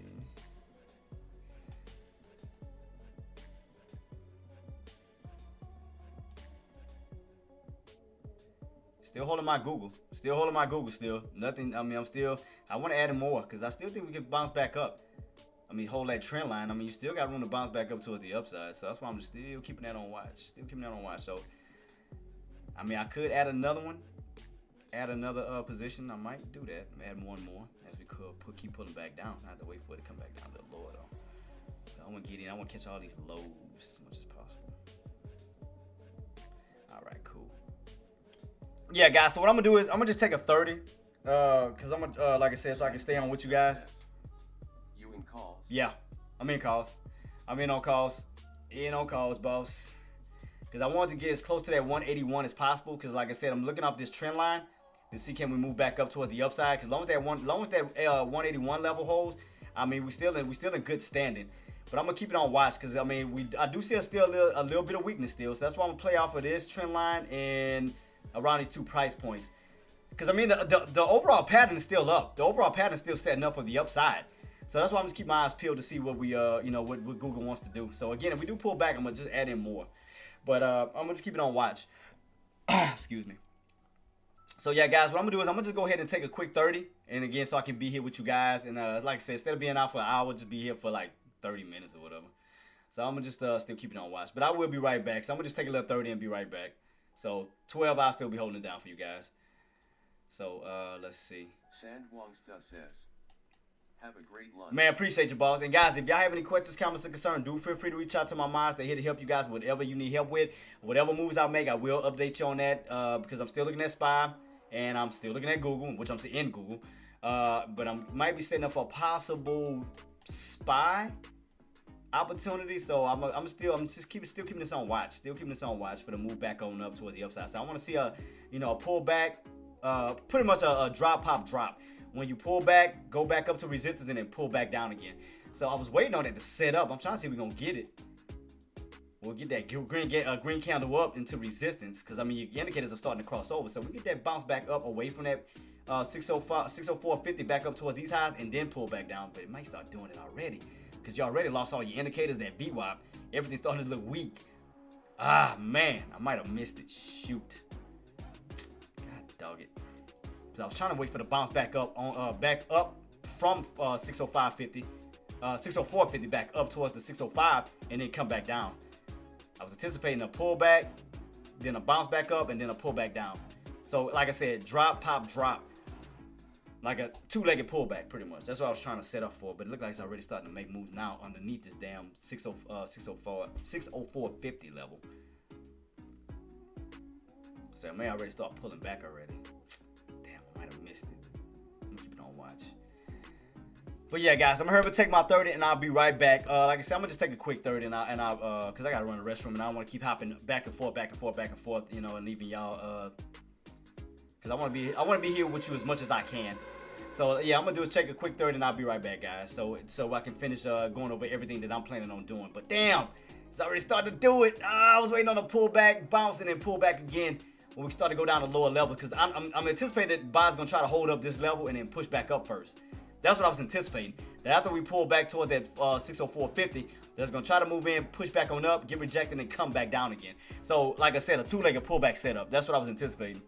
Still holding my Google. Still. Nothing. I mean, I want to add more because I still think we can bounce back up. I mean, hold that trend line. I mean, you still got room to bounce back up towards the upside. So that's why I'm still keeping that on watch. So, I mean, I could add another one. Add another position. I might do that. Add more and more as we could keep pulling back down. I have to wait for it to come back down a little lower, though. I want to get in. I want to catch all these lows as much as possible. All right, cool. Yeah, guys, so what I'm going to do is I'm going to just take a 30 because I'm going to, like I said, so I can stay on with you guys. You in calls? Yeah, I'm in calls. I'm in on calls. Boss. Because I want to get as close to that 181 as possible because, like I said, I'm looking off this trend line to see can we move back up towards the upside because as long as that 181 level holds, I mean, we still in good standing. But I'm going to keep it on watch because, I mean, I do see still a little bit of weakness still. So that's why I'm going to play off of this trend line and around these 2 price points. Because, I mean, the overall pattern is still up. The overall pattern is still setting up for the upside. So that's why I'm just keeping my eyes peeled to see what we, what Google wants to do. So, again, if we do pull back, I'm going to just add in more. But I'm going to just keep it on watch. Excuse me. So, yeah, guys, what I'm going to do is I'm going to just go ahead and take a quick 30. And, again, so I can be here with you guys. And, like I said, instead of being out for an hour, just be here for, like, 30 minutes or whatever. So, I'm going to just still keep it on watch. But I will be right back. So, I'm going to just take a little 30 and be right back. So 12, I'll still be holding it down for you guys. So let's see. Sandwangsta says, have a great lunch. Man, appreciate you, boss. And guys, if y'all have any questions, comments, or concerns, do feel free to reach out to my mods. They're here to help you guys with whatever you need help with. Whatever moves I make, I will update you on that because I'm still looking at SPY and I'm still looking at Google, which I'm still in Google. But I might be setting up for a possible SPY opportunity, so I'm still keeping this on watch. Still keeping this on watch for the move back on up towards the upside. So I want to see a pullback, pretty much a drop. When you pull back, go back up to resistance and then pull back down again. So I was waiting on it to set up. I'm trying to see if we're gonna get it. We'll get that green candle up into resistance because I mean your indicators are starting to cross over. So we get that bounce back up away from that 604.50 back up towards these highs and then pull back down. But it might start doing it already. Because you already lost all your indicators, that VWAP. Everything started to look weak. Ah, man. I might have missed it. Shoot. God dog it. Because I was trying to wait for the bounce back up from 605.50. 604.50 back up towards the 605 and then come back down. I was anticipating a pullback, then a bounce back up, and then a pullback down. So, like I said, drop, pop, drop. Like a 2-legged pullback, pretty much. That's what I was trying to set up for. But it looks like it's already starting to make moves now underneath this damn 604.50 level. So I may already start pulling back already. Damn, I might have missed it. I'm gonna keep it on watch. But yeah, guys, I'm gonna hurry up and take my 30 and I'll be right back. Like I said, I'm gonna just take a quick 30 and I cause I gotta run the restroom and I don't want to keep hopping back and forth, and leaving y'all cause I want to be here with you as much as I can. So yeah, I'm gonna take a quick 30 and I'll be right back, guys. So I can finish going over everything that I'm planning on doing. But damn, it's already starting to do it. I was waiting on a pullback, bounce, and then pull back again when we start to go down to lower levels. Because I'm anticipating that buyers gonna try to hold up this level and then push back up first. That's what I was anticipating. That after we pull back toward that 604.50, they're gonna try to move in, push back on up, get rejected, and come back down again. So like I said, a 2-legged pullback setup. That's what I was anticipating.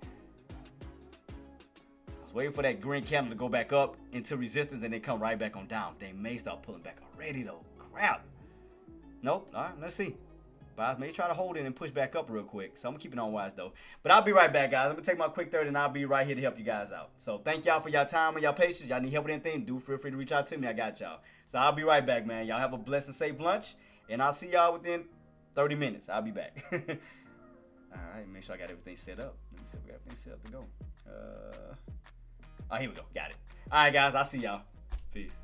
Waiting for that green candle to go back up into resistance and then come right back on down. They may start pulling back already though. Crap. Nope. All right, let's see. Boss may try to hold it and push back up real quick. So I'm going to keep it on wise, though. But I'll be right back, guys. I'm going to take my quick 30, and I'll be right here to help you guys out. So thank y'all for y'all time and y'all patience. Y'all need help with anything, do feel free to reach out to me. I got y'all. So I'll be right back, man. Y'all have a blessed and safe lunch, and I'll see y'all within 30 minutes. I'll be back. All right, make sure I got everything set up. Let me see if we got everything set up to go. Oh, here we go. Got it. All right, guys. I'll see y'all. Peace.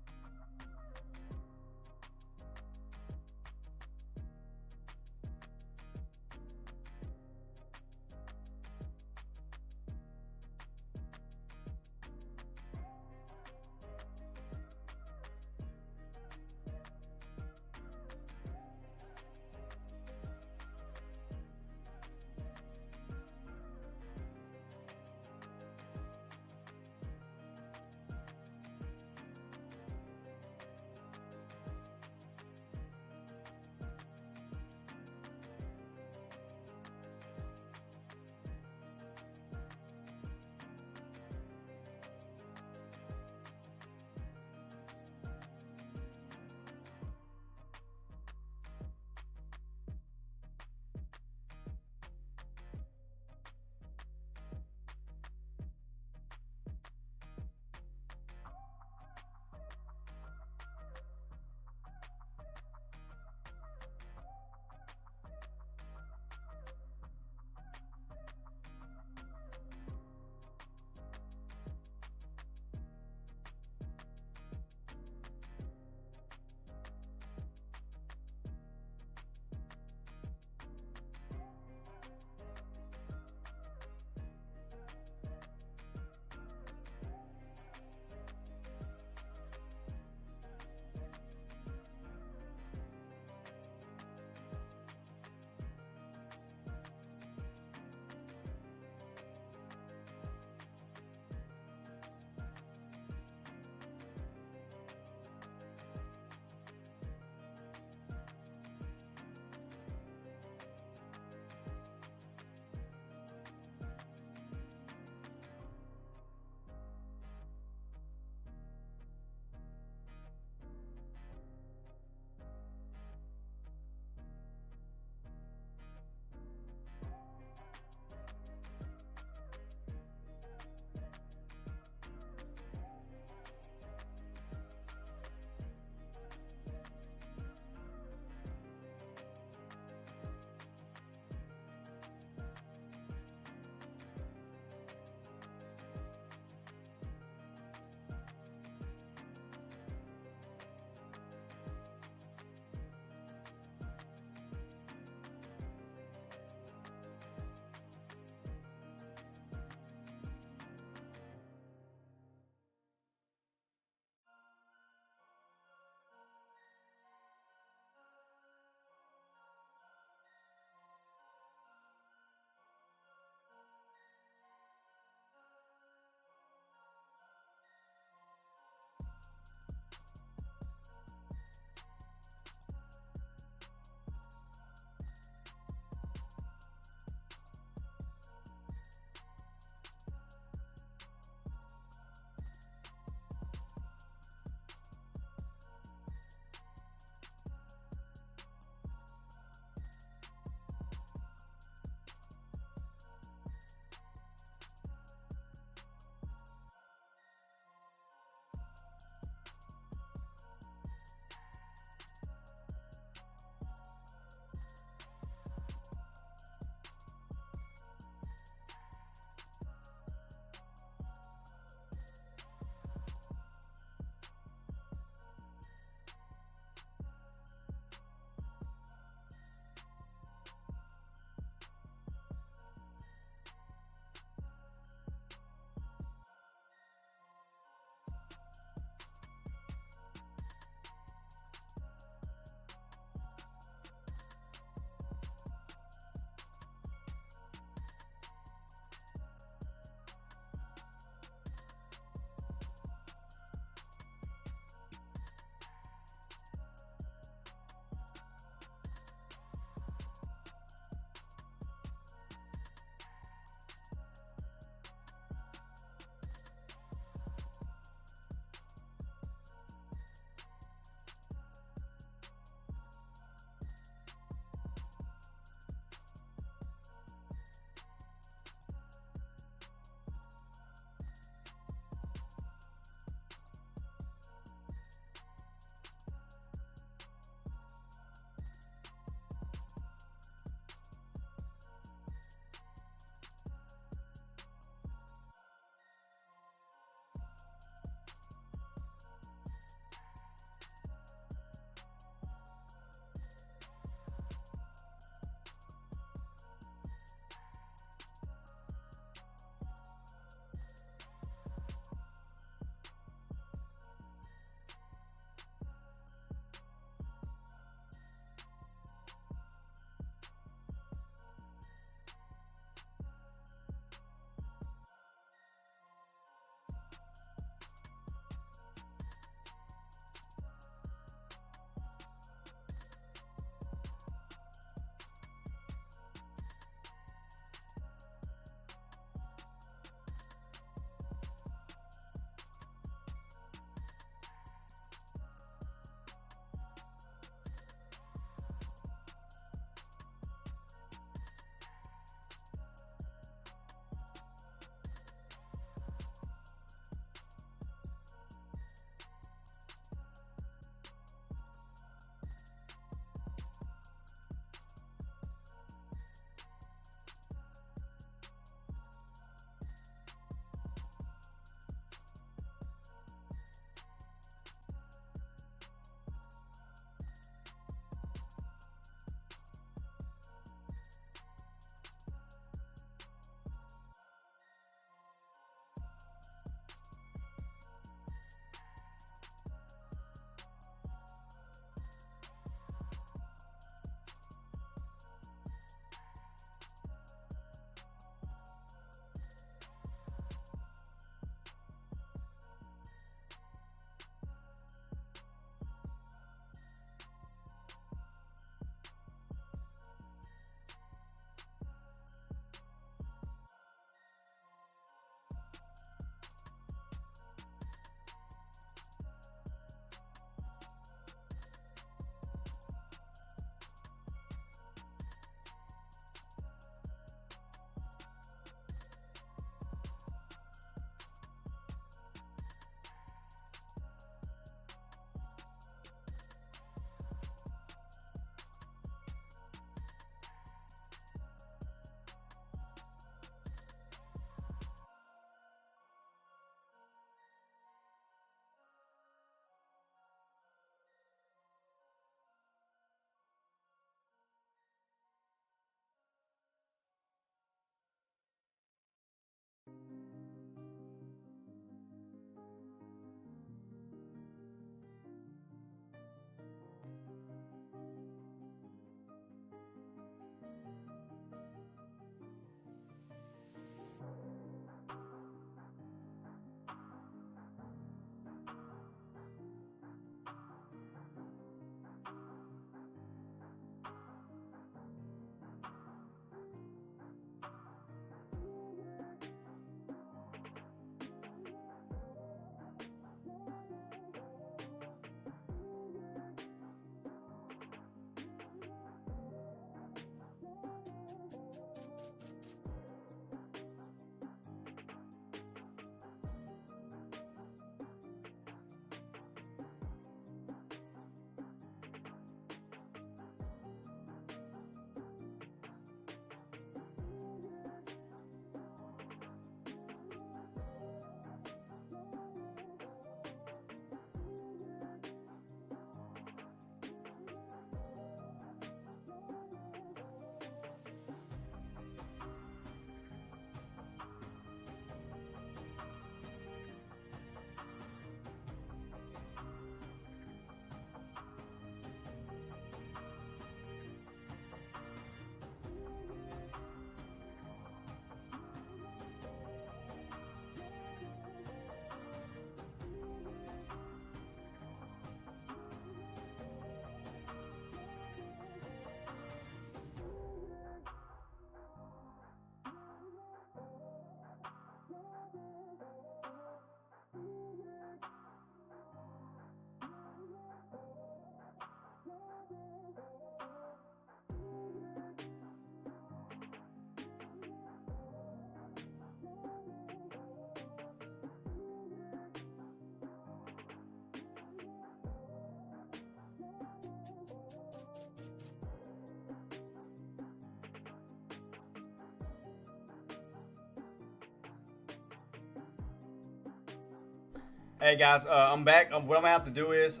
Hey guys, I'm back. What I'm gonna have to do is,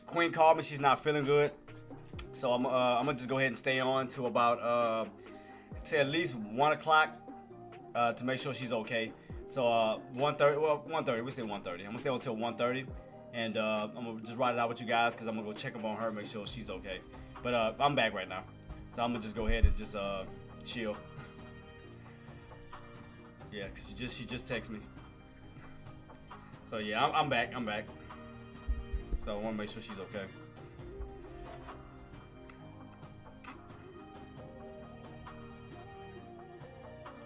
Queen called me. She's not feeling good, so I'm gonna just go ahead and stay on to about to at least 1 o'clock to make sure she's okay. So 1:30. Well, 1:30. We say 1:30. I'm gonna stay until 1:30, and I'm gonna just ride it out with you guys because I'm gonna go check up on her, make sure she's okay. But I'm back right now, so I'm gonna just go ahead and just chill. Yeah, cause she just texted me. So yeah, I'm back. I'm back. So I want to make sure she's okay.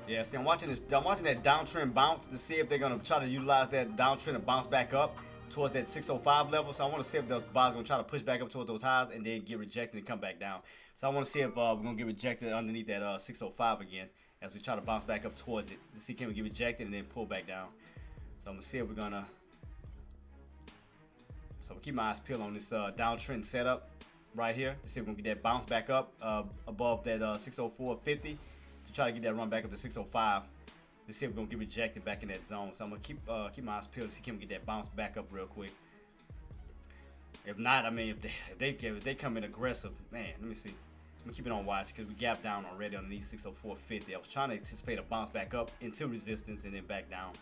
Yeah, see, I'm watching that downtrend bounce to see if they're gonna try to utilize that downtrend and bounce back up towards that 605 level. So I want to see if the buy's gonna try to push back up towards those highs and then get rejected and come back down. So I want to see if we're gonna get rejected underneath that 605 again as we try to bounce back up towards it. To see can we get rejected and then pull back down. So I'm gonna see if we're gonna. So we'll keep my eyes peeled on this downtrend setup right here to see if we're gonna get that bounce back up above that 604.50 to try to get that run back up to 605 to see if we're gonna get rejected back in that zone. So I'm gonna keep my eyes peeled to see can we get that bounce back up real quick. If not, I mean, if they come in aggressive, man, let me see. I'm gonna keep it on watch because we gapped down already underneath 604.50. I was trying to anticipate a bounce back up into resistance and then back down.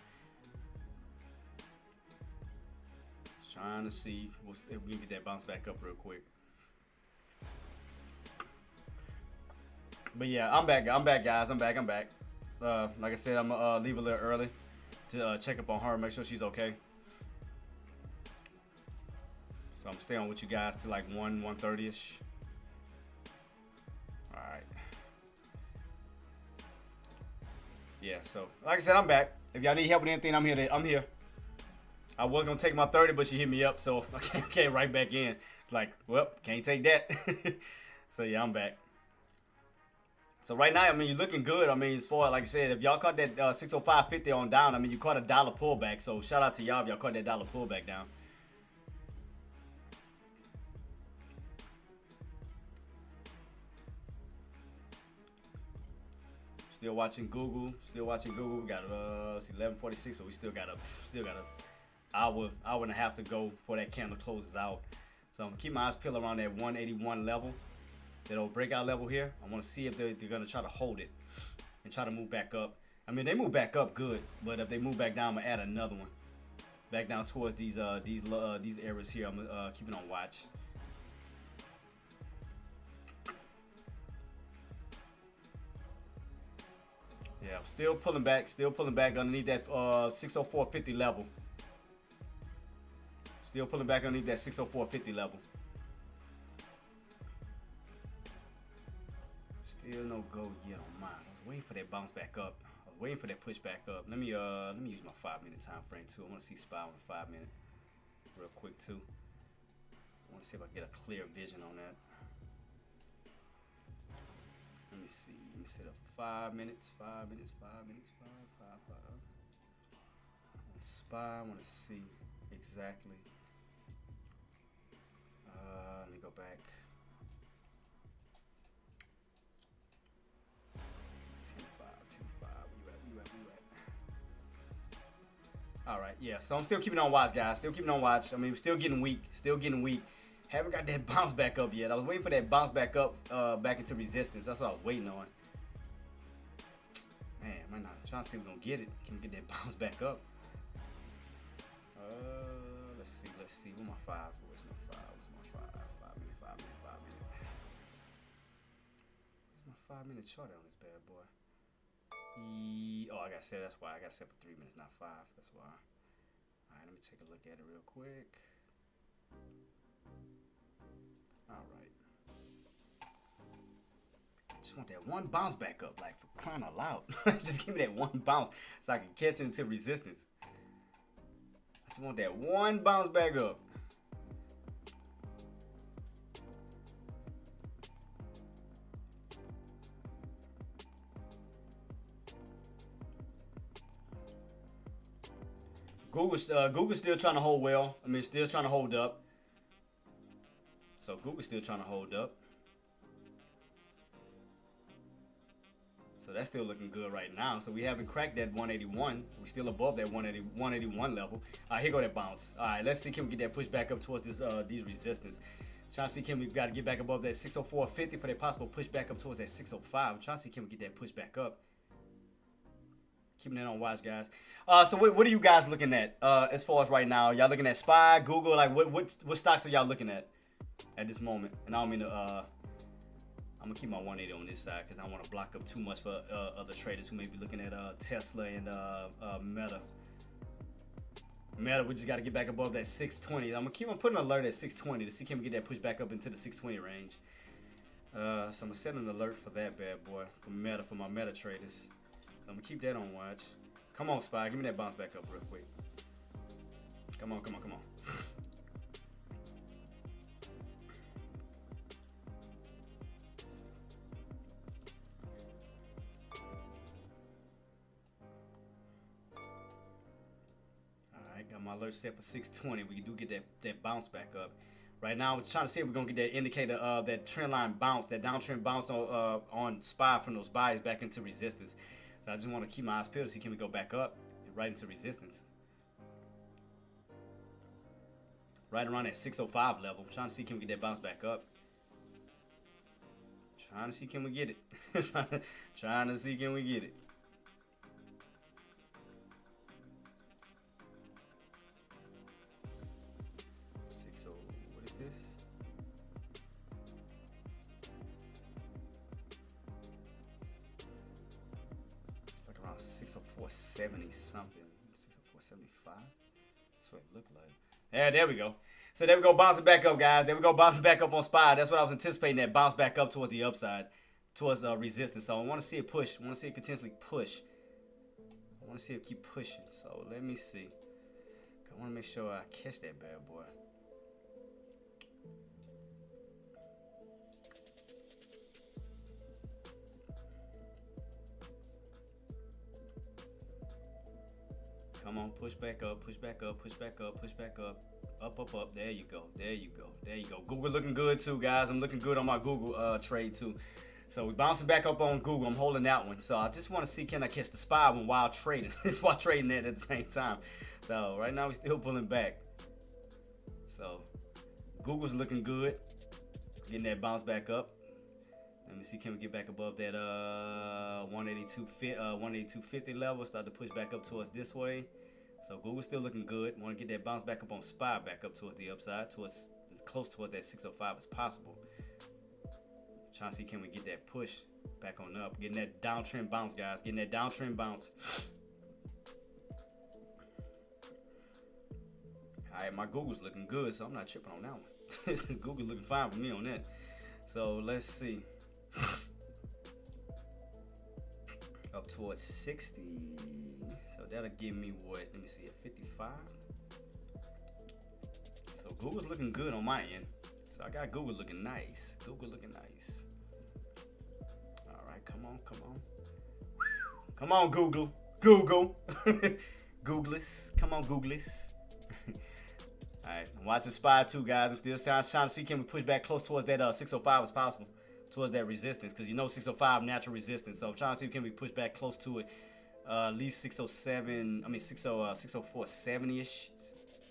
Trying to see if we can get that bounce back up real quick. But yeah, I'm back, guys. I'm back. Like I said, I'm gonna leave a little early to check up on her, make sure she's okay. So I'm staying with you guys till like 1:30ish. All right. Yeah. So like I said, I'm back. If y'all need help with anything, I'm here. I was gonna take my 30, but she hit me up, so I came right back in. Like, well, can't take that. So yeah, I'm back. So right now, I mean, you're looking good. I mean, as far like I said, if y'all caught that 605.50 on down, I mean, you caught a dollar pullback. So shout out to y'all if y'all caught that dollar pullback down. Still watching Google. We got it's 11:46, so we still got a hour and a half to go before that candle closes out. So I'm gonna keep my eyes peeled around that 181 level, that old breakout level here. I want to see if they're gonna try to hold it and try to move back up. I mean, they move back up good, but if they move back down, I'm gonna add another one back down towards these areas here. I'm gonna keep it on watch. Yeah, still pulling back underneath that 604.50 level. Still pulling back underneath that 604.50 level. Still no go yet on mine. I was waiting for that bounce back up. I was waiting for that push back up. Let me use my 5-minute time frame too. I want to see SPY on the 5-minute real quick too. I want to see if I get a clear vision on that. Let me see. Let me set up 5 minutes. 5 minutes. 5 minutes. 5. On SPY, I want to see exactly. Let me go back. 10-5. You at. All right, yeah. So I'm still keeping on watch, guys. Still keeping on watch. I mean, we're still getting weak. Haven't got that bounce back up yet. I was waiting for that bounce back up, back into resistance. That's what I was waiting on. Man, might not. I'm trying to see if we're gonna get it. Can we get that bounce back up? Let's see. Where's my 5? Where's my 5? 5-minute chart on this bad boy. Oh, I gotta set. That's why I gotta set for 3 minutes, not 5. That's why. All right, let me take a look at it real quick. All right. Just want that one bounce back up, like for crying out loud. Just give me that one bounce so I can catch it into resistance. I just want that one bounce back up. Google's still trying to hold well. I mean, still trying to hold up. So Google's still trying to hold up. So that's still looking good right now. So we haven't cracked that 181. We're still above that 181 level. All right, here go that bounce. All right, let's see, can we get that push back up towards this these resistance. Trying to see, can we got to get back above that 604.50 for that possible push back up towards that 605. I'm trying to see, can we get that push back up. Keeping that on watch, guys. So what are you guys looking at as far as right now? Y'all looking at SPY, Google? Like what stocks are y'all looking at this moment? And I don't mean to. I'm gonna keep my 180 on this side because I don't want to block up too much for other traders who may be looking at Tesla and Meta. Meta, we just got to get back above that 620. I'm gonna keep on putting an alert at 620 to see can we get that push back up into the 620 range. So I'm gonna set an alert for that bad boy for Meta, for my Meta traders. So I'm gonna keep that on watch. Come on, SPY, give me that bounce back up real quick. Come on, come on, come on. Alright, got my alert set for 620. We do get that bounce back up. Right now, I was trying to see if we're gonna get that indicator of that trend line bounce, that downtrend bounce on SPY from those buys back into resistance. So I just want to keep my eyes peeled to see can we go back up right into resistance. Right around that 605 level. I'm trying to see can we get that bounce back up. Trying to see can we get it. Trying to see can we get it. What is this? Around 604.70 something, 604.75. That's what it looked like. Yeah, there we go. So there we go, bouncing back up, guys. There we go, bouncing back up on SPY. That's what I was anticipating, that bounce back up towards the upside, towards resistance. So I want to see it push. I want to see it continuously push. I want to see it keep pushing. So let me see. I want to make sure I catch that bad boy. Come on, push back up, push back up, push back up, push back up. Up, up, up. There you go. There you go. There you go. Google looking good too, guys. I'm looking good on my Google trade too. So we're bouncing back up on Google. I'm holding that one. So I just want to see, can I catch the SPY one while trading? While trading that at the same time. So right now we're still pulling back. So Google's looking good. Getting that bounce back up. Let me see, can we get back above that 182.50 level? Start to push back up towards this way. So Google's still looking good. Want to get that bounce back up on SPY, back up towards the upside, towards close to what that 605 as possible. Trying to see, can we get that push back on up? Getting that downtrend bounce, guys. Getting that downtrend bounce. All right, my Google's looking good, so I'm not tripping on that one. Google's looking fine for me on that. So let's see. Up towards 60. So that'll give me what? Let me see, a 55. So Google's looking good on my end. So I got Google looking nice. Google looking nice. All right, come on, come on. Come on, Google. Google. Googless. Come on, Googless. All right, I'm watching SPY too, guys. I'm still trying to see, can we push back close towards that 605 as possible, towards that resistance, because you know 605 natural resistance. So I'm trying to see, can we push back close to it, at least 607. I mean 604.70ish.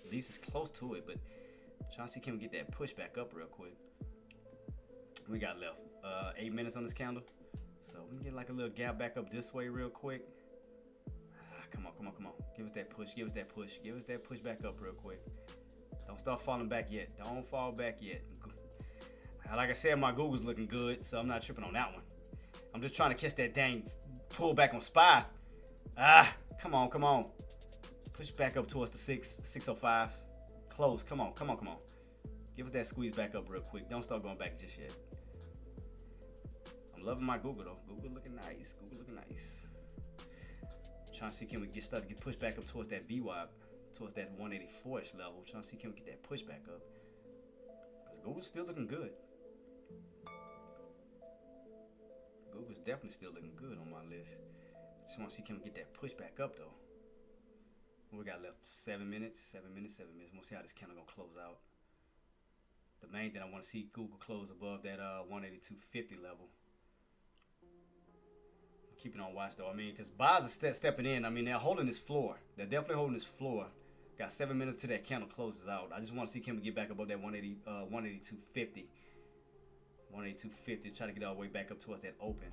At least it's close to it, but I'm trying to see, can we get that push back up real quick. We got left 8 minutes on this candle, so we can get like a little gap back up this way real quick. Come on, come on, come on. Give us that push. Give us that push. Give us that push back up real quick. Don't start falling back yet. Don't fall back yet. Like I said, my Google's looking good, so I'm not tripping on that one. I'm just trying to catch that dang pull back on SPY. Come on, come on. Push back up towards the 605. Close. Come on, come on, come on. Give us that squeeze back up real quick. Don't start going back just yet. I'm loving my Google though. Google looking nice. Google looking nice. Trying to see, can we get pushed back up towards that VWAP, towards that 184-ish level. Trying to see, can we get that push back up? Because Google's still looking good. Google's definitely still looking good on my list. Just want to see, can we get that push back up though? We got left 7 minutes, 7 minutes, 7 minutes. We'll see how this candle gonna close out. The main thing, I want to see Google close above that 182.50 level. Keep it on watch though. I mean, because buys are stepping in. I mean, they're holding this floor. They're definitely holding this floor. Got 7 minutes till that candle closes out. I just want to see Kimber get back above that 182.50. 182.50. Try to get all the way back up towards that open.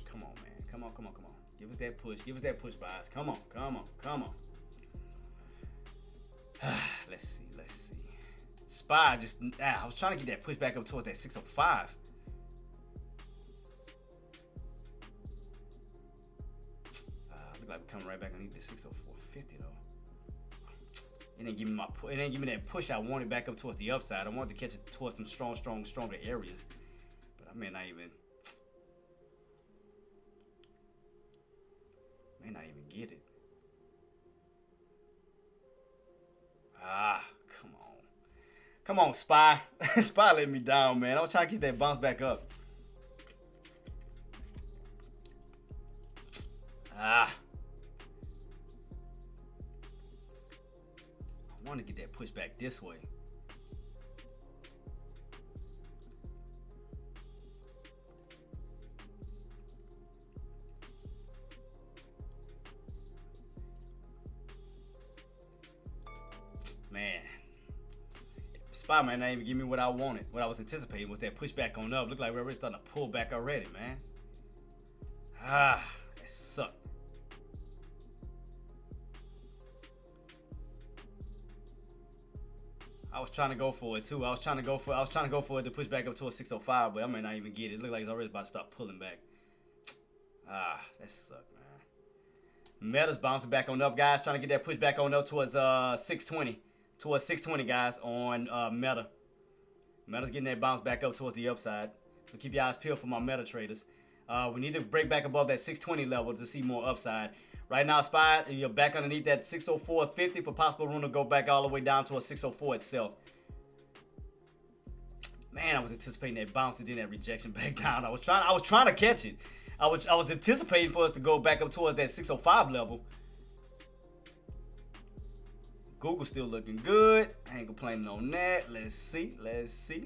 Come on, man. Come on. Give us that push. Give us that push, buys. Come on. Let's see. SPY just, I was trying to get that push back up towards that 605. Look like we're coming right back underneath the 604.50 though. It didn't give me that push I wanted back up towards the upside. I wanted to catch it towards some stronger areas, but I may not even get it. Come on, SPY. SPY let me down, man. I was trying to get that bounce back up. I want to get that push back this way. Man, SPY might not even give me what I wanted. What I was anticipating was that pushback on up. Looked like we're already starting to pull back already, man. That sucked. I was trying to go for it too. I was trying to go for it to push back up to a 605, but I may not even get it. It looked like it's already about to start pulling back. That sucked, man. Meta's bouncing back on up, guys. Trying to get that push back on up towards 620. Towards 620, guys, on Meta. Meta's getting that bounce back up towards the upside. So keep your eyes peeled for my Meta traders. We need to break back above that 620 level to see more upside. Right now, SPY, you're back underneath that 604.50 for possible room to go back all the way down to a 604 itself. Man, I was anticipating that bounce and then that rejection back down. I was trying to catch it. I was anticipating for us to go back up towards that 605 level. Google's still looking good. I ain't complaining on that. Let's see.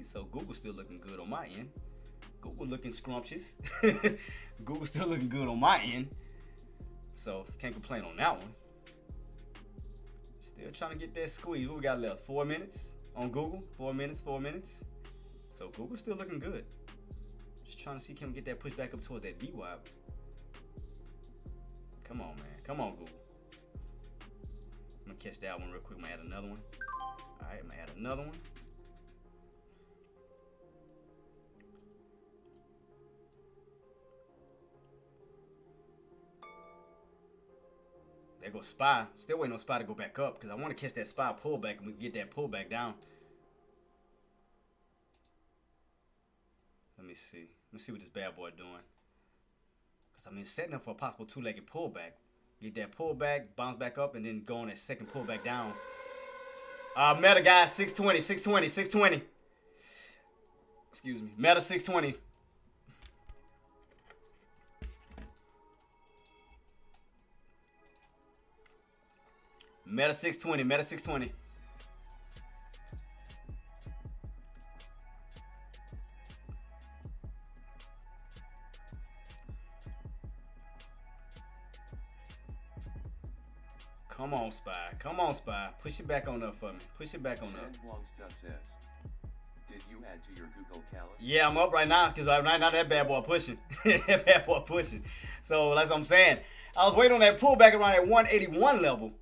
So Google's still looking good on my end. Google looking scrumptious. Google's still looking good on my end. So can't complain on that one. Still trying to get that squeeze. What we got left? 4 minutes on Google. 4 minutes. So Google's still looking good. Just trying to see can we get that push back up towards that VWAP. Come on, man. Come on, Google. I'm gonna catch that one real quick. I'm gonna add another one. Alright, I'm gonna add another one. There goes SPY. Still waiting on SPY to go back up because I want to catch that SPY pullback and we can get that pullback down. Let me see. Let me see what this bad boy doing. Because I mean, setting up for a possible two-legged pullback. Get that pullback, bounce back up, and then go on that second pullback down. Meta, guys, 620. Excuse me. Meta 620. Meta 620. Come on, SPY. Push it back on up for me. Push it back on up. Did you add to your Google Calendar? Yeah, I'm up right now because right now that bad boy pushing. That bad boy pushing. So that's what I'm saying. I was waiting on that pullback around that 181 level.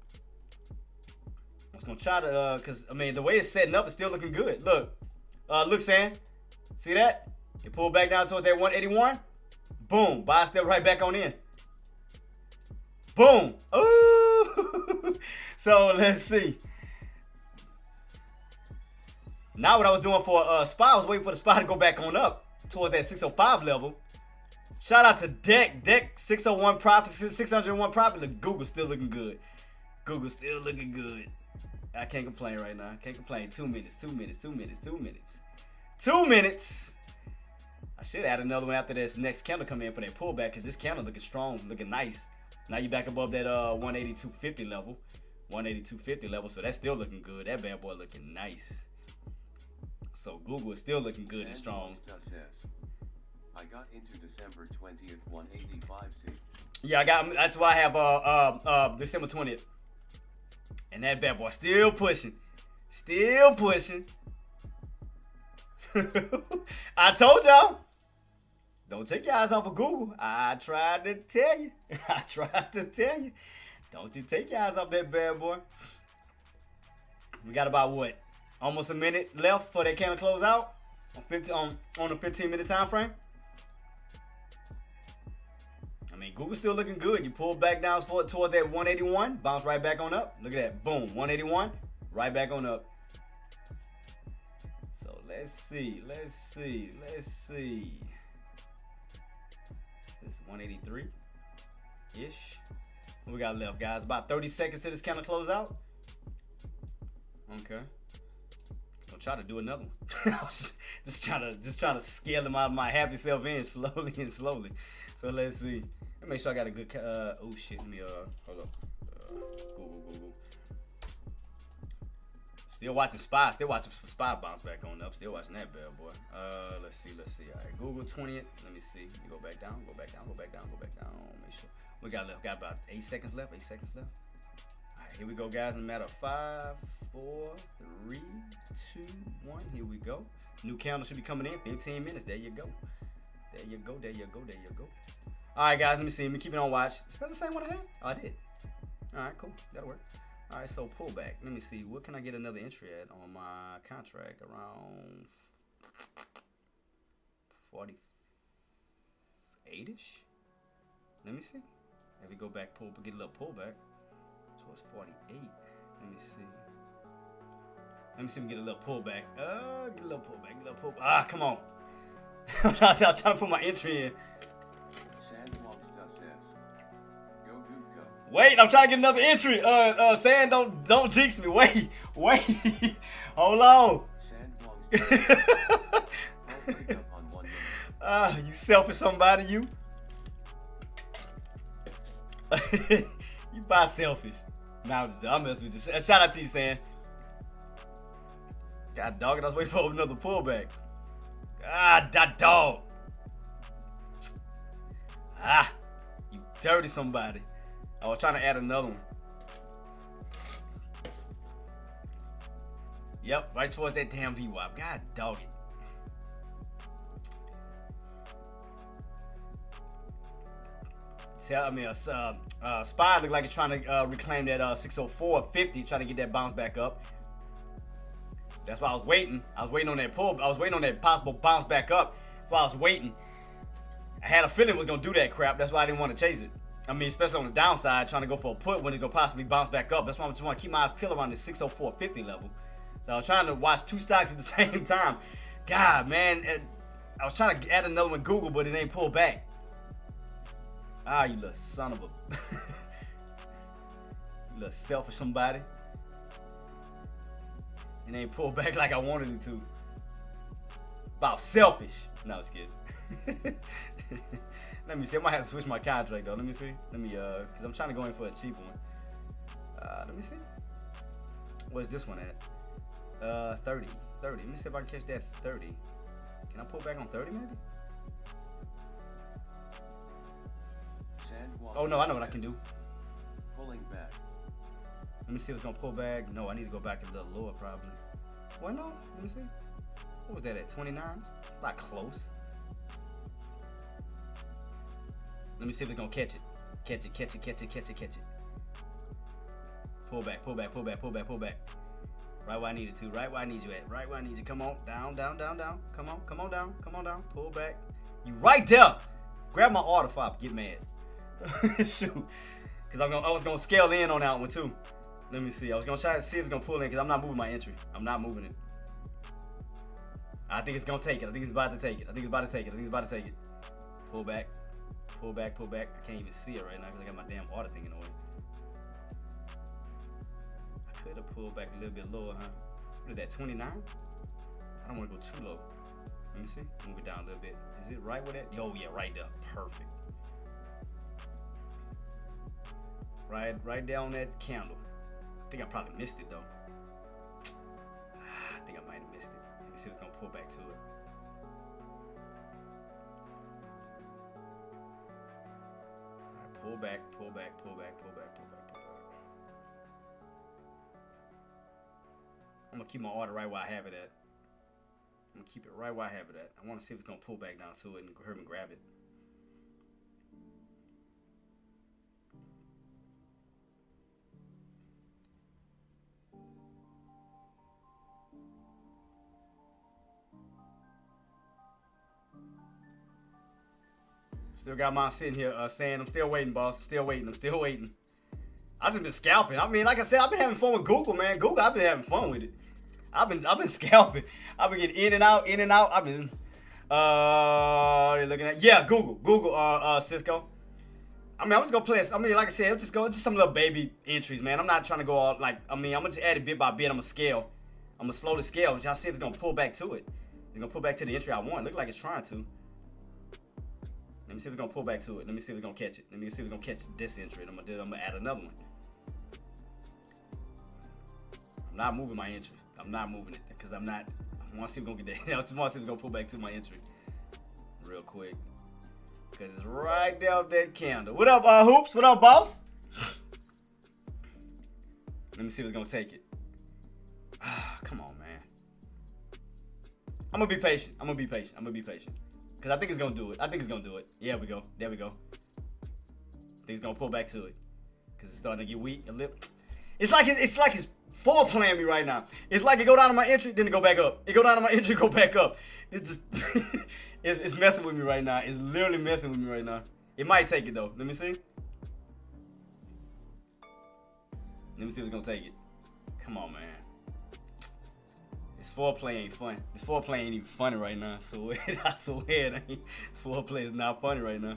I was gonna try to, cause I mean the way it's setting up is still looking good. Look, Sam. See that? It pulled back down towards that 181. Boom. Buy step right back on in. Boom. Ooh. So let's see. Now what I was doing for SPY, I was waiting for the SPY to go back on up towards that 605 level. Shout out to Deck 601 profit, 601 profit. Look, Google's still looking good. Google's still looking good. I can't complain right now. Can't complain. 2 minutes. 2 minutes. 2 minutes. 2 minutes. 2 minutes. I should add another one after this next candle come in for that pullback because this candle looking strong, looking nice. Now you back above that 182.50 level. 182.50 level. So that's still looking good. That bad boy looking nice. So Google is still looking good and strong. I got into December 20th 185C. Yeah, I got. That's why I have December 20th. And that bad boy still pushing. Still pushing. I told y'all. Don't take your eyes off of Google. I tried to tell you. I tried to tell you. Don't you take your eyes off that bad boy. We got about what? Almost a minute left before they can close out on a 15-minute time frame. I mean, Google's still looking good. You pull back down towards that 181, bounce right back on up. Look at that. Boom. 181, right back on up. So let's see. Is this 183-ish? What we got left, guys? About 30 seconds to this kind of close out. Okay. I'll try to do another one. just trying to scale them out of my happy self in slowly and slowly. So let's see. Let me make sure I got a good. Oh shit. Let me hold up. Google. Still watching Spy. Still watching Spy bounce back on up. Still watching that bad boy. Let's see. All right. Google 20th. Let me see. You go back down. Go back down. Make sure. We got about 8 seconds left. 8 seconds left. All right. Here we go, guys. In a matter of 5, 4, 3, 2, 1. Here we go. New calendar should be coming in 15 minutes. There you go. There you go. All right, guys. Let me see. Let me keep it on watch. Is that the same one I had? Oh, I did. All right, cool. That'll work. All right, so pullback. Let me see. What can I get another entry at on my contract? Around 48-ish? Let me see. If we go back, get a little pullback towards 48. Let me see. Let me see if we get a little pullback. Get a little pullback. Ah, come on. I was trying to put my entry in. Sandmonster says, "Go dude go." Wait, I'm trying to get another entry. Sand, don't jinx me. Wait. Hold on. Sandmonster says, "I'll wake up on 1 minute." You selfish somebody, you. You buy selfish. Nah, I'm messing with you. Shout out to you, Sand. God dog it, I was waiting for another pullback. That dog. You dirty somebody. I was trying to add another one. Yep, right towards that damn VWAP. God dog it. Tell me, Spy look like it's trying to reclaim that 604.50, trying to get that bounce back up. That's why I was waiting. I was waiting on that pull. I was waiting on that possible bounce back up. While I was waiting, I had a feeling it was gonna do that crap. That's why I didn't want to chase it. I mean, especially on the downside, trying to go for a put when it's gonna possibly bounce back up. That's why I just want to keep my eyes peeled around the 604.50 level. So I was trying to watch two stocks at the same time. God, man, I was trying to add another one Google, but it ain't pulled back. You little son of a, you little selfish somebody. It ain't pulled back like I wanted it to. About selfish. No, I was kidding. Let me see. I might have to switch my contract though. Let me see. Cause I'm trying to go in for a cheap one. Let me see. Where's this one at? 30. Let me see if I can catch that 30. Can I pull back on 30 maybe? Oh no, I know what I can do. Pulling back. Let me see if it's gonna pull back. No, I need to go back a little lower probably. Well, no. Let me see. What was that at? 29? Not close. Let me see if it's gonna catch it. Catch it. Pull back. Right where I need it to. Right where I need you at. Right where I need you. Come on. Down. Come on down. Pull back. You right there. Grab my order file. Get mad. Shoot. Because I was gonna scale in on that one too. Let me see. I was gonna try to see if it's gonna pull in because I'm not moving my entry. I'm not moving it. I think it's gonna take it. I think it's about to take it. Pull back. I can't even see it right now because I got my damn order thing in the way. I could have pulled back a little bit lower, huh? What is that, 29? I don't want to go too low. Let me see. Move it down a little bit. Is it right with that? Oh yeah, right there. Perfect. Right there on that candle. I think I probably missed it though. I think I might have missed it. Let me see if it's gonna pull back to it. Pull back, pull back, pull back, pull back, pull back, pull back. I'm gonna keep my order right where I have it at. I'm gonna keep it right where I have it at. I want to see if it's gonna pull back down to it and hurt and grab it. Still got mine sitting here saying I'm still waiting, boss. I'm still waiting. I'm still waiting. I've just been scalping. I mean, like I said, I've been having fun with Google, man. Google, I've been having fun with it. I've been scalping. I've been getting in and out, in and out. I've been looking at Google, Cisco. I mean, I'm just gonna play. I mean, like I said, just some little baby entries, man. I'm not trying to go all like. I mean, I'm gonna just add it bit by bit. I'm gonna scale. I'm gonna slow the scale. Y'all see if it's gonna pull back to it. It's gonna pull back to the entry I want. Look like it's trying to. Let me see if it's gonna pull back to it. Let me see if it's gonna catch it. Let me see if it's gonna catch this entry. I'm gonna add another one. I'm not moving my entry. I'm not moving it because I'm not. I want to see if it's gonna get that. I just want to see if it's gonna pull back to my entry real quick because it's right there off that candle. What up, Hoops? What up, boss? Let me see if it's gonna take it. Come on, man. I'm gonna be patient. I'm gonna be patient. Because I think it's going to do it. Yeah, we go. There we go. I think it's going to pull back to it. Because it's starting to get weak a little. It's like it's foreplaying me right now. It's like it go down to my entry, then it go back up. It go down to my entry, go back up. It's just, it's messing with me right now. It's literally messing with me right now. It might take it, though. Let me see. Let me see if it's going to take it. Come on, man. This foreplay ain't fun. This foreplay ain't even funny right now. So I swear, this foreplay is not funny right now.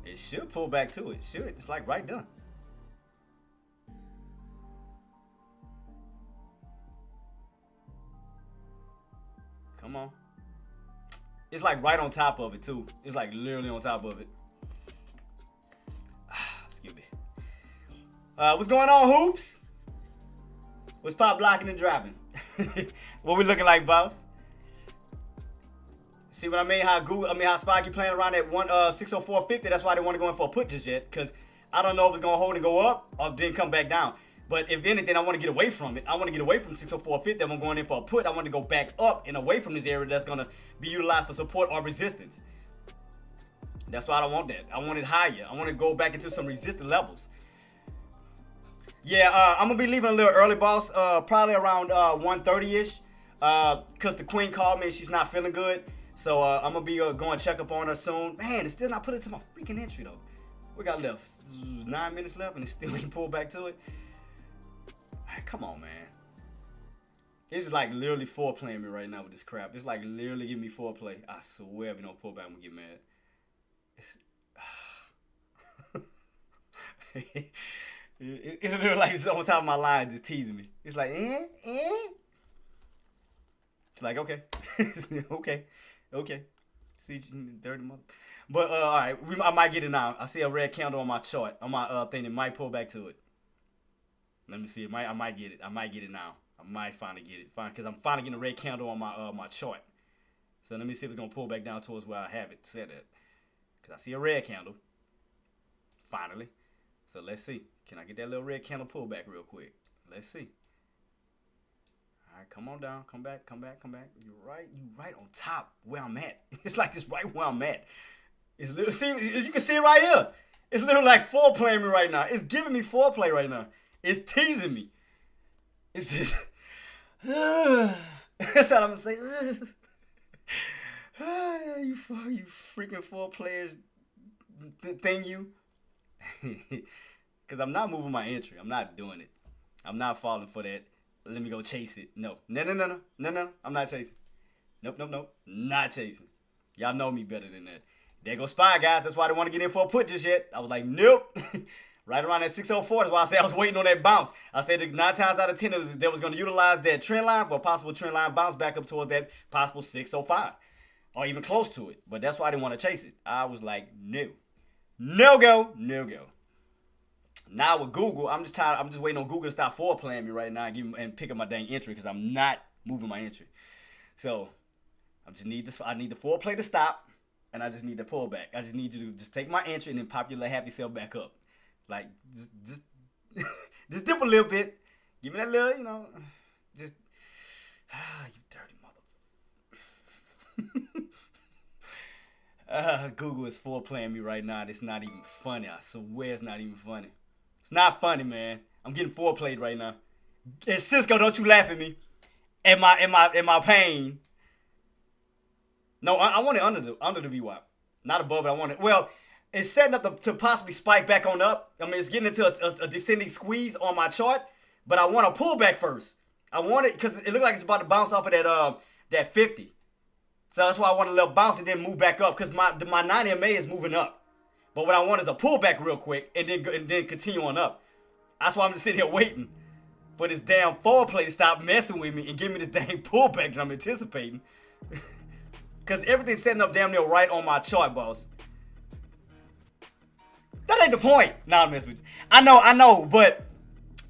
It should pull back to it. Should. It's like right done. Come on. It's like right on top of it too. It's like literally on top of it. Excuse me. What's going on, Hoops? What's pop blocking and dropping? What we looking like, boss? See what I mean? How Spiky playing around at 604.50. That's why they want to go in for a put just yet. Because I don't know if it's going to hold and go up or then come back down. But if anything, I want to get away from it. I want to get away from 604.50. I'm going in for a put. I want to go back up and away from this area that's going to be utilized for support or resistance. That's why I don't want that. I want it higher. I want to go back into some resistant levels. Yeah, I'm going to be leaving a little early, boss. Probably around 1:30-ish. Because the queen called me and she's not feeling good. So I'm going to be going to check up on her soon. Man, it's still not put it to my freaking entry, though. We got left 9 minutes left and it still ain't pulled back to it. Come on, man. This is like literally foreplaying me right now with this crap. It's like literally giving me foreplay. I swear if you don't pull back, I'm going to get mad. It's literally like it's on top of my line just teasing me. It's like, It's like, okay. Okay. See, dirty mother. But, all right, I might get it now. I see a red candle on my chart, on my thing. It might pull back to it. Let me see. I might get it. I might get it now. I might finally get it. Because I'm finally getting a red candle on my chart. So let me see if it's going to pull back down towards where I have it set at. Because I see a red candle. Finally. So let's see. Can I get that little red candle pull back real quick? Let's see. All right, come on down. Come back. You right on top where I'm at. It's like it's right where I'm at. It's literally, see, you can see it right here. It's literally like foreplaying me right now. It's giving me foreplay right now. It's teasing me. It's just, that's what I'm gonna say. You freaking foreplayers thing you. Because I'm not moving my entry. I'm not doing it. I'm not falling for that. Let me go chase it. No. I'm not chasing. Nope. Not chasing. Y'all know me better than that. There go Spy, guys. That's why they want to get in for a put just yet. I was like, nope. Right around that 604 is why I said I was waiting on that bounce. I said that 9 times out of 10 they was going to utilize that trend line for a possible trend line bounce back up towards that possible 605. Or even close to it. But that's why I didn't want to chase it. I was like, no. No go. Now with Google, I'm just waiting on Google to stop foreplaying me right now and pick up my dang entry because I'm not moving my entry. So I need the foreplay to stop. and I just need to pull back. I just need you to just take my entry and then pop your little happy self back up. Like, just just dip a little bit. Give me that little, just, you dirty mother. Google is foreplaying me right now. It's not even funny. I swear it's not even funny. It's not funny, man. I'm getting foreplayed right now. And Cisco, don't you laugh at me. At my pain. No, I want it under the VWAP. Not above it. I want it. Well, it's setting up to possibly spike back on up. I mean, it's getting into a descending squeeze on my chart. But I want to pull back first. I want it because it looks like it's about to bounce off of that 50. So that's why I want a little bounce and then move back up because my 90 MA is moving up. But what I want is a pullback real quick and then continue on up. That's why I'm just sitting here waiting for this damn forward play to stop messing with me and give me this dang pullback that I'm anticipating. Because everything's setting up damn near right on my chart, boss. That ain't the point. Nah, I'm messing with you. I know, but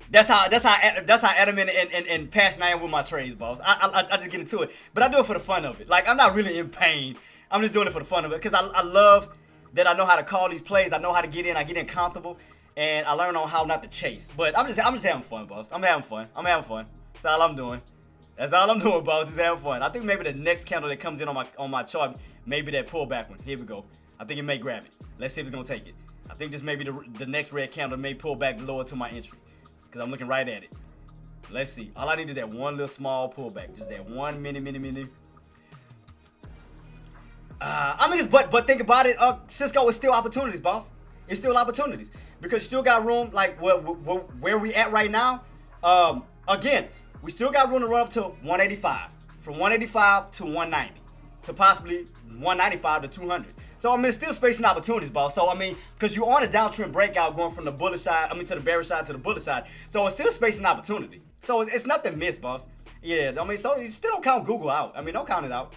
that's how adamant and passionate I am with my trades, boss. I just get into it, but I do it for the fun of it. Like, I'm not really in pain. I'm just doing it for the fun of it because I love that I know how to call these plays. I know how to get in. I get in comfortable, and I learn on how not to chase. But I'm just having fun, boss. I'm having fun. That's all I'm doing. Boss. Just having fun. I think maybe the next candle that comes in on my chart, maybe that pullback one. Here we go. I think it may grab it. Let's see if it's gonna take it. I think this may be the next red candle may pull back lower to my entry. Because I'm looking right at it. Let's see. All I need is that one little small pullback. Just that one mini. But think about it. Cisco is still opportunities, boss. It's still opportunities. Because you still got room, like where we at right now. Again, we still got room to run up to 185. From 185 to 190. To possibly 195 to 200. So, I mean, it's still space and opportunities, boss. So, I mean, because you're on a downtrend breakout going from the bullish side, to the bearish side to the bullish side. So, it's still space and opportunity. So, it's nothing missed, boss. Yeah, I mean, so you still don't count Google out. I mean, don't count it out.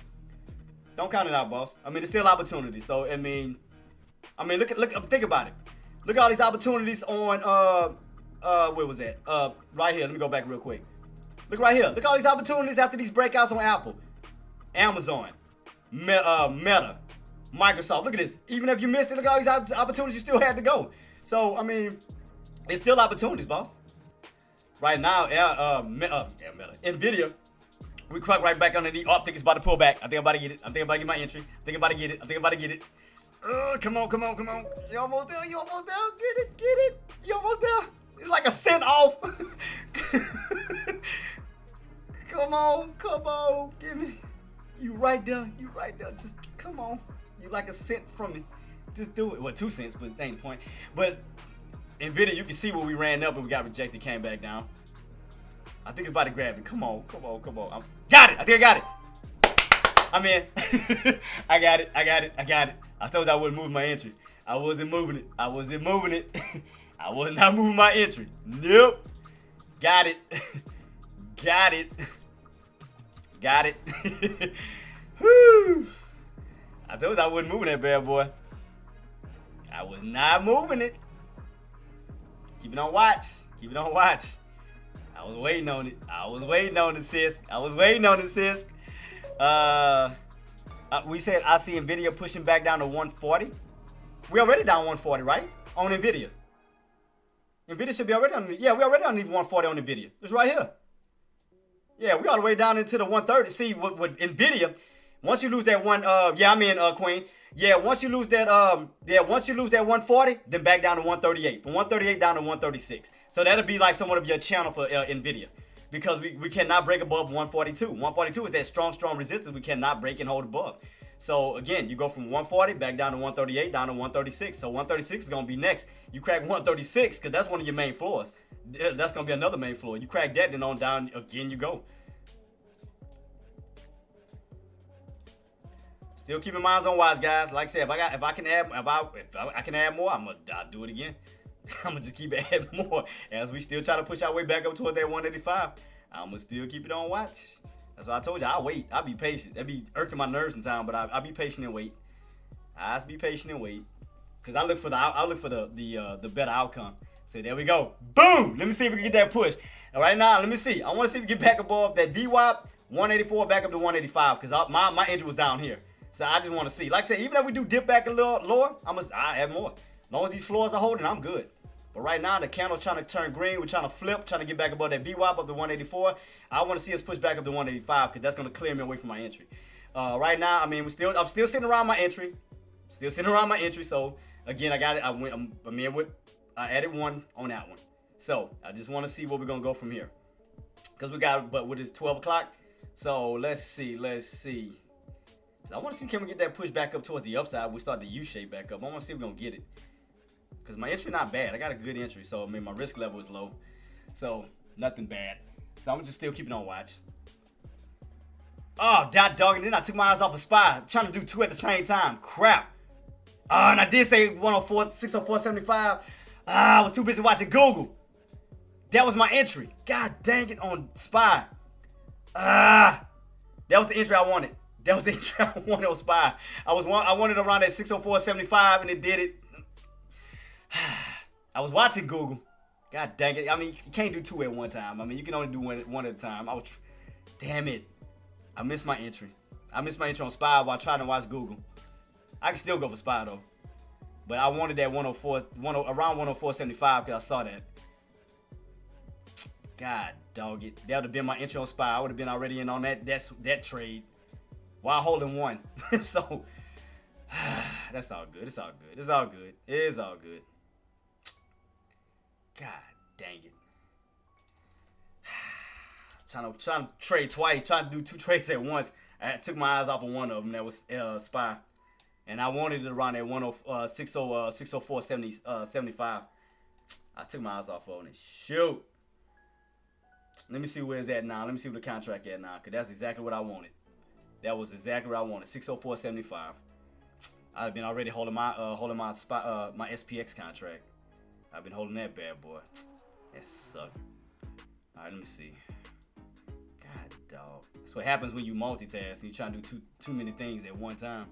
Don't count it out, boss. I mean, it's still opportunity. So, I mean, look, think about it. Look at all these opportunities on, where was that? Right here. Let me go back real quick. Look right here. Look at all these opportunities after these breakouts on Apple, Amazon, Meta, Microsoft. Look at this. Even if you missed it, look at all these opportunities you still had to go. So, I mean, it's still opportunities, boss. Right now, Meta, Nvidia, we crack right back underneath. Oh, I think it's about to pull back. I think I'm about to get it. I think I'm about to get my entry. I think I'm about to get it. Come on. You almost there. Get it. You almost there. It's like a cent off. Come on. Give me. You right there. Just come on. You like a cent from me. Just do it. Well, 2 cents, but that ain't the point. But Nvidia, you can see where we ran up and we got rejected, came back down. I think it's about to grab it. Come on. Got it. I think I got it. I'm in. I got it. I told you I wouldn't move my entry. I wasn't moving it. I was not moving my entry. Nope. Got it. Whew. I told you I wasn't moving that bad boy. I was not moving it. Keep it on watch. I was waiting on it. Sis. We said I see Nvidia pushing back down to 140. We already down 140, right? On Nvidia. Nvidia should be already on. Yeah, we already on 140 on Nvidia. It's right here. Yeah, we all the way down into the 130. See, with Nvidia, once you lose that one, Queen. Yeah, once you lose that 140, then back down to 138. From 138 down to 136. So that'll be like somewhat of your channel for Nvidia. Because we cannot break above 142. 142 is that strong resistance we cannot break and hold above. So again, you go from 140 back down to 138, down to 136. So 136 is going to be next. You crack 136 because that's one of your main floors. That's going to be another main floor. You crack that, then on down again you go. Still keeping my eyes on watch, guys. Like I said, if I can add more, I'll do it again. I'm gonna just keep adding more as we still try to push our way back up towards that 185. I'm gonna still keep it on watch. That's what I told you. I'll wait. I'll be patient. That'd be irking my nerves in time, but I'll be patient and wait. I'll just be patient and wait, cause I look for the better outcome. So there we go. Boom. Let me see if we can get that push. And right now, let me see. I want to see if we get back above that VWAP 184 back up to 185, cause my entry was down here. So I just want to see. Like I said, even if we do dip back a little lower, I add more. As long as these floors are holding, I'm good. But right now, the candle's trying to turn green. We're trying to flip, trying to get back above that VWAP up to 184. I want to see us push back up to 185 because that's going to clear me away from my entry. Right now, I mean, I'm still sitting around my entry. So again, I got it. I added one on that one. So I just want to see where we're going to go from here. Because we got, but with it's 12 o'clock. So let's see. I want to see, can we get that push back up towards the upside? We start the U-shape back up. I want to see if we're going to get it. Because my entry not bad. I got a good entry. So, I mean, my risk level is low. So, nothing bad. So, I'm just still keeping on watch. Oh, dog. And then I took my eyes off of SPY. Trying to do two at the same time. Crap. And I did say 104, 604.75. I was too busy watching Google. That was my entry. God dang it on SPY. That was the entry I wanted. On SPY. I wanted around that 604.75 and it did it. I was watching Google. God dang it. I mean, you can't do two at one time. I mean, you can only do one at a time. Damn it. I missed my entry. On SPY while trying to watch Google. I can still go for SPY though. But I wanted that around 104.75 because I saw that. God dog it. That would have been my entry on SPY. I would have been already in on that trade while holding one. So that's all good. It's all good. God dang it. Trying to trade twice, trying to do two trades at once. I took my eyes off of one of them. That was SPY. And I wanted it around at 604.75. I took my eyes off on it. Shoot. Let me see where it's at now. Let me see where the contract at now. Because that's exactly what I wanted. That was exactly what I wanted. 604.75. I've been already holding my SPX contract. I've been holding that bad boy. That sucked. All right, let me see. God, dog. That's what happens when you multitask and you try to do too many things at one time.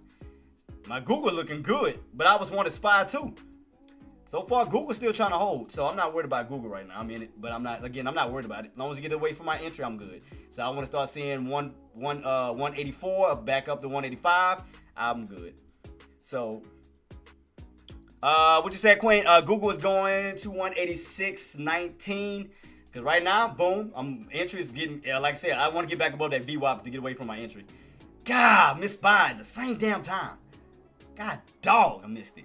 My Google looking good, but I was wanting SPY too. So far, Google's still trying to hold, so I'm not worried about Google right now. I'm in it, but I'm not worried about it. As long as I get away from my entry, I'm good. So I want to start seeing 184 back up to 185. I'm good. So, what you say, Queen? Google is going to 186.19. Because right now, boom, entry is getting, like I said, I want to get back above that VWAP to get away from my entry. God, missed SPY at the same damn time. God, dog, I missed it.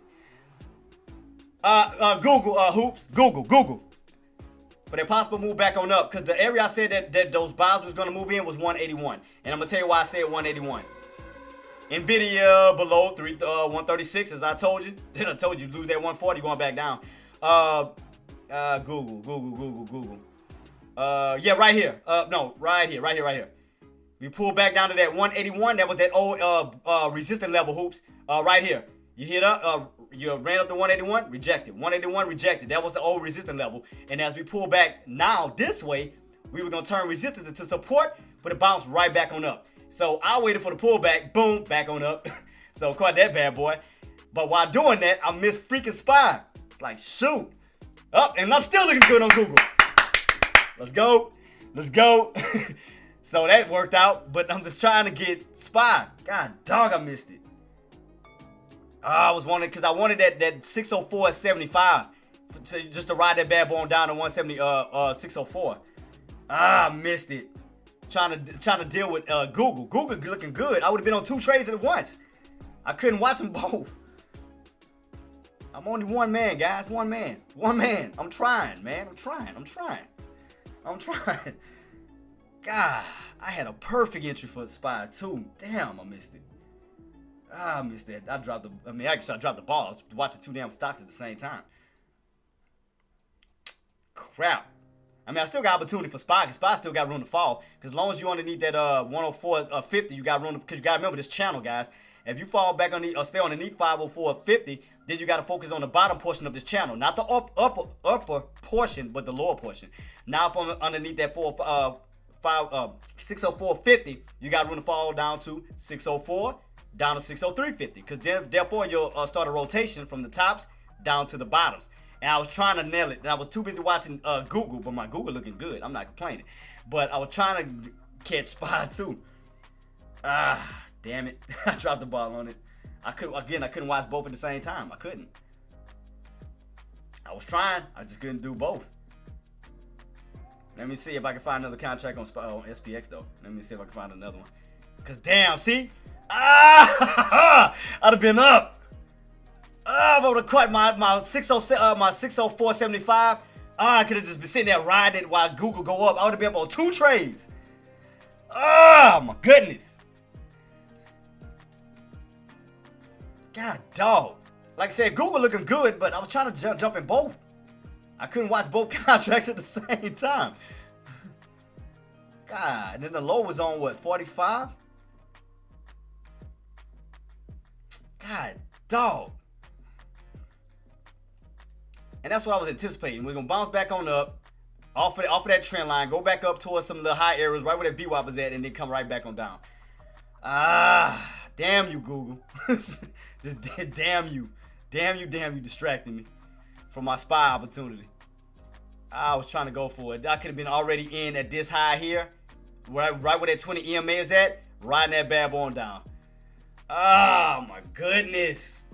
Google, hoops, Google. But a possible move back on up, because the area I said that those buys was going to move in was 181. And I'm going to tell you why I said 181. Nvidia below 136, as I told you. I told you, lose that 140, going back down. Google. Yeah, right here. No, right here. We pull back down to that 181. That was that old resistance level, hoops. Right here. You hit up, you ran up to 181, rejected. 181, rejected. That was the old resistance level. And as we pull back now this way, we were going to turn resistance into support, but it bounced right back on up. So I waited for the pullback, boom, back on up. So caught that bad boy. But while doing that, I missed freaking SPY. It's like, shoot. Up, and I'm still looking good on Google. Let's go. So that worked out, but I'm just trying to get SPY. God dog, I missed it. I was wanting, because I wanted that 604.75 just to ride that bad boy on down to 604. I missed it. Trying to deal with Google. Google looking good. I would have been on two trades at once. I couldn't watch them both. I'm only one man, guys. One man. I'm trying, man. I'm trying. God, I had a perfect entry for the SPY too. Damn, I missed it. I missed that. I dropped the ball. I was watching two damn stocks at the same time. Crap. I mean, I still got opportunity for SPY, because SPY still got room to fall. Because as long as you underneath that 104.50, you got room. Because you got to remember this channel, guys. If you fall back on or stay underneath 504.50, then you got to focus on the bottom portion of this channel. Not the upper portion, but the lower portion. Now from underneath that 604.50, you got room to fall down to 604, down to 603.50. Because therefore, you'll start a rotation from the tops down to the bottoms. And I was trying to nail it. And I was too busy watching Google, but my Google looking good. I'm not complaining. But I was trying to catch SPY too. Damn it. I dropped the ball on it. I couldn't watch both at the same time. I couldn't. I was trying. I just couldn't do both. Let me see if I can find another contract on SPX, though. Let me see if I can find another one. Because, damn, see? I'd have been up. I would have caught my 604.75. I could have just been sitting there riding it while Google go up. I would have been up on 2 trades. Oh, my goodness. God, dog. Like I said, Google looking good, but I was trying to jump in both. I couldn't watch both contracts at the same time. God, and then the low was on what, 45? God, dog. And that's what I was anticipating. We're gonna bounce back on up, off of that trend line, go back up towards some of the high areas, right where that VWAP is at, and then come right back on down. Damn you, Google. Just damn you, distracting me from my SPY opportunity. I was trying to go for it. I could have been already in at this high here, right where that 20 EMA is at, riding that bad boy on down. Oh my goodness.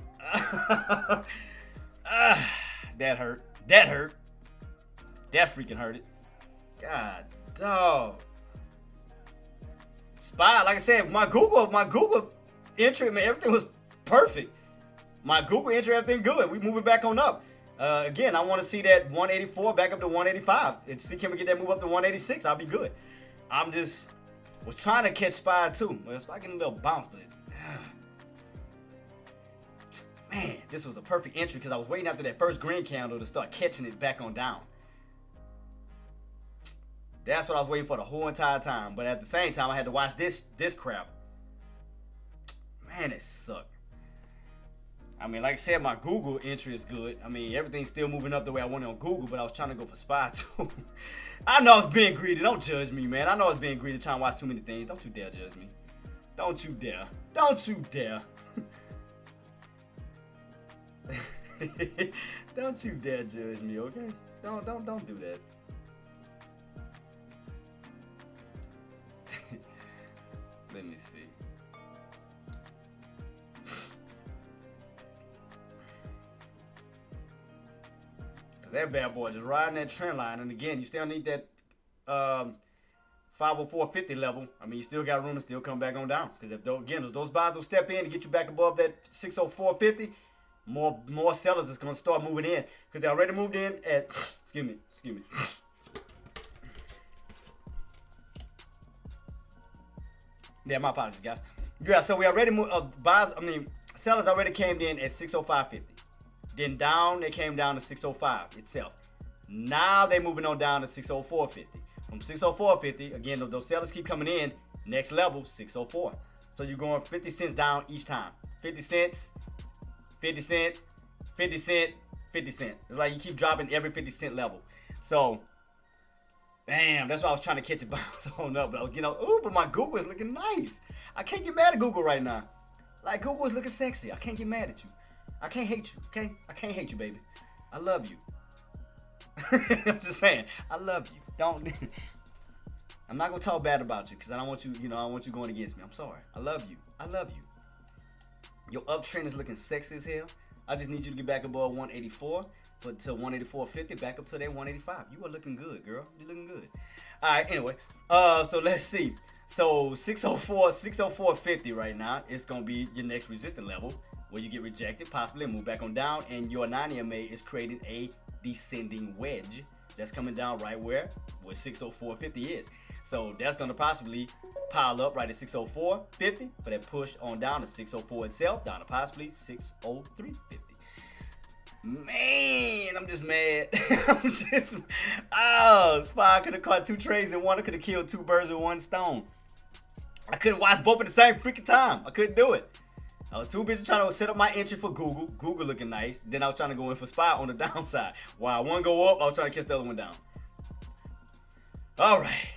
That hurt. That freaking hurt it. God, dog. SPY, like I said, my Google entry, man, everything was perfect. My Google entry, everything good. We moving back on up. Again, I want to see that 184 back up to 185. And see, can we get that move up to 186? I'll be good. I'm just was trying to catch SPY too. Well, SPY getting a little bounce, but man, this was a perfect entry because I was waiting after that first green candle to start catching it back on down. That's what I was waiting for the whole entire time. But at the same time, I had to watch this crap. Man, it sucked. I mean, like I said, my Google entry is good. I mean, everything's still moving up the way I wanted on Google, but I was trying to go for SPY too. I know I was being greedy. Don't judge me, man. I know I was being greedy trying to watch too many things. Don't you dare judge me. Don't you dare. Don't you dare. Don't you dare judge me, okay? Don't do that. Let me see. Cause that bad boy just riding that trend line, and again, you still need that 504.50 level. I mean, you still got room to still come back on down. Cause if those buys will step in to get you back above that 604.50. More sellers is gonna start moving in because they already moved in at. Excuse me. Yeah, my apologies, guys. Yeah, so we already moved. Sellers already came in at 605.50. Then down, they came down to 605 itself. Now they moving on down to 604.50. From 604.50, again, those sellers keep coming in. Next level, 604. So you're going 50 cents down each time. 50 cents. 50 cent, 50 cent, 50 cent. It's like you keep dropping every 50 cent level. So, damn, that's why I was trying to catch a bounce on up. But but my Google is looking nice. I can't get mad at Google right now. Like, Google is looking sexy. I can't get mad at you. I can't hate you, okay? I can't hate you, baby. I love you. I'm just saying, I love you. I'm not gonna talk bad about you because I don't want you, I want you going against me. I'm sorry. I love you. Your uptrend is looking sexy as hell. I just need you to get back above 184 to 184.50, back up to that 185. You are looking good, girl. You're looking good. All right, anyway. So let's see. So 604.50 right now. It's going to be your next resistance level where you get rejected, possibly move back on down, and your 9 EMA is creating a descending wedge that's coming down right where 604.50 is. So that's going to possibly pile up right at 604.50 for that push on down to 604 itself, down to possibly 603.50. Man, I'm just mad. SPY could have caught 2 trades in one. I could have killed 2 birds with 1 stone. I couldn't watch both at the same freaking time. I couldn't do it. I was too busy trying to set up my entry for Google. Google looking nice. Then I was trying to go in for SPY on the downside. While one go up, I was trying to catch the other one down. All right.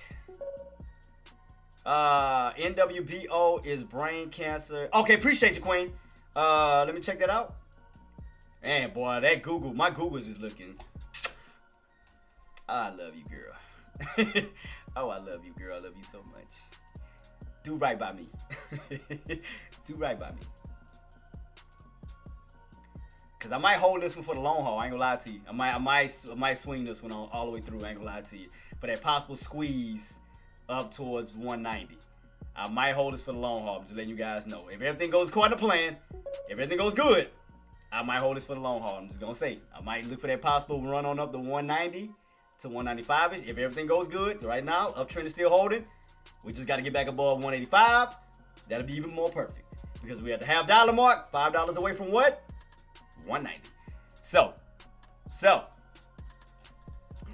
NWBO is brain cancer. Okay, appreciate you, Queen. Let me check that out. Man, boy, that Google, my Google's is looking. I love you, girl. Oh, I love you, girl. I love you so much. do right by me. Do right by me. Cause I might hold this one for the long haul. I ain't gonna lie to you. I might swing this one all the way through. I ain't gonna lie to you. For that possible squeeze up towards 190. I might hold this for the long haul. I'm just letting you guys know. If everything goes according to plan, if everything goes good, I might hold this for the long haul. I'm just gonna say. I might look for that possible run on up to 190 to 195ish. If everything goes good, right now, uptrend is still holding. We just got to get back above 185. That'll be even more perfect. Because we had the half dollar mark, $5 away from what? 190. So,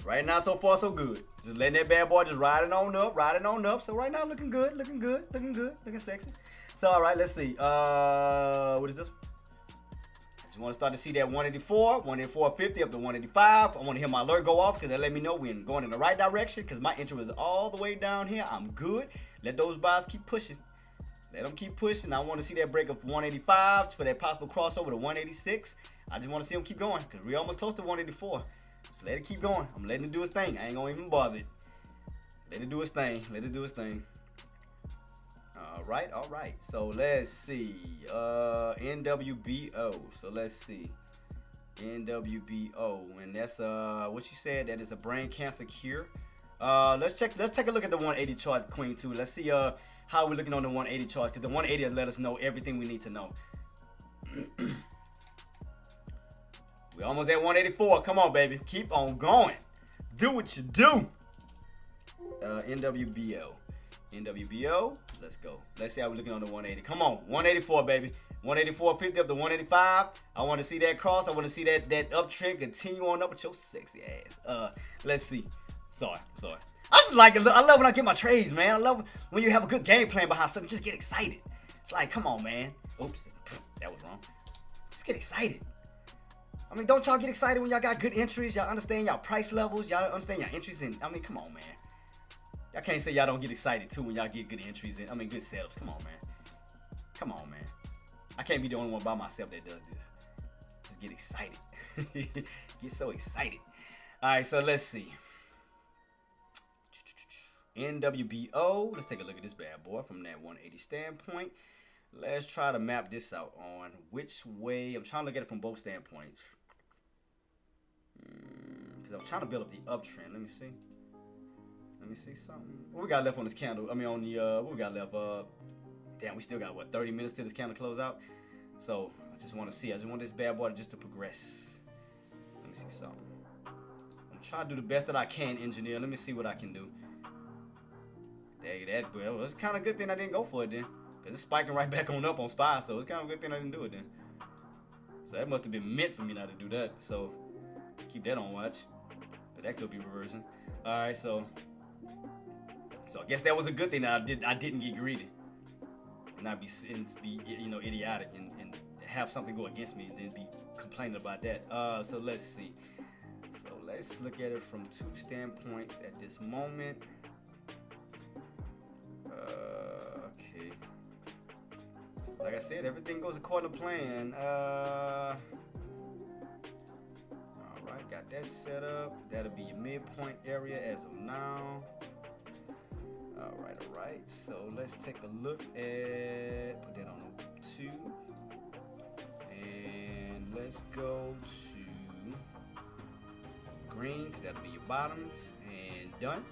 right now, so far, so good. Just letting that bad boy just riding on up. So right now, looking good, looking sexy. So, all right, let's see. What is this? Just want to start to see that 184, 184.50 up to 185. I want to hear my alert go off because that let me know we're going in the right direction because my entry was all the way down here. I'm good. Let those buys keep pushing. Let them keep pushing. I want to see that break of 185 for that possible crossover to 186. I just want to see them keep going because we're almost close to 184. Just let it keep going. I'm letting it do its thing. I ain't going to even bother it. Let it do its thing. All right. So let's see. NWBO. So let's see. NWBO. And that's what she said. That is a brain cancer cure. Let's take a look at the 180 chart, Queen, too. Let's see how we're looking on the 180 chart, because the 180 will let us know everything we need to know. We're almost at 184. Come on, baby. Keep on going. Do what you do. NWBO. NWBO. Let's go. Let's see how we're looking on the 180. Come on. 184, baby. 184.50 up to 185. I want to see that cross. I want to see that uptrend continue on up with your sexy ass. Let's see. Sorry. I just like it. I love when I get my trades, man. I love when you have a good game plan behind something. Just get excited. It's like, come on, man. Oops, that was wrong. Just get excited. I mean, don't y'all get excited when y'all got good entries? Y'all understand y'all price levels. Y'all understand y'all entries in. I mean, come on, man. Y'all can't say y'all don't get excited too when y'all get good entries in. I mean, good setups. Come on, man. I can't be the only one by myself that does this. Just get excited. Get so excited. All right, so let's see. NWBO. Let's take a look at this bad boy from that 180 standpoint. Let's try to map this out on which way. I'm trying to look at it from both standpoints. Because I'm trying to build up the uptrend. Let me see something. What we got left on this candle? I mean, on the, what we got left? Damn, we still got, what, 30 minutes till this candle close out? So, I just want to see. I just want this bad boy just to progress. Let me see something. I'm trying to do the best that I can, engineer. Let me see what I can do. That, well, it's kind of a good thing I didn't go for it then. Because it's spiking right back on up on SPY, so it's kind of a good thing I didn't do it then. So that must have been meant for me not to do that. So keep that on watch. But that could be reversing. Alright, so I guess that was a good thing that I didn't get greedy. And not be idiotic and have something go against me and then be complaining about that. So let's see. So let's look at it from two standpoints at this moment. Okay. Like I said, everything goes according to plan. Alright, got that set up. That'll be your midpoint area as of now. Alright. So let's take a look at, put that on 2. And let's go to green, because that'll be your bottoms. And done.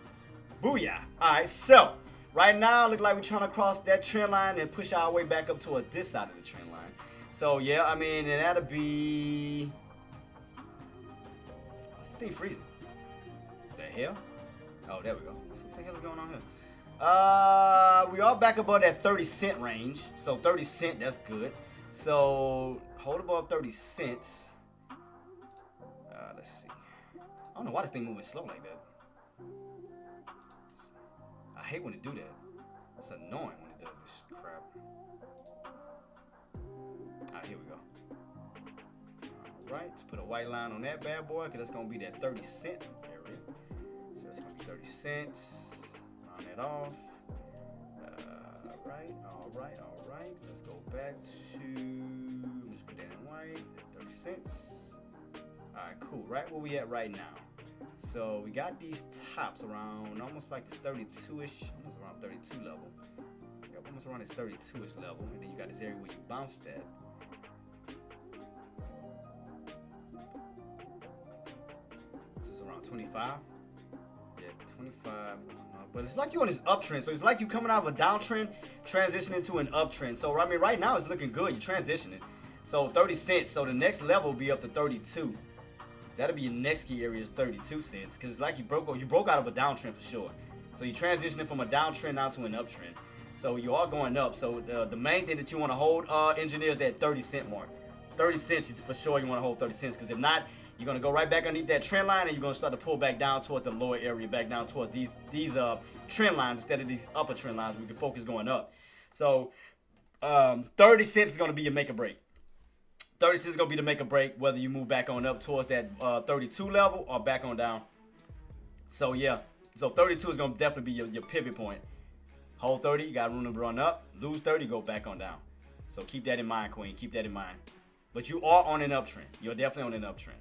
Booyah. Alright, so right now, look like we're trying to cross that trend line and push our way back up towards this side of the trend line. So, yeah, I mean, and that'll be... What's the thing freezing? The hell? Oh, there we go. What the hell is going on here? We are back above that 30-cent range. So, 30 cents, that's good. So, hold above 30 cents. Let's see. I don't know why this thing moving slow like that. I hate when it do that. It's annoying when it does this crap. Alright, here we go. Alright, let's put a white line on that bad boy, because that's going to be that 30-cent area. So it's going to be 30 cents. Round that off. Alright. Let's go back to... Let's put that in white. 30 cents. Alright, cool. Right where we at right now. So we got these tops around almost like this 32-ish, almost around 32 level. almost around this 32-ish level, and then you got this area where you bounced at. This is around 25. Yeah, 25. But it's like you're on this uptrend, so it's like you coming out of a downtrend, transitioning to an uptrend. So I mean, right now it's looking good. You're transitioning. So 30 cents. So the next level will be up to 32. That'll be your next key area is 32 cents, because like you broke out of a downtrend for sure. So you're transitioning from a downtrend now to an uptrend. So you are going up. So the main thing that you want to hold, engineer, is that 30 cent mark. 30 cents for sure. You want to hold 30 cents, because if not, you're gonna go right back underneath that trend line, and you're gonna start to pull back down towards the lower area, back down towards these trend lines instead of these upper trend lines. We can focus going up. So 30 cents is gonna be your make or break. 30 cents is gonna be the make or break, whether you move back on up towards that 32 level or back on down. So yeah, so 32 is gonna definitely be your pivot point. Hold 30, you got room to run up. Lose 30, go back on down. So keep that in mind, Queen. Keep that in mind. But you are on an uptrend. You're definitely on an uptrend.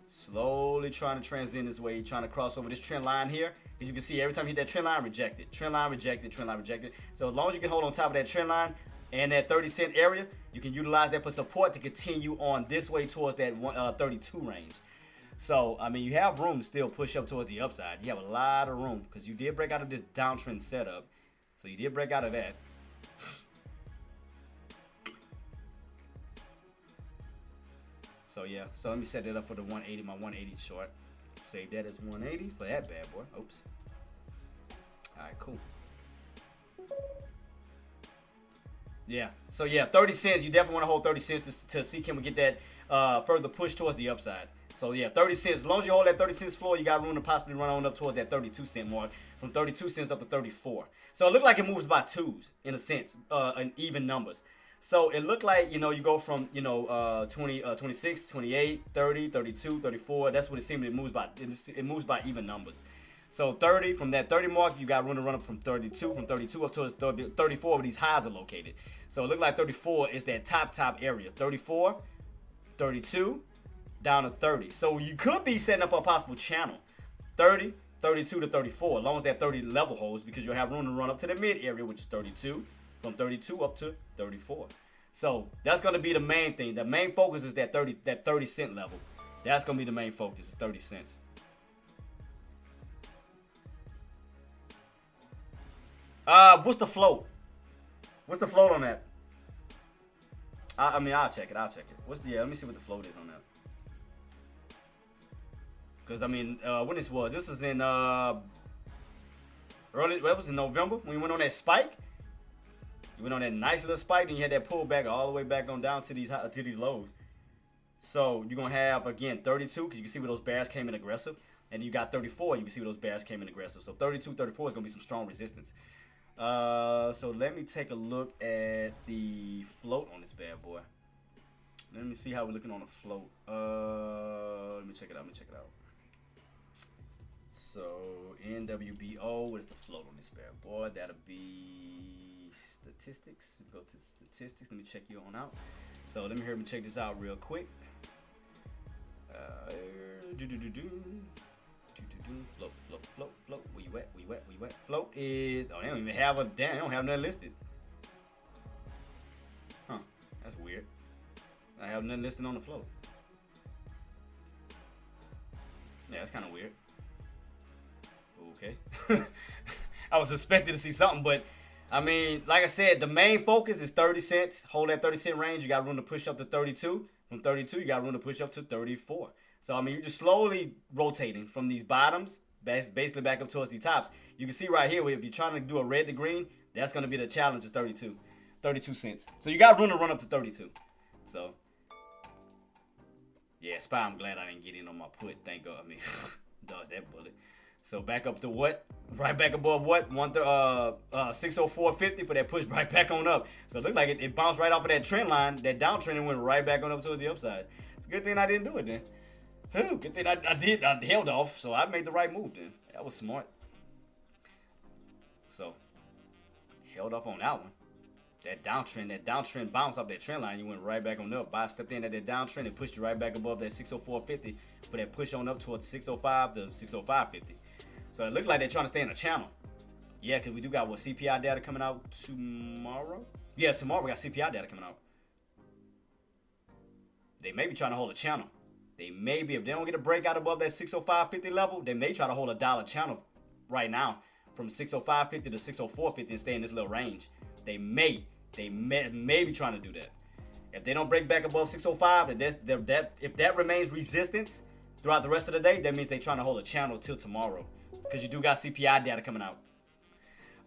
Slowly trying to transition this way, trying to cross over this trend line here. As you can see, every time you hit that trend line, rejected. Trend line rejected, trend line rejected. So as long as you can hold on top of that trend line and that 30 cent area, you can utilize that for support to continue on this way towards that 32 range. So, I mean, you have room to still push up towards the upside. You have a lot of room because you did break out of this downtrend setup. So you did break out of that. So yeah, so let me set that up for the 180, my 180 short. Save that as 180 for that bad boy. Oops. All right, cool. Yeah, so yeah, 30 cents. You definitely want to hold 30 cents to see can we get that further push towards the upside. So yeah, 30 cents. As long as you hold that 30 cents floor, you got room to possibly run on up toward that 32 cent mark, from 32 cents up to 34. So it looked like it moves by twos in a sense, in even numbers. So it looked like, you know, you go from, 26, 28, 30, 32, 34. That's what it seemed. It moves by. It moves by even numbers. So 30, from that 30 mark, you got room to run up from 32, from 32 up towards 34, where these highs are located. So it looked like 34 is that top area. 34, 32, down to 30. So you could be setting up for a possible channel. 30, 32 to 34, as long as that 30 level holds, because you'll have room to run up to the mid area, which is 32. From 32 up to 34. So that's going to be the main thing. The main focus is that 30 cent level. That's going to be the main focus, is 30 cents. What's the float? What's the float on that? I mean, I'll check it. What's the, let me see what the float is on that. Because, I mean, when this was, this is in, it was in November when we went on that spike. You went on that nice little spike, and you had that pullback all the way back on down to these lows. So you're gonna have again 32, because you can see where those bears came in aggressive, and you got 34. You can see where those bears came in aggressive. So 32, 34 is gonna be some strong resistance. So let me take a look at the float on this bad boy. Let me see how we're looking on the float. Let me check it out. So NWBO, what is the float on this bad boy? That'll be statistics. Go to statistics. Let me check you on out. So let me check this out real quick. Float. Where you at? Float is, oh, they don't even have they don't have nothing listed. Huh, that's weird. I have nothing listed on the float. Yeah, that's kind of weird. Okay. I was expecting to see something, but I mean, like I said, the main focus is 30 cents. Hold that 30 cent range. You got room to push up to 32. From 32, you got room to push up to 34. So, I mean, you're just slowly rotating from these bottoms, basically back up towards the tops. You can see right here, if you're trying to do a red to green, that's going to be the challenge is 32 cents. So, you got room to run up to 32. So, yeah, SPY, I'm glad I didn't get in on my put. Thank God. I mean, dodge that bullet. So back up to what? Right back above what? 604.50 for that push right back on up. So it looked like it bounced right off of that trend line, that downtrend, and went right back on up towards the upside. It's a good thing I didn't do it then. Good thing I held off, so I made the right move then. That was smart. So held off on that one. That downtrend bounced off that trend line. You went right back on up. I stepped in at that downtrend and pushed you right back above that 604.50 for that push on up towards 605 to 605.50. So it looked like they're trying to stay in a channel. Yeah, because we do got, what, CPI data coming out tomorrow? Yeah, tomorrow we got CPI data coming out. They may be trying to hold a channel. They may be, if they don't get a breakout above that 605.50 level, they may try to hold a dollar channel right now from 605.50 to 604.50 and stay in this little range. They may be trying to do that. If they don't break back above 605, if that remains resistance throughout the rest of the day, that means they're trying to hold a channel till tomorrow, because you do got CPI data coming out.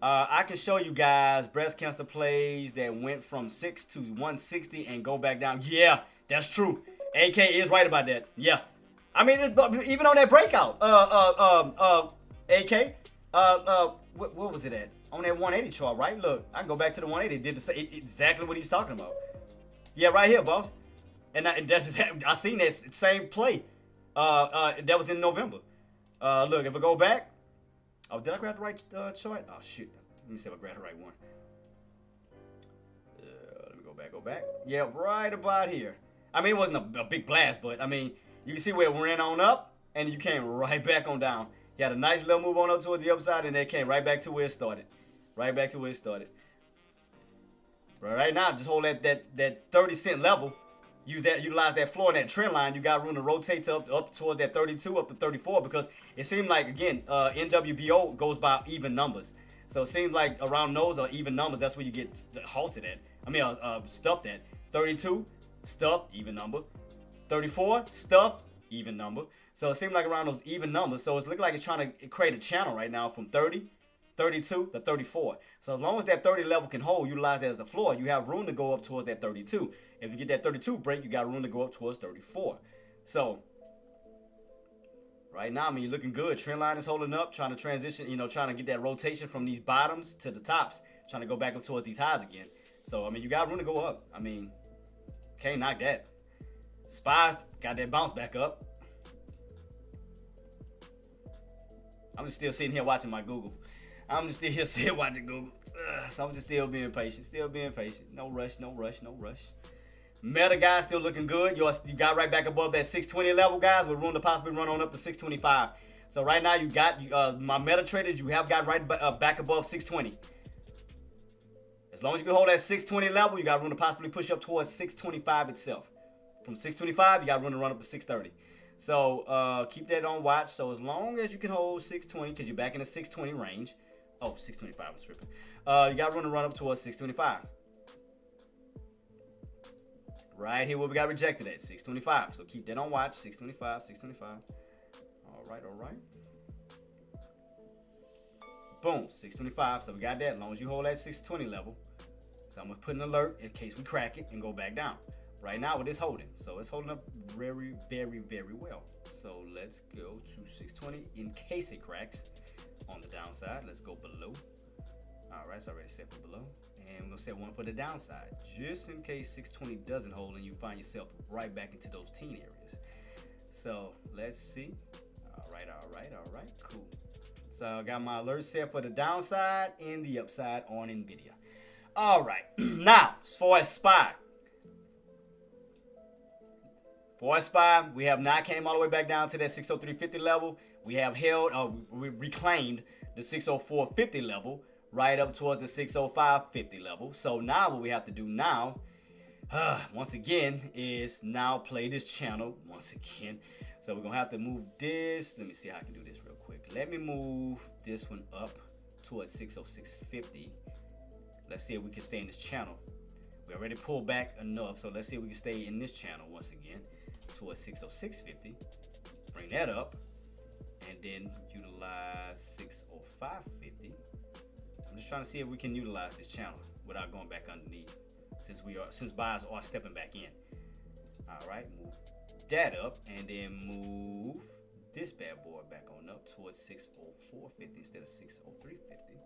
I can show you guys breast cancer plays that went from 6 to 160 and go back down. Yeah, that's true. AK is right about that. Yeah. I mean, even on that breakout, AK, what was it at? On that 180 chart, right? Look, I can go back to the 180. Did exactly what he's talking about. Yeah, right here, boss. And that's I seen that same play. That was in November. Look, if I go back. Oh, did I grab the right chart? Oh shit. Let me see if I grabbed the right one. Let me go back. Yeah, right about here. I mean, it wasn't a big blast, but I mean, you can see where it ran on up, and you came right back on down. You had a nice little move on up towards the upside, and it came right back to where it started. Right back to where it started. But right now, just hold that 30-cent level. Utilize that floor and that trend line. You got room to rotate up towards that 32, up to 34, because it seemed like, again, NWBO goes by even numbers. So it seems like around those are even numbers. That's where you get halted at. I mean, stuffed at. 32, stuffed, even number. 34, stuffed, even number. So it seems like around those even numbers. So it's looking like it's trying to create a channel right now from 30, 32 to 34. So as long as that 30 level can hold, utilize that as a floor, you have room to go up towards that 32. If you get that 32 break, you got room to go up towards 34. So right now, I mean, you're looking good. Trend line is holding up, trying to transition, trying to get that rotation from these bottoms to the tops, trying to go back up towards these highs again. So, I mean, you got room to go up. I mean, can't knock that. SPY got that bounce back up. I'm just still sitting here watching my Google. I'm just still here sitting watching Google. So I'm just still being patient. No rush. Meta, guys, still looking good. You got right back above that 620 level, guys, with room to possibly run on up to 625. So right now, you got my meta traders. You have got right back above 620. As long as you can hold that 620 level, you got room to possibly push up towards 625 itself. From 625, you got room to run up to 630. So keep that on watch. So as long as you can hold 620, because you're back in the 620 range. Oh, 625 was tripping. You got room to run up towards 625. Right here where we got rejected at, 625. So keep that on watch, 625. All right. Boom, 625. So we got that as long as you hold that 620 level. So I'm going to put an alert in case we crack it and go back down. Right now it is holding. So it's holding up very, very, very well. So let's go to 620 in case it cracks on the downside. Let's go below. All right, it's already set for below. And we're going to set one for the downside, just in case 620 doesn't hold and you find yourself right back into those teen areas. So let's see. All right, cool. So I got my alert set for the downside and the upside on NVIDIA. All right, now as far as SPY. We have not came all the way back down to that 603.50 level. We have held, we reclaimed the 604.50 level right up towards the 605.50 level. So now what we have to do now, once again, is now play this channel once again. So we're going to have to move this. Let me see how I can do this real quick. Let me move this one up towards 606.50. Let's see if we can stay in this channel. We already pulled back enough, so let's see if we can stay in this channel once again towards 606.50. Bring that up, and then utilize 605.50. I'm just trying to see if we can utilize this channel without going back underneath, since buyers are stepping back in. All right, move that up, and then move this bad boy back on up towards 604.50 instead of 603.50,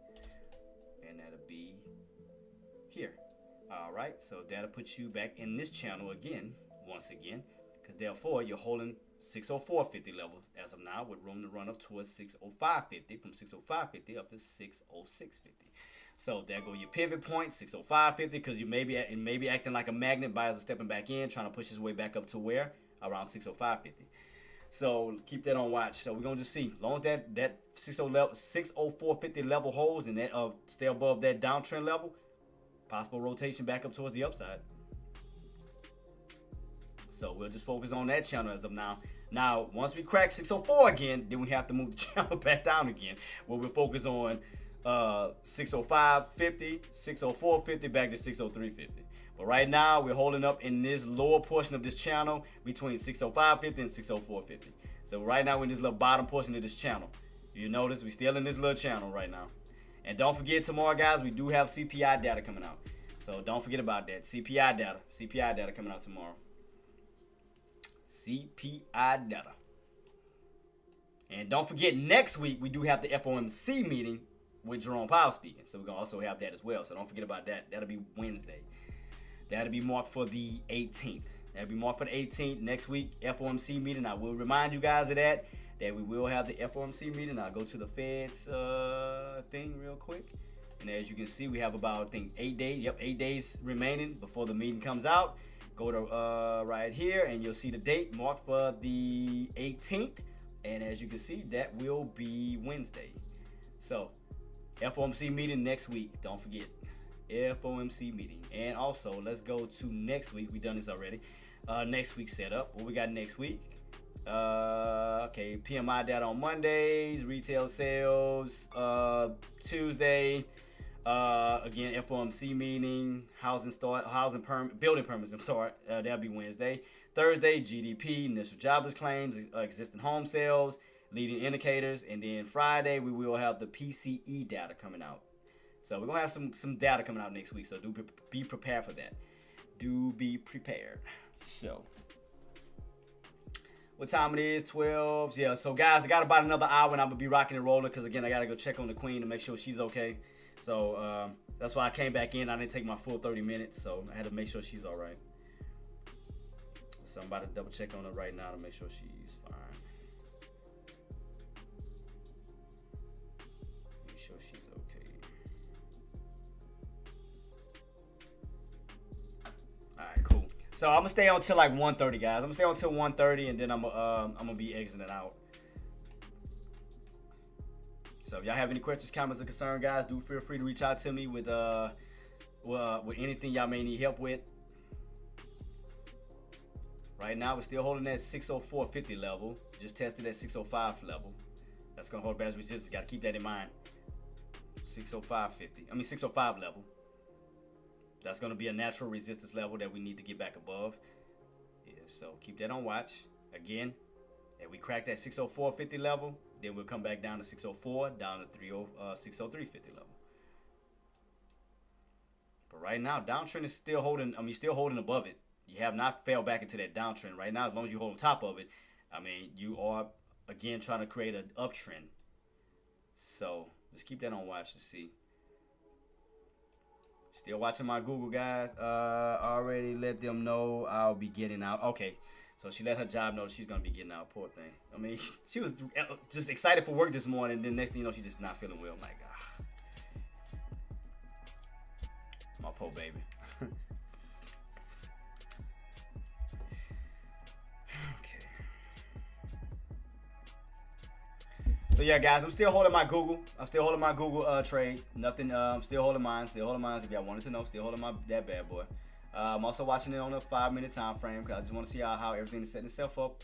and that'll be here. All right, so that'll put you back in this channel again, once again, because therefore you're holding 604.50 level as of now, with room to run up towards 605.50, from 605.50 up to 606.50. So there go your pivot point, 605.50, because it may be acting like a magnet. Buyers are stepping back in, trying to push his way back up to where? Around 605.50. So keep that on watch. So we're gonna just see. As long as that 604.50 level holds and that stay above that downtrend level, possible rotation back up towards the upside. So we'll just focus on that channel as of now. Now, once we crack 604 again, then we have to move the channel back down again, where we'll focus on 605.50, 604.50, back to 603.50. But right now, we're holding up in this lower portion of this channel between 605.50 and 604.50. So right now, we're in this little bottom portion of this channel. You notice we're still in this little channel right now. And don't forget, tomorrow, guys, we do have CPI data coming out. So don't forget about that. CPI data coming out tomorrow. CPI data. And don't forget, next week, we do have the FOMC meeting with Jerome Powell speaking. So we're going to also have that as well. So don't forget about that. That'll be Wednesday. That'll be marked for the 18th. That'll be marked for the 18th. Next week, FOMC meeting. I will remind you guys of that we will have the FOMC meeting. I'll go to the Fed's thing real quick. And as you can see, we have about, I think, 8 days. Yep, 8 days remaining before the meeting comes out. Go to right here, and you'll see the date marked for the 18th. And as you can see, that will be Wednesday. So, FOMC meeting next week. Don't forget. FOMC meeting. And also, let's go to next week. We've done this already. Next week's setup. What we got next week? Okay, PMI data on Mondays, retail sales Tuesday. Again, FOMC meeting, building permits. I'm sorry, that'll be Wednesday. Thursday, GDP, initial jobless claims, existing home sales, leading indicators, and then Friday we will have the PCE data coming out. So we're gonna have some data coming out next week. So do be prepared for that. Do be prepared. So what time it is? 12. Yeah. So guys, I got about another hour, and I'm gonna be rocking and rolling because again, I gotta go check on the queen to make sure she's okay. So that's why I came back in. I didn't take my full 30 minutes, so I had to make sure she's all right. So I'm about to double check on her right now to make sure she's fine. Make sure she's okay. All right, cool. So I'm gonna stay on till like 1:30, guys. I'm gonna stay on till 1:30, and then I'm gonna be exiting out. So if y'all have any questions, comments, or concerns, guys, do feel free to reach out to me with anything y'all may need help with. Right now, we're still holding that 604.50 level. Just tested that 605 level. That's gonna hold back resistance. Got to keep that in mind. 605 level. That's gonna be a natural resistance level that we need to get back above. Yeah, so keep that on watch. Again, if we crack that 604.50 level, then we'll come back down to 604, down to 603.50 level. But right now, downtrend is still holding. Still holding above it. You have not fell back into that downtrend right now. As long as you hold on top of it, you are again trying to create an uptrend. So just keep that on watch to see. Still watching my Google, guys. Already let them know I'll be getting out. Okay. So she let her job know she's going to be getting out. Poor thing. She was just excited for work this morning. And then next thing you know, she's just not feeling well. My God. My poor baby. Okay. So yeah, guys, I'm still holding my Google. Trade. Nothing. I'm still holding mine. If y'all wanted to know, still holding that bad boy. I'm also watching it on a 5-minute time frame because I just want to see how everything is setting itself up.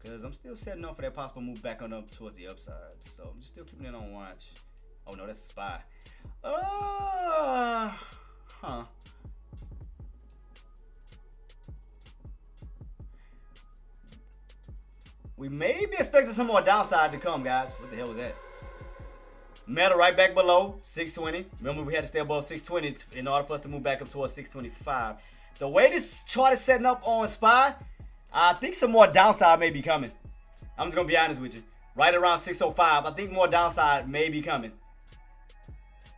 Because I'm still setting up for that possible move back on up towards the upside. So I'm just still keeping it on watch. Oh no, that's a SPY. We may be expecting some more downside to come, guys. What the hell was that? Metal right back below 620. Remember, we had to stay above 620 in order for us to move back up towards 625. The way this chart is setting up on SPY, I think some more downside may be coming. I'm just going to be honest with you. Right around 605, I think more downside may be coming.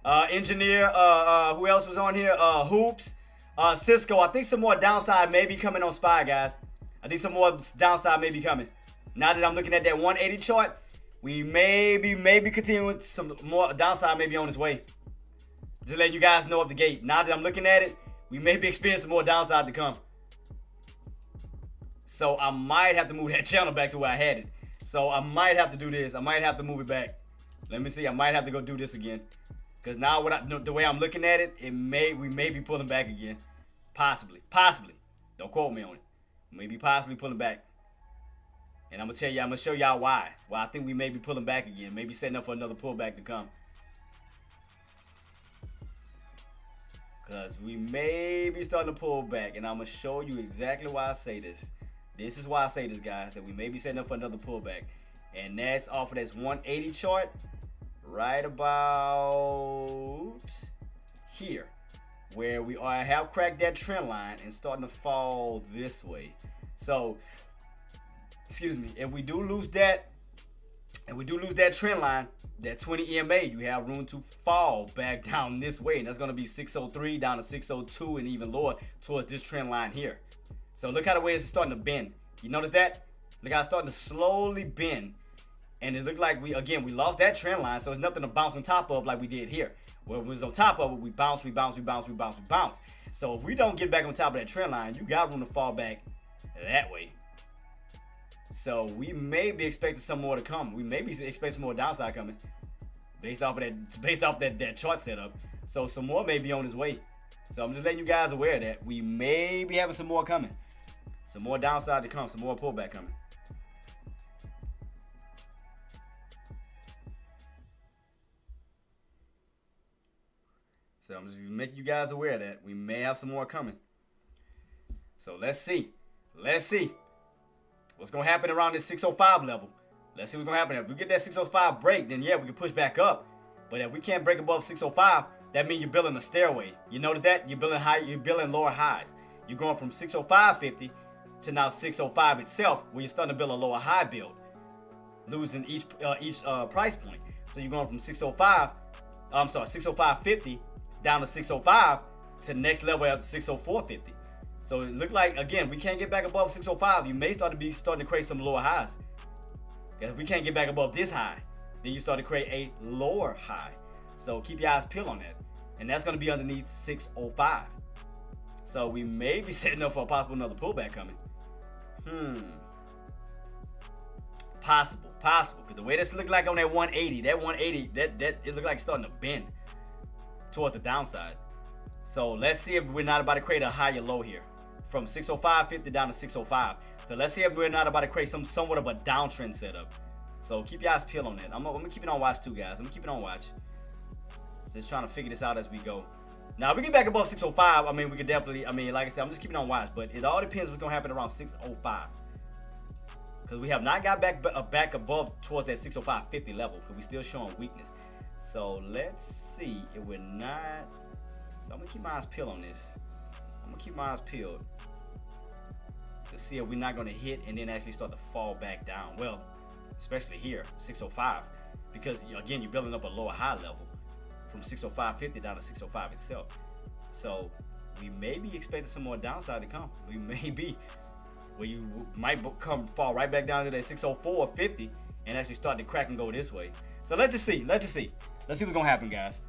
Engineer, who else was on here? Hoops, Cisco. I think some more downside may be coming on SPY, guys. I think some more downside may be coming. Now that I'm looking at that 180 chart, we maybe continue with some more downside maybe on its way. Just letting you guys know up the gate. Now that I'm looking at it, we may be experiencing more downside to come. So I might have to move that channel back to where I had it. So I might have to do this. I might have to move it back. Let me see. I might have to go do this again. Because now the way I'm looking at it, we may be pulling back again. Possibly. Don't quote me on it. Maybe possibly pulling back. And I'm going to show y'all why. Why I think we may be pulling back again. Maybe setting up for another pullback to come. Because we may be starting to pull back. And I'm going to show you exactly why I say this. This is why I say this, guys. That we may be setting up for another pullback. And that's off of this 180 chart. Right about here. Where we have cracked that trend line and starting to fall this way. So, excuse me. If we do lose that trend line, that 20 EMA, you have room to fall back down this way. And that's going to be 603 down to 602 and even lower towards this trend line here. So look how the way it's starting to bend. You notice that? Look how it's starting to slowly bend. And it looked like we lost that trend line. So it's nothing to bounce on top of like we did here. Where it was on top of it, we bounce. So if we don't get back on top of that trend line, you got room to fall back that way. So we may be expecting some more to come. We may be expecting some more downside coming, based off that chart setup. So some more may be on its way. So I'm just letting you guys aware of that we may be having some more coming, some more downside to come, some more pullback coming. So I'm just making you guys aware of that we may have some more coming. So let's see. What's going to happen around this 605 level? Let's see what's going to happen. If we get that 605 break, then yeah, we can push back up. But if we can't break above 605, that means you're building a stairway. You notice that? You're building lower highs. You're going from 605.50 to now 605 itself, where you're starting to build a lower high build, losing each price point. So you're going from 605.50 down to 605 to the next level after 604.50. So it looked like, again, we can't get back above 605. You may starting to create some lower highs. If we can't get back above this high, then you start to create a lower high. So keep your eyes peeled on that. And that's going to be underneath 605. So we may be setting up for a possible another pullback coming. Possible. Because the way this looked like on that 180, that it looked like it's starting to bend toward the downside. So let's see if we're not about to create a higher low here. From 605.50 down to 605. So let's see if we're not about to create somewhat of a downtrend setup. So keep your eyes peeled on that. I'm gonna keep it on watch too, guys. I'm gonna keep it on watch. Just trying to figure this out as we go. Now, if we get back above 605, I mean, we could definitely, like I said, I'm just keeping on watch. But it all depends what's gonna happen around 605. Because we have not got back above towards that 605.50 level. Because we're still showing weakness. So let's see if we're not. So I'm gonna keep my eyes peeled on this. To see if we're not gonna hit and then actually start to fall back down. Well, especially here, 605, because again, you're building up a lower high level from 605.50 down to 605 itself. So we may be expecting some more downside to come. We may be where you might fall right back down to that 604.50 and actually start to crack and go this way. So let's just see. Let's see what's gonna happen, guys.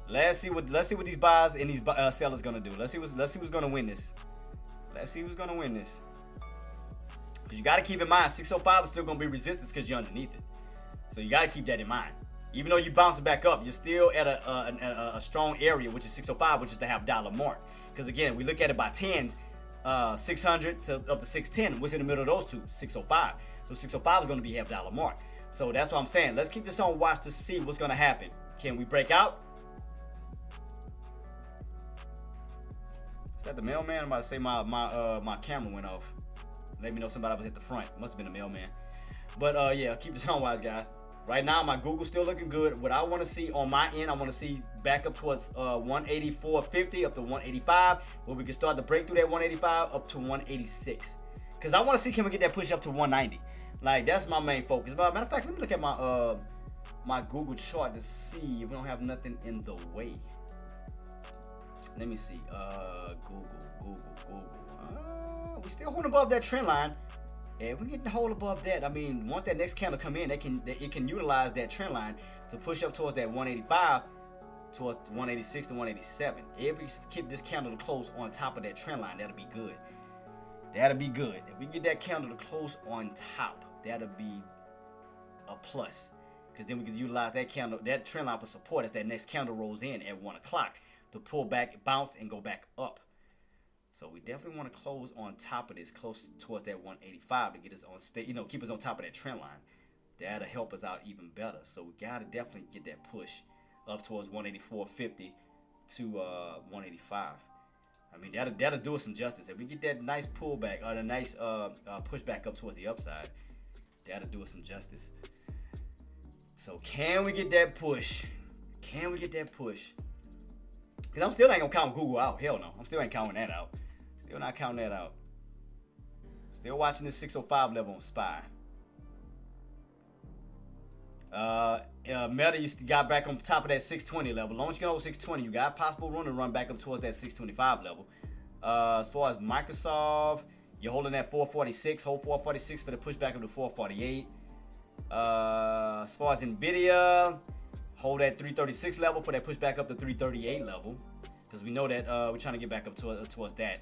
Let's see what these buyers and these sellers gonna do. Let's see who's gonna win this. Because you gotta keep in mind, 605 is still gonna be resistance because you're underneath it. So you gotta keep that in mind. Even though you bouncing back up, you're still at a strong area, which is 605, which is the $half mark. Because again, we look at it by tens, 600 to up to 610. What's in the middle of those two? 605. So 605 is gonna be $half mark. So that's what I'm saying. Let's keep this on watch to see what's gonna happen. Can we break out? Is that the mailman? I'm about to say my camera went off. Let me know somebody was at the front. Must have been a mailman. But yeah, keep this on watch, guys. Right now, my Google's still looking good. What I want to see on my end, I want to see back up towards 184.50 up to 185, where we can start to break through that 185 up to 186. Because I want to see, can we get that push up to 190? Like, that's my main focus. But matter of fact, let me look at my my Google chart to see if we don't have nothing in the way. Let me see. Google. We still holding above that trend line. And we get to hold above that. I mean, once that next candle come in, it can utilize that trend line to push up towards that 185, towards 186 to 187. If we keep this candle to close on top of that trend line, that'll be good. That'll be good. If we get that candle to close on top, that'll be a plus. Because then we can utilize that candle, that trend line for support as that next candle rolls in at 1 o'clock to pull back, bounce, and go back up. So we definitely want to close on top of this, close towards that 185 to get us on keep us on top of that trend line. That'll help us out even better. So we gotta definitely get that push up towards 184.50 to 185. I mean, that'll do us some justice. If we get that nice pullback or the nice pushback up towards the upside, that'll do us some justice. So can we get that push? Can we get that push? Because I'm still ain't going to count Google out. Hell no. I'm still ain't counting that out. Still not counting that out. Still watching this 605 level on SPY. Meta used to got back on top of that 620 level. As long as you can hold 620, you got a possible room to run back up towards that 625 level. As far as Microsoft, you're holding that 446. Hold 446 for the pushback up to 448. As far as Nvidia, hold that 336 level for that pushback up to 338 level, because we know that we're trying to get back up towards that.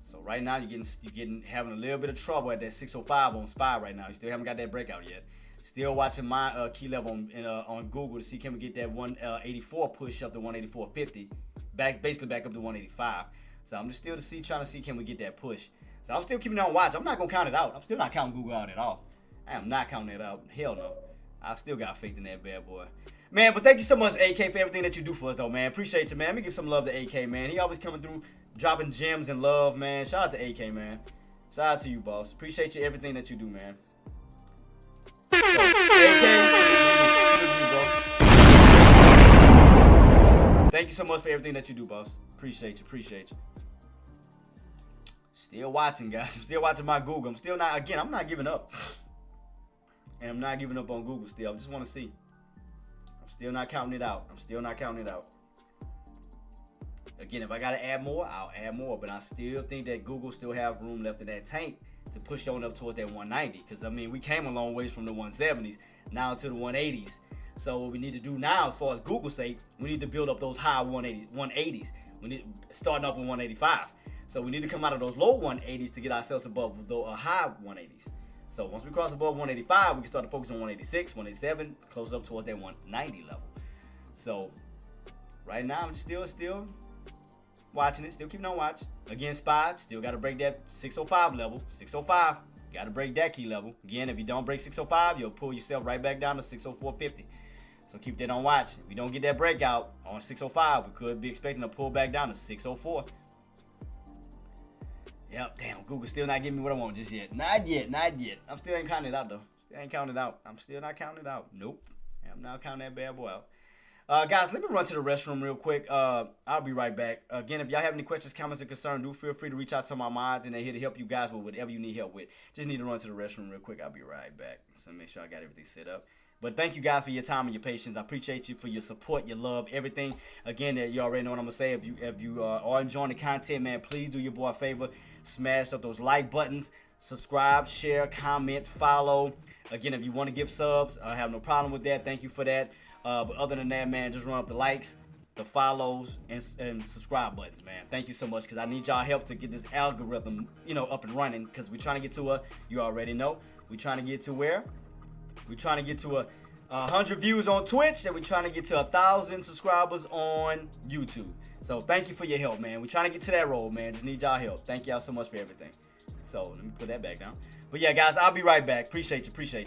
So right now you're having a little bit of trouble at that 605 on SPY right now. You still haven't got that breakout yet. Still watching my key level on Google to see can we get that 184 push up to 184.50, basically back up to 185. So I'm just trying to see can we get that push. So I'm still keeping it on watch. I'm not going to count it out. I'm still not counting Google out at all. I am not counting it out. Hell no. I still got faith in that bad boy. Man, but thank you so much, AK, for everything that you do for us, though, man. Appreciate you, man. Let me give some love to AK, man. He always coming through, dropping gems and love, man. Shout out to AK, man. Shout out to you, boss. Appreciate you, everything that you do, man. So, AK, thank you so much for everything that you do, boss. Appreciate you. Still watching, guys. I'm still watching my Google. I'm not giving up. And I'm not giving up on Google still. I just want to see. I'm still not counting it out. Again, if I got to add more, I'll add more. But I still think that Google still have room left in that tank to push on up towards that 190. Because, I mean, we came a long ways from the 170s now to the 180s. So what we need to do now, as far as Google's sake, we need to build up those high 180s. We need starting off with 185. So we need to come out of those low 180s to get ourselves above the high 180s. So once we cross above 185, we can start to focus on 186, 187, close up towards that 190 level. So right now I'm still watching it, still keeping on watch. Again, SPY, still got to break that 605 level. 605, got to break that key level. Again, if you don't break 605, you'll pull yourself right back down to 604.50. So keep that on watch. If we don't get that breakout on 605, we could be expecting a pull back down to 604. Yep, damn, Google still not giving me what I want just yet. Not yet. I'm still ain't counting it out, though. I'm still not counting it out. Nope. I'm not counting that bad boy out. Guys, let me run to the restroom real quick. I'll be right back. Again, if y'all have any questions, comments, and concerns, do feel free to reach out to my mods, and they're here to help you guys with whatever you need help with. Just need to run to the restroom real quick. I'll be right back. So make sure I got everything set up. But thank you guys for your time and your patience. I appreciate you for your support, your love, everything. Again, you already know what I'm gonna say. If you are enjoying the content, man, please do your boy a favor. Smash up those like buttons, subscribe, share, comment, follow. Again, if you want to give subs, I have no problem with that. Thank you for that. But other than that, man, just run up the likes, the follows, and subscribe buttons, man. Thank you so much, because I need y'all help to get this algorithm, up and running. Because we're trying to get to you already know, we're trying to get to where? We're trying to get to 100 views on Twitch, and we're trying to get to 1,000 subscribers on YouTube. So thank you for your help, man. We're trying to get to that road, man. Just need y'all help. Thank y'all so much for everything. So let me put that back down. But yeah, guys, I'll be right back. Appreciate you.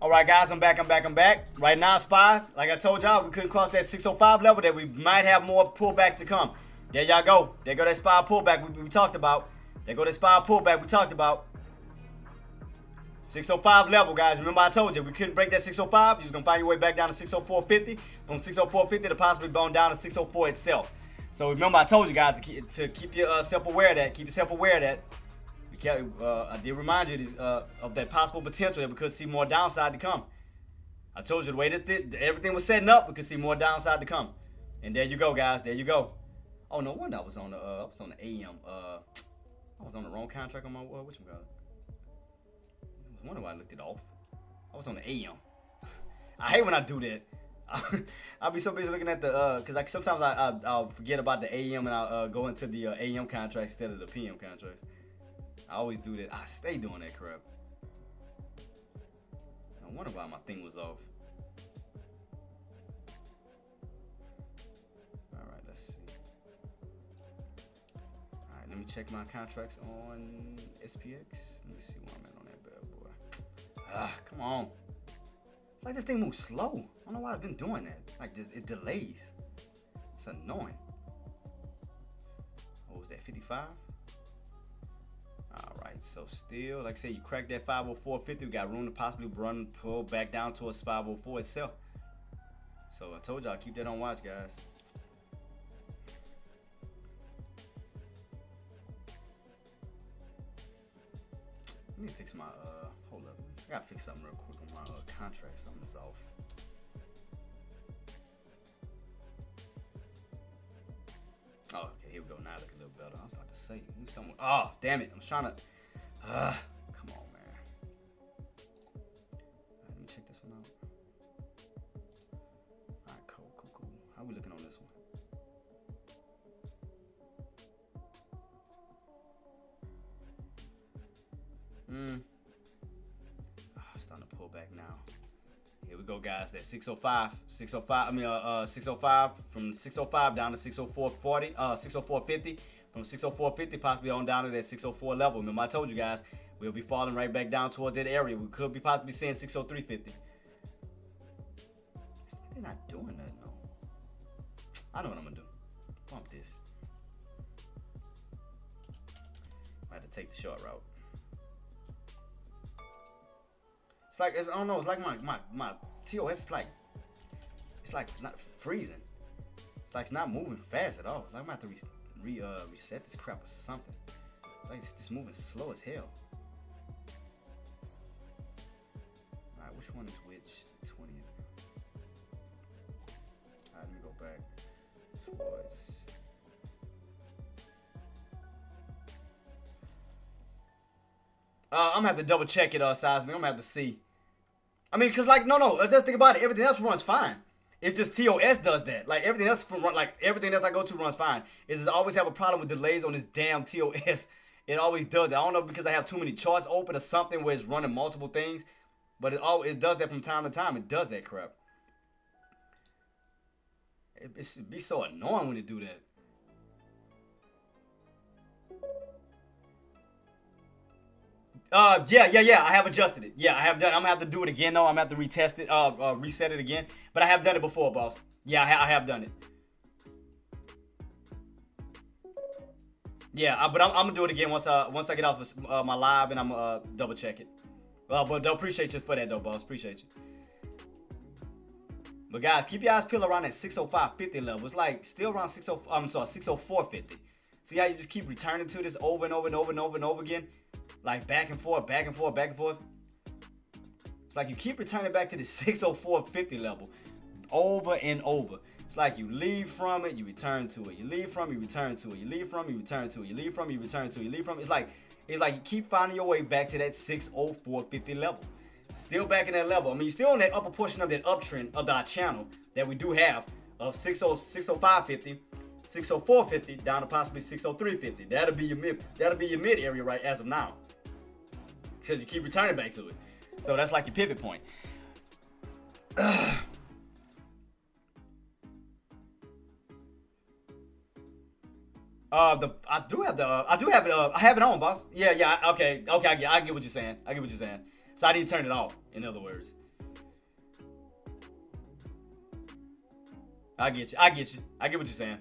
All right, guys, I'm back. Right now, SPY, like I told y'all, we couldn't cross that 605 level that we might have more pullback to come. There y'all go. There go that SPY pullback we talked about. There go that SPY pullback we talked about. 605 level, guys. Remember I told you, we couldn't break that 605. You're just going to find your way back down to 604.50. From 604.50 to possibly going down to 604 itself. So remember I told you guys to keep yourself aware of that. Keep yourself aware of that. I did remind you of that possible potential that we could see more downside to come. I told you the way that everything was setting up, we could see more downside to come. And there you go, guys. There you go. Oh, no wonder I was on the AM. I was on the wrong contract on my whatchamacallit. I was wondering why I looked it off. I was on the AM. I hate when I do that. I'll be so busy looking at the because like sometimes I'll forget about the AM and I'll go into the AM contract instead of the PM contracts. I always do that. I stay doing that crap. I wonder why my thing was off. All right, let's see. All right, let me check my contracts on SPX. Let me see where I'm at on that bad boy. Come on. It's like this thing moves slow. I don't know why it's been doing that. Like this, it delays. It's annoying. What was that, 55? Alright, so still, like I said, you crack that 504.50. We got room to possibly pull back down towards 504 itself. So I told y'all, keep that on watch, guys. Let me fix my, hold up. I gotta fix something real quick on my contract. Something's off. Oh, okay, here we go. Now I look a little better. I was about to say, oh, damn it. I was trying to, come on, man. All right, let me check this one out. All right, cool. How we looking on this one? It's starting to pull back now. Here we go, guys. That 605. 605 from 605 down to 604.40. 604.50. From 604.50 possibly on down to that 604 level. Remember I told you guys we'll be falling right back down towards that area. We could be possibly seeing 603.50. They're not doing that, no. I know what I'm gonna do. Bump this. I have to take the short route. It's like, I don't know, it's like my TOS is like, it's like not freezing. It's like it's not moving fast at all. It's like I'm gonna have to reset this crap or something. Like it's just moving slow as hell. Alright, which one is which? 20th. Alright, let me go back towards. I'm gonna have to double check it, Seismic. I'm gonna have to see. I mean, cause like no, just think about it. Everything else runs fine. It's just TOS does that. Like everything else everything else I go to runs fine. It's just I always have a problem with delays on this damn TOS. It always does that. I don't know because I have too many charts open or something where it's running multiple things, but it does that from time to time. It does that crap. It'd be so annoying when it do that. Yeah. I have adjusted it. Yeah, I have done. I'm gonna have to do it again though. I'm gonna have to retest it, reset it again. But I have done it before, boss. Yeah, I have done it. Yeah, but I'm gonna do it again once I get off my live and I'm gonna double check it. But I appreciate you for that though, boss. Appreciate you. But guys, keep your eyes peeled around that 605.50 level. It's like still around 604.50. See how you just keep returning to this over and over again? Like back and forth. It's like you keep returning back to the 604.50 level over and over. It's like you leave from it, you return to it. You leave from it, you return to it. You leave from it, you return to it. You leave from it, you return to it. You leave from it. It's like you keep finding your way back to that 604.50 level. Still back in that level. I mean, you're still in that upper portion of that uptrend of our channel that we do have of 605.50. 604.50 down to possibly 603.50. That'll be your mid area right as of now. Because you keep returning back to it. So that's like your pivot point. I have it on, boss. Yeah, okay, I get what you're saying. So I need to turn it off, in other words. I get you. I get you. I get what you're saying.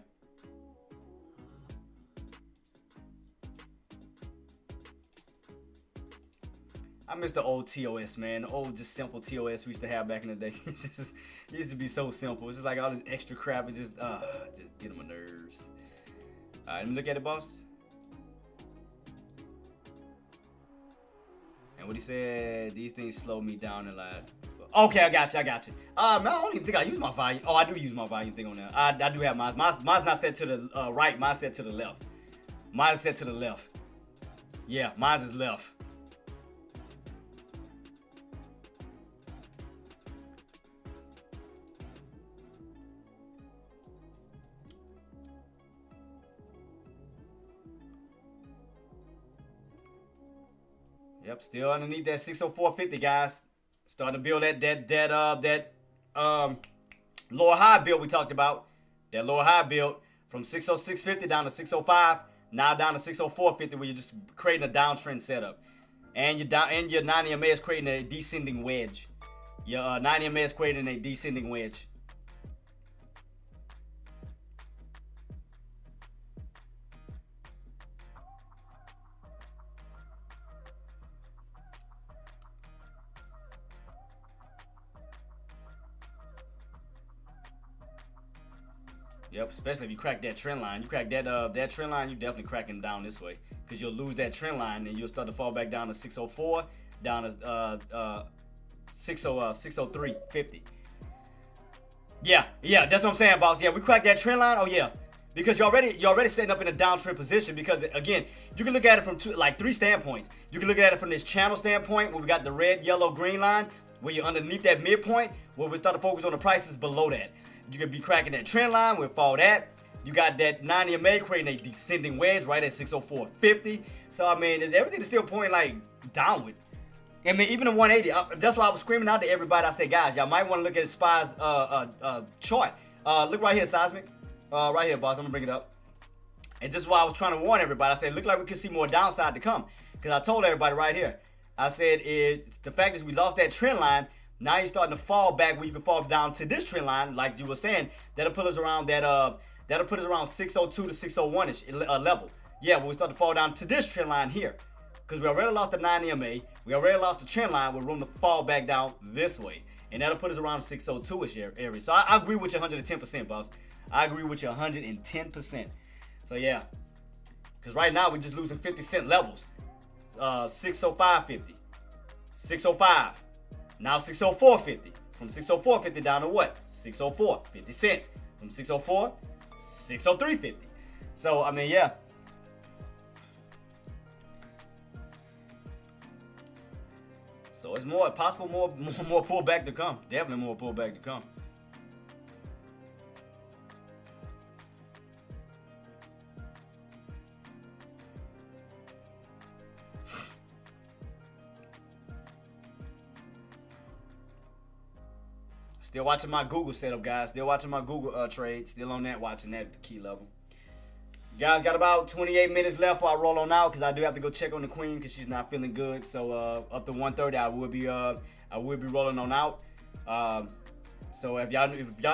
I miss the old TOS, man. The old, just simple TOS we used to have back in the day. It used to be so simple. It's just like all this extra crap. It just get on my nerves. All right, let me look at it, boss. And what he said, these things slow me down a lot. Okay, I got you. Man, I don't even think I use my volume. Oh, I do use my volume thing on there. I do have mine. Mine's not set to the right. Mine's set to the left. Mine is set to the left. Yeah, mine's is left. Yep, still underneath that 604.50, guys. Starting to build that lower high build we talked about. That lower high build from 606.50 down to 605, now down to 604.50, where you're just creating a downtrend setup. And your 90 MA is creating a descending wedge. Your 90 MA is creating a descending wedge. Yep, especially if you crack that trend line. You crack that trend line, you definitely cracking down this way. Because you'll lose that trend line and you'll start to fall back down to 604, down to 603.50. Yeah, that's what I'm saying, boss. Yeah, we cracked that trend line. Oh yeah. Because you're already setting up in a downtrend position, because again, you can look at it from three standpoints. You can look at it from this channel standpoint, where we got the red, yellow, green line, where you're underneath that midpoint, where we start to focus on the prices below that. You could be cracking that trend line, we'll fall that. You got that 90 MA creating a descending wedge right at 604.50. So I mean, everything is still pointing like downward. I mean, even the 180. That's why I was screaming out to everybody. I said, guys, y'all might want to look at SPY's chart. Look right here, Seismic. Right here, boss. I'm gonna bring it up. And this is why I was trying to warn everybody. I said, look like we could see more downside to come. Because I told everybody right here. I said, the fact is we lost that trend line. Now you're starting to fall back, where you can fall down to this trend line, like you were saying. That'll put us around that'll put us around 602 to 601ish level. Yeah, when we start to fall down to this trend line here, because we already lost the 90 MA, we already lost the trend line with room to fall back down this way, and that'll put us around 602ish area. So I agree with you 110%, boss. I agree with you 110%. So yeah, because right now we're just losing 50-cent levels. 605.50, 605. Now 604.50. From 604.50 down to what? 604, 50 cents. From 604, 603.50. So I mean, yeah. So it's more possible, more pullback to come. Definitely more pullback to come. Still watching my Google setup, guys. Still watching my Google trade. Still on that, watching that key level. Guys, got about 28 minutes left before I roll on out, because I do have to go check on the queen because she's not feeling good. So up to 1:30, I will be rolling on out. So if y'all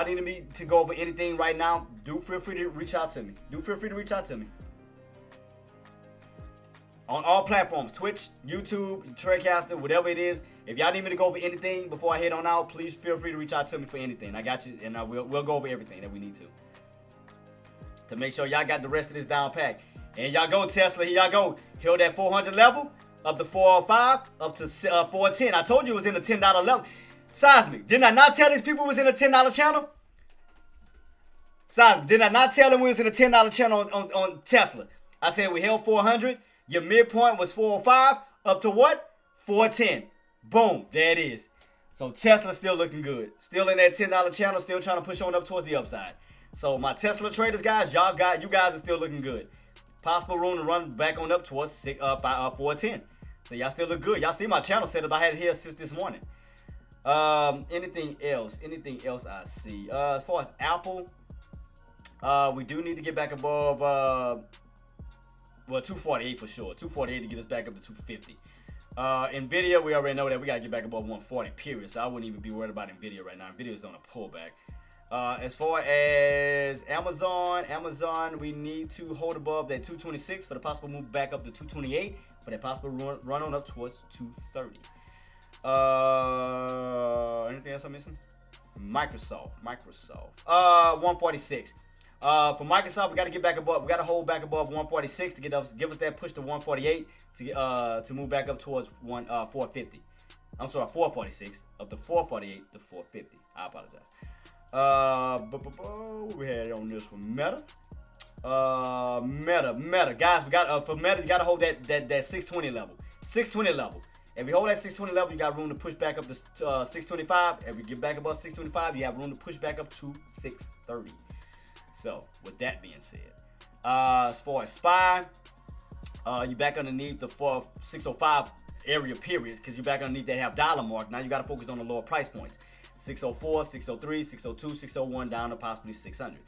need me to go over anything right now, do feel free to reach out to me. On all platforms, Twitch, YouTube, Tradecaster, whatever it is. If y'all need me to go over anything before I head on out, please feel free to reach out to me for anything. I got you, and we'll go over everything that we need to make sure y'all got the rest of this down pat. And y'all go, Tesla. Here y'all go. Held that 400 level, up to 405, up to 410. I told you it was in the $10 level. Seismic, didn't I not tell these people it was in a $10 channel? Seismic, did I not tell them we was in a $10 channel on Tesla? I said we held 400. Your midpoint was 405, up to what? 410. Boom, there it is. So Tesla's still looking good. Still in that $10 channel, still trying to push on up towards the upside. So my Tesla traders, guys, you guys are still looking good. Possible room to run back on up towards 410. So y'all still look good. Y'all see my channel setup. I had it here since this morning. Anything else I see? As far as Apple, we do need to get back above, 248 for sure. 248 to get us back up to 250. Nvidia, we already know that we got to get back above 140, period. So I wouldn't even be worried about Nvidia right now. Nvidia's on a pullback. As far as Amazon, we need to hold above that 226 for the possible move back up to 228, for that possible run on up towards 230. Anything else I'm missing? Microsoft. 146. For Microsoft, we got to get back above. We got to hold back above 146 to give us that push to 148 to move back up towards 450. I'm sorry, 446 up to 448 to 450. I apologize. We had it on this one. Meta, guys. We got for Meta, you got to hold that 620 level. 620 level. If you hold that 620 level, you got room to push back up to 625. If you get back above 625, you have room to push back up to 630. So, with that being said, as far as SPY, you back underneath the 605 area period, because you're back underneath that $1 mark. Now you got to focus on the lower price points. 604, 603, 602, 601, down to possibly 600.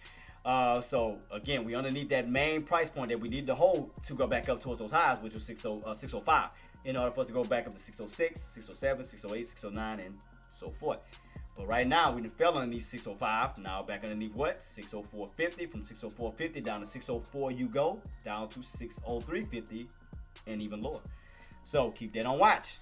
So again, we underneath that main price point that we need to hold to go back up towards those highs, which was 605, in order for us to go back up to 606, 607, 608, 609, and so forth. But right now, we fell underneath 605. Now back underneath what? 604.50. From 604.50 down to 604 you go, down to 603.50, and even lower. So keep that on watch,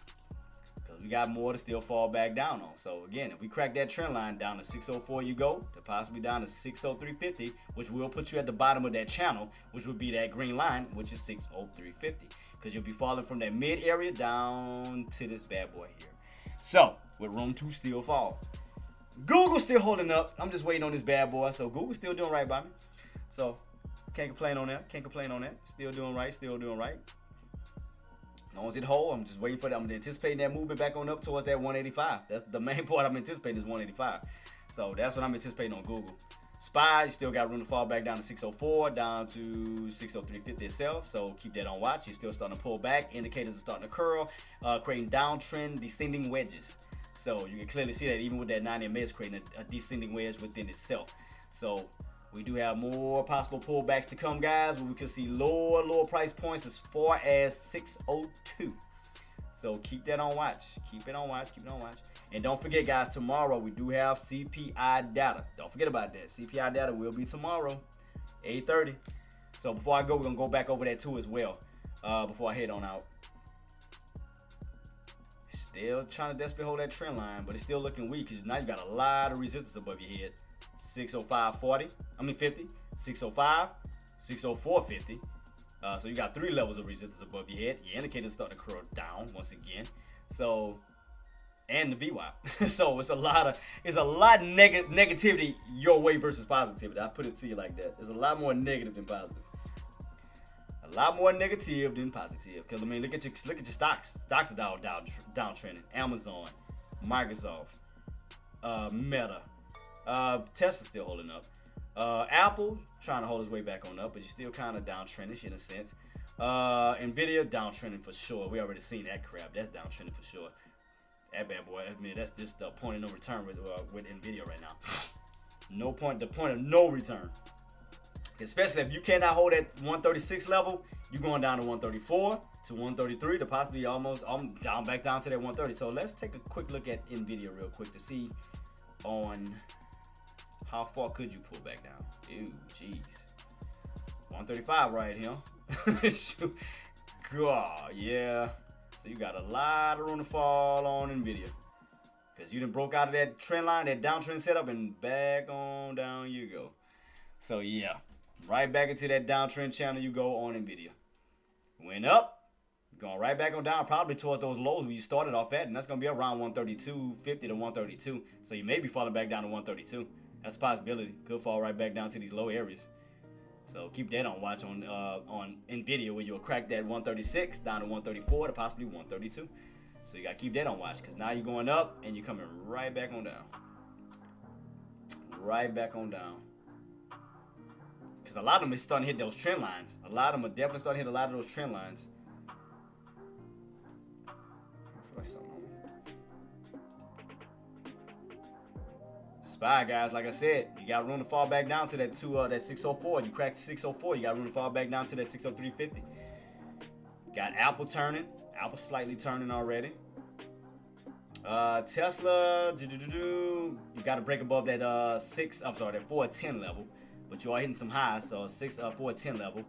because we got more to still fall back down on. So again, if we crack that trend line down to 604 you go, to possibly down to 603.50, which will put you at the bottom of that channel, which would be that green line, which is 603.50, because you'll be falling from that mid area down to this bad boy here. So with room to still fall. Google's still holding up. I'm just waiting on this bad boy. So Google's still doing right by me. So can't complain on that. Still doing right. As long as it hold, I'm just waiting for that. I'm anticipating that movement back on up towards that 185. That's the main part I'm anticipating, is 185. So that's what I'm anticipating on Google. SPY, you still got room to fall back down to 604, down to 603.50 itself. So keep that on watch. You're still starting to pull back. Indicators are starting to curl, creating downtrend, descending wedges. So you can clearly see that even with that 90 MA, it's creating a descending wedge within itself. So we do have more possible pullbacks to come, guys, where we can see lower price points as far as 602. So keep that on watch. Keep it on watch. And don't forget, guys, tomorrow we do have CPI data. Don't forget about that. CPI data will be tomorrow, 8:30. So before I go, we're going to go back over that too as well, before I head on out. Still trying to desperately hold that trend line, but it's still looking weak, because now you got a lot of resistance above your head. 605.50, 605, 604.50. So you got 3 levels of resistance above your head. Your indicator's starting to curl down once again. So, and the VWAP. So it's a lot negativity your way versus positivity. I put it to you like that. There's a lot more negative than positive. A lot more negative than positive. Because I mean, look at your stocks. Stocks are downtrending. Amazon, Microsoft, Meta. Tesla's still holding up. Apple trying to hold his way back on up, but you're still kind of downtrending in a sense. Nvidia downtrending for sure. We already seen that crap. That's downtrending for sure. That bad boy. I mean, that's just the point of no return with Nvidia right now. The point of no return. Especially if you cannot hold that 136 level, you're going down to 134 to 133 to possibly almost back down to that 130. So let's take a quick look at Nvidia real quick to see on how far could you pull back down. Ew, jeez. 135 right here. God, yeah. So you got a lot of room to fall on Nvidia, because you done broke out of that trend line, that downtrend setup, and back on down you go. So yeah, right back into that downtrend channel you go on Nvidia. Went up, going right back on down, probably towards those lows where you started off at, and that's gonna be around 132.50 to 132. So you may be falling back down to 132. That's a possibility. Could fall right back down to these low areas. So keep that on watch on Nvidia, where you'll crack that 136 down to 134 to possibly 132. So you gotta keep that on watch, because now you're going up and you're coming right back on down. Right back on down. Because a lot of them is starting to hit those trend lines. A lot of them are definitely starting to hit a lot of those trend lines. I feel like something on me. SPY, guys, like I said, you got room to fall back down to that 604. You cracked 604, you got room to fall back down to that 603.50. Got Apple turning. Apple slightly turning already. Tesla, you got to break above that that 410 level, but you are hitting some highs, so 410 level.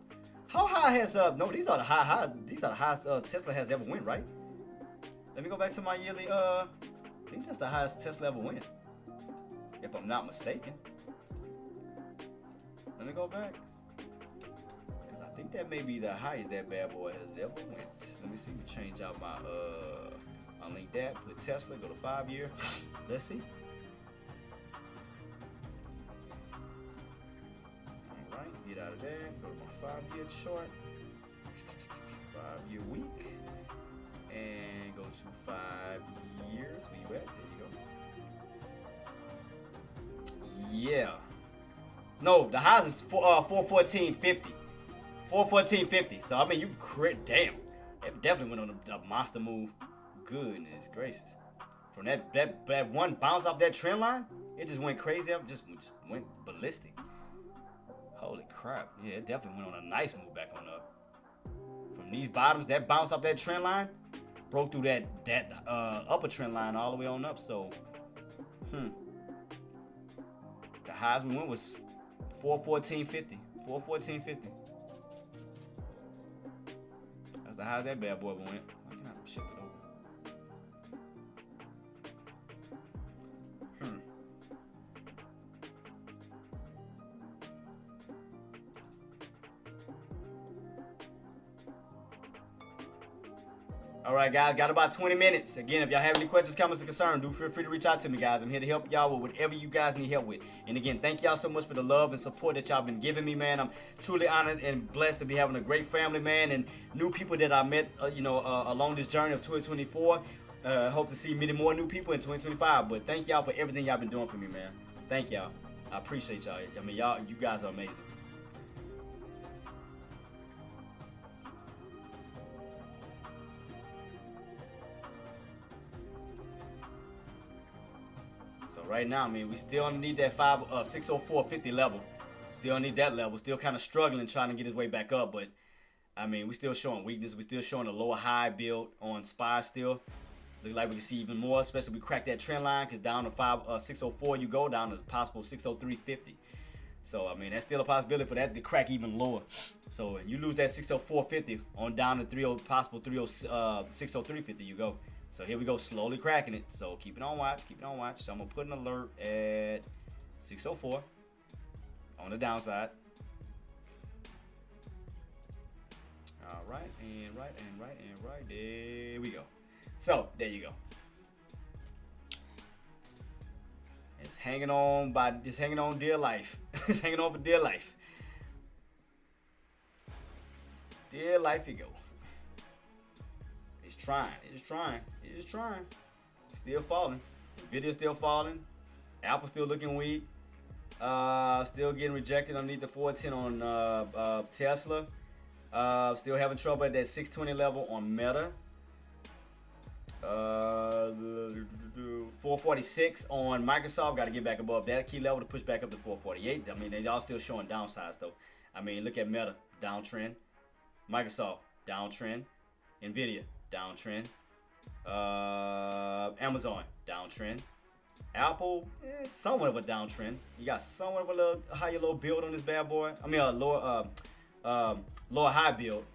How high has no? These are the highest Tesla has ever went, right? Let me go back to my yearly. I think that's the highest Tesla ever went, if I'm not mistaken. Let me go back, because I think that may be the highest that bad boy has ever went. Let me see. Change out my unlink that. Put Tesla. Go to 5 year. Let's see. All right. Get out of there. Go to my 5 year chart. 5 year week. And go to 5 years. Where you at? There you go. Yeah. No, the highs is 414.50. 414.50. So I mean, you damn. It definitely went on a monster move. Goodness gracious. From that one bounce off that trend line, it just went crazy. It just went ballistic. Holy crap. Yeah, it definitely went on a nice move back on up. From these bottoms, that bounce off that trend line broke through that upper trend line all the way on up. So, the highs we went was 414.50. 414.50. That's the highest that bad boy went. Why can't I shift it over? All right, guys, got about 20 minutes. Again, if y'all have any questions, comments, or concerns, do feel free to reach out to me, guys. I'm here to help y'all with whatever you guys need help with. And again, thank y'all so much for the love and support that y'all been giving me, man. I'm truly honored and blessed to be having a great family, man, and new people that I met, along this journey of 2024. Hope to see many more new people in 2025. But thank y'all for everything y'all been doing for me, man. Thank y'all. I appreciate y'all. I mean, you guys are amazing. So right now, I mean, we still need that 604.50 level. Still need that level. Still kind of struggling trying to get his way back up. But, I mean, we still showing weakness. We still showing a lower high build on SPY still. Look like we can see even more, especially if we crack that trend line, because down to 604 you go, down to possible 603.50. So, I mean, that's still a possibility for that to crack even lower. So, you lose that 604.50 on down to possible 603.50 you go. So here we go, slowly cracking it. So keep it on watch, keep it on watch. So I'm gonna put an alert at 604 on the downside. All right, and right. There we go. So there you go. It's hanging on dear life. It's hanging on for dear life. Dear life you go. It's trying. Still falling. Nvidia still falling. Apple still looking weak. Still getting rejected underneath the 410 on Tesla. Still having trouble at that 620 level on Meta. 446 on Microsoft. Got to get back above that key level to push back up to 448. I mean, they all still showing downsides though. I mean, look at Meta, downtrend. Microsoft, downtrend. Nvidia, downtrend. Amazon, downtrend. Apple, somewhat of a downtrend. You got somewhat of a higher low build on this bad boy. I mean, a lower high build.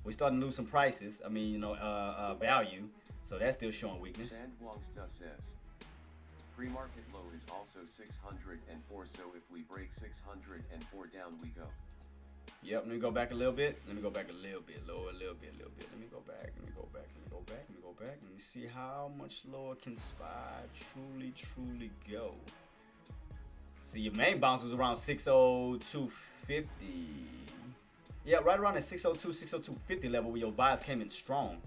We're starting to lose some prices. I mean, value. So that's still showing weakness. Sand Wangsta says, pre-market low is also 604. So if we break 604 down, we go. Yep, let me go back a little bit. Let me go back a little bit lower, a little bit. Let me go back. Let me see how much lower can SPY truly go. See, your main bounce was around 602.50. Yeah, right around that 602.50 level where your buys came in strong.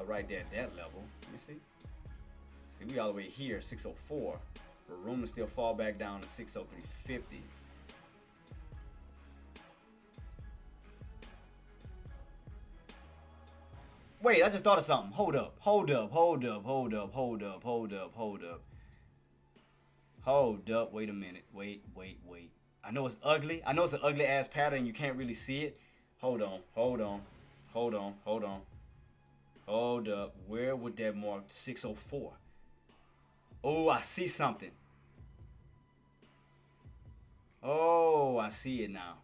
Right there at that level. Let me see. See, we all the way here, 604. But room to still fall back down to 603.50. Wait, I just thought of something. Hold up. Wait a minute. Wait. I know it's ugly. I know it's an ugly ass pattern. You can't really see it. Hold on. Hold up. Where would that mark 604? Oh, I see something. Oh, I see it now.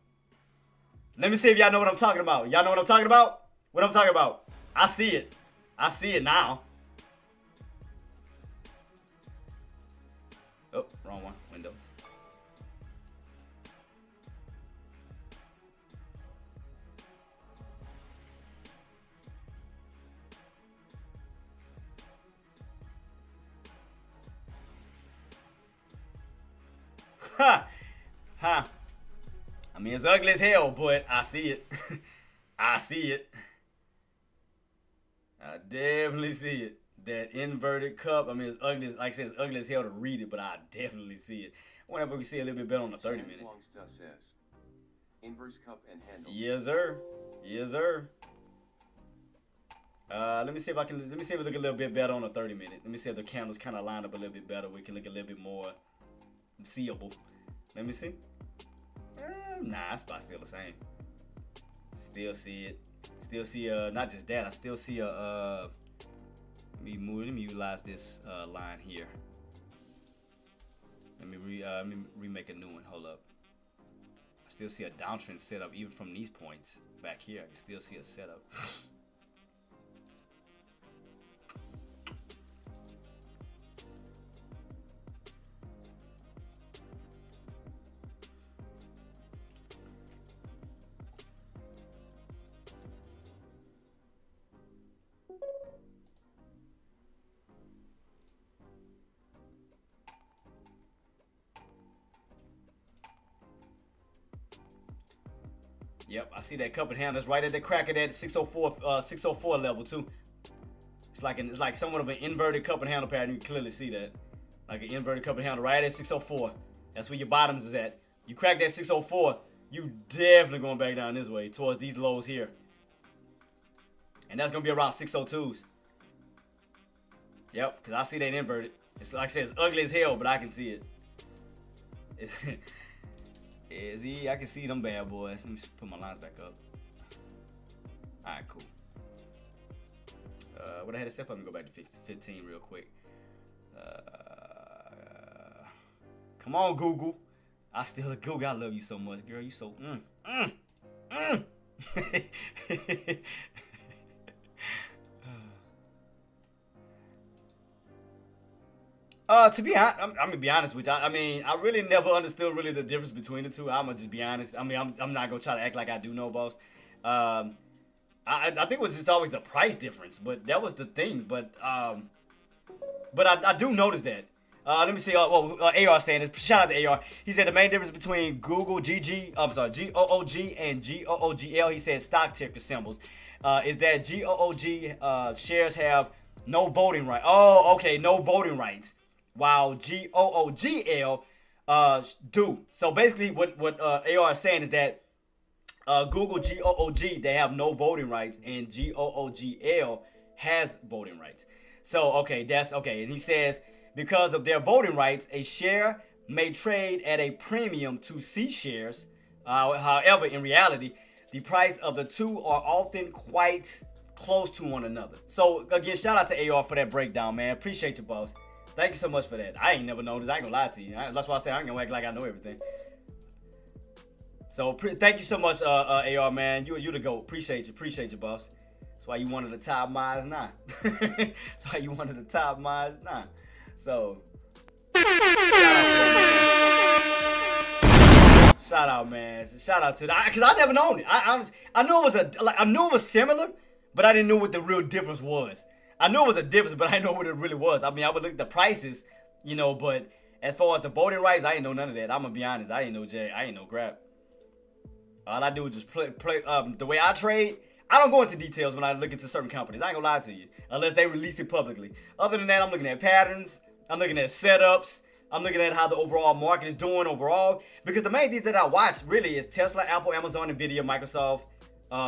Let me see if y'all know what I'm talking about. Y'all know what I'm talking about? What I'm talking about? I see it. I see it now. Oh, wrong one. Windows. Ha! Ha! I mean, it's ugly as hell, but I see it. I see it. I definitely see it. That inverted cup. I mean, it's ugly. Like I said, it's ugly as hell to read it, but I definitely see it. Whenever we see a little bit better on the 30 minute. Says, inverse cup and handle. Yes, sir. Yes, sir. Let me see if I can. Let me see if we look a little bit better on the 30 minute. Let me see if the candles kind of line up a little bit better. We can look a little bit more seeable. Let me see. Nah, it's about still the same. Still see it. Still see not just that. I still see a let me utilize this line here. Let me remake a new one. Hold up. I still see a downtrend setup even from these points back here. I can still see a setup. Yep, I see that cup and handle. That's right at the crack of that 604 level too. It's like somewhat of an inverted cup and handle pattern. You can clearly see that, like an inverted cup and handle right at 604. That's where your bottoms is at. You crack that 604, you definitely going back down this way towards these lows here, and that's gonna be around 602s. Yep, because I see that inverted. It's like I said, it's ugly as hell, but I can see it. It's I can see them bad boys. Let me put my lines back up. Alright, cool. What I had to set up, let me go back to 15 real quick. Come on, Google. Google, I love you so much, girl. You so To be honest, I'm gonna be honest with you. I mean, I really never understood really the difference between the two. I'm gonna just be honest. I mean, I'm not gonna try to act like I do know, boss. I think it was just always the price difference, but that was the thing. But I do notice that. Let me see. AR saying it. Shout out to AR. He said the main difference between Google GOOG and GOOGL. He said stock ticker symbols. Is that GOOG shares have no voting right? Oh, okay, no voting rights. While GOOGL do. So basically what AR is saying is that Google GOOG, they have no voting rights, and GOOGL has voting rights. So okay, that's okay. And he says because of their voting rights, a share may trade at a premium to C shares. However, in reality, the price of the two are often quite close to one another. So again, shout out to AR for that breakdown, man. Appreciate you, boss. Thank you so much for that. I ain't never noticed. I ain't gonna lie to you. That's why I say I ain't gonna act like I know everything. So thank you so much, AR, man. You the GOAT. Appreciate you, boss. That's why you one of the top minds now. That's why you one of the top minds now. So shout out, man. Shout out to that, because I never known it. I knew it was I knew it was similar, but I didn't know what the real difference was. I knew it was a difference, but I didn't know what it really was. I mean, I would look at the prices, but as far as the voting rights, I ain't know none of that. I'm gonna be honest. I ain't know crap. All I do is just play. The way I trade, I don't go into details when I look into certain companies. I ain't gonna lie to you, unless they release it publicly. Other than that, I'm looking at patterns. I'm looking at setups. I'm looking at how the overall market is doing overall. Because the main things that I watch really is Tesla, Apple, Amazon, Nvidia, Microsoft,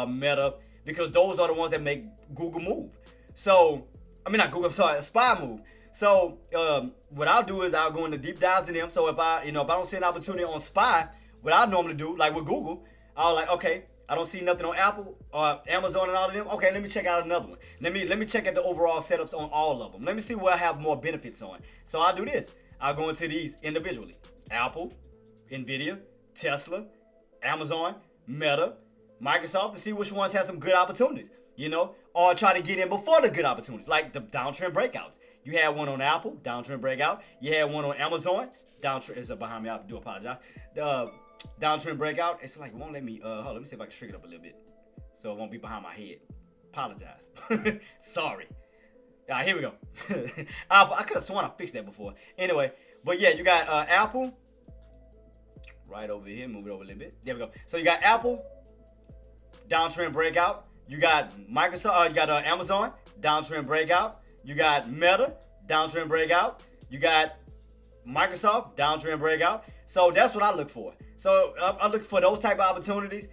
Meta. Because those are the ones that make Google move. So, I mean, not Google, I'm sorry, SPY move. So, what I'll do is I'll go into deep dives in them. So if I don't see an opportunity on SPY, what I normally do, like with Google, I'll like, okay, I don't see nothing on Apple or Amazon and all of them. Okay, let me check out another one. Let me check out the overall setups on all of them. Let me see where I have more benefits on. So I'll do this. I'll go into these individually. Apple, Nvidia, Tesla, Amazon, Meta, Microsoft, to see which ones have some good opportunities, you know, or try to get in before the good opportunities, like the downtrend breakouts. You had one on Apple, downtrend breakout. You had one on Amazon, downtrend. It's behind me. I do apologize. Downtrend breakout. It's like it won't let me. Hold on, let me see if I can shrink it up a little bit, so it won't be behind my head. Apologize. Sorry. All right, here we go. Apple. I could have sworn I fixed that before. Anyway, but yeah, you got Apple. Right over here. Move it over a little bit. There we go. So you got Apple, downtrend breakout. You got Microsoft. You got Amazon, downtrend breakout. You got Meta, downtrend breakout. You got Microsoft, downtrend breakout. So that's what I look for. So I look for those type of opportunities.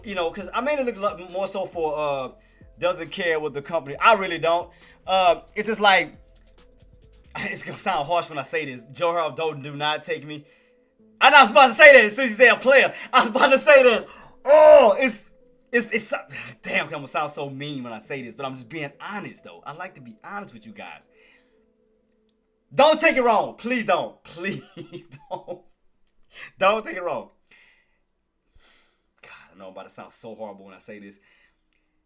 You know, because I mainly look more so for doesn't care what the company. I really don't. It's just like, it's gonna sound harsh when I say this. Joe Harf, do not take me. I was about to say that as soon as you say a player. I was about to say that. Oh, it's damn, I'm gonna sound so mean when I say this, but I'm just being honest though. I like to be honest with you guys. Don't take it wrong. Please don't. Please don't. Don't take it wrong. God, I know I'm about to sound so horrible when I say this.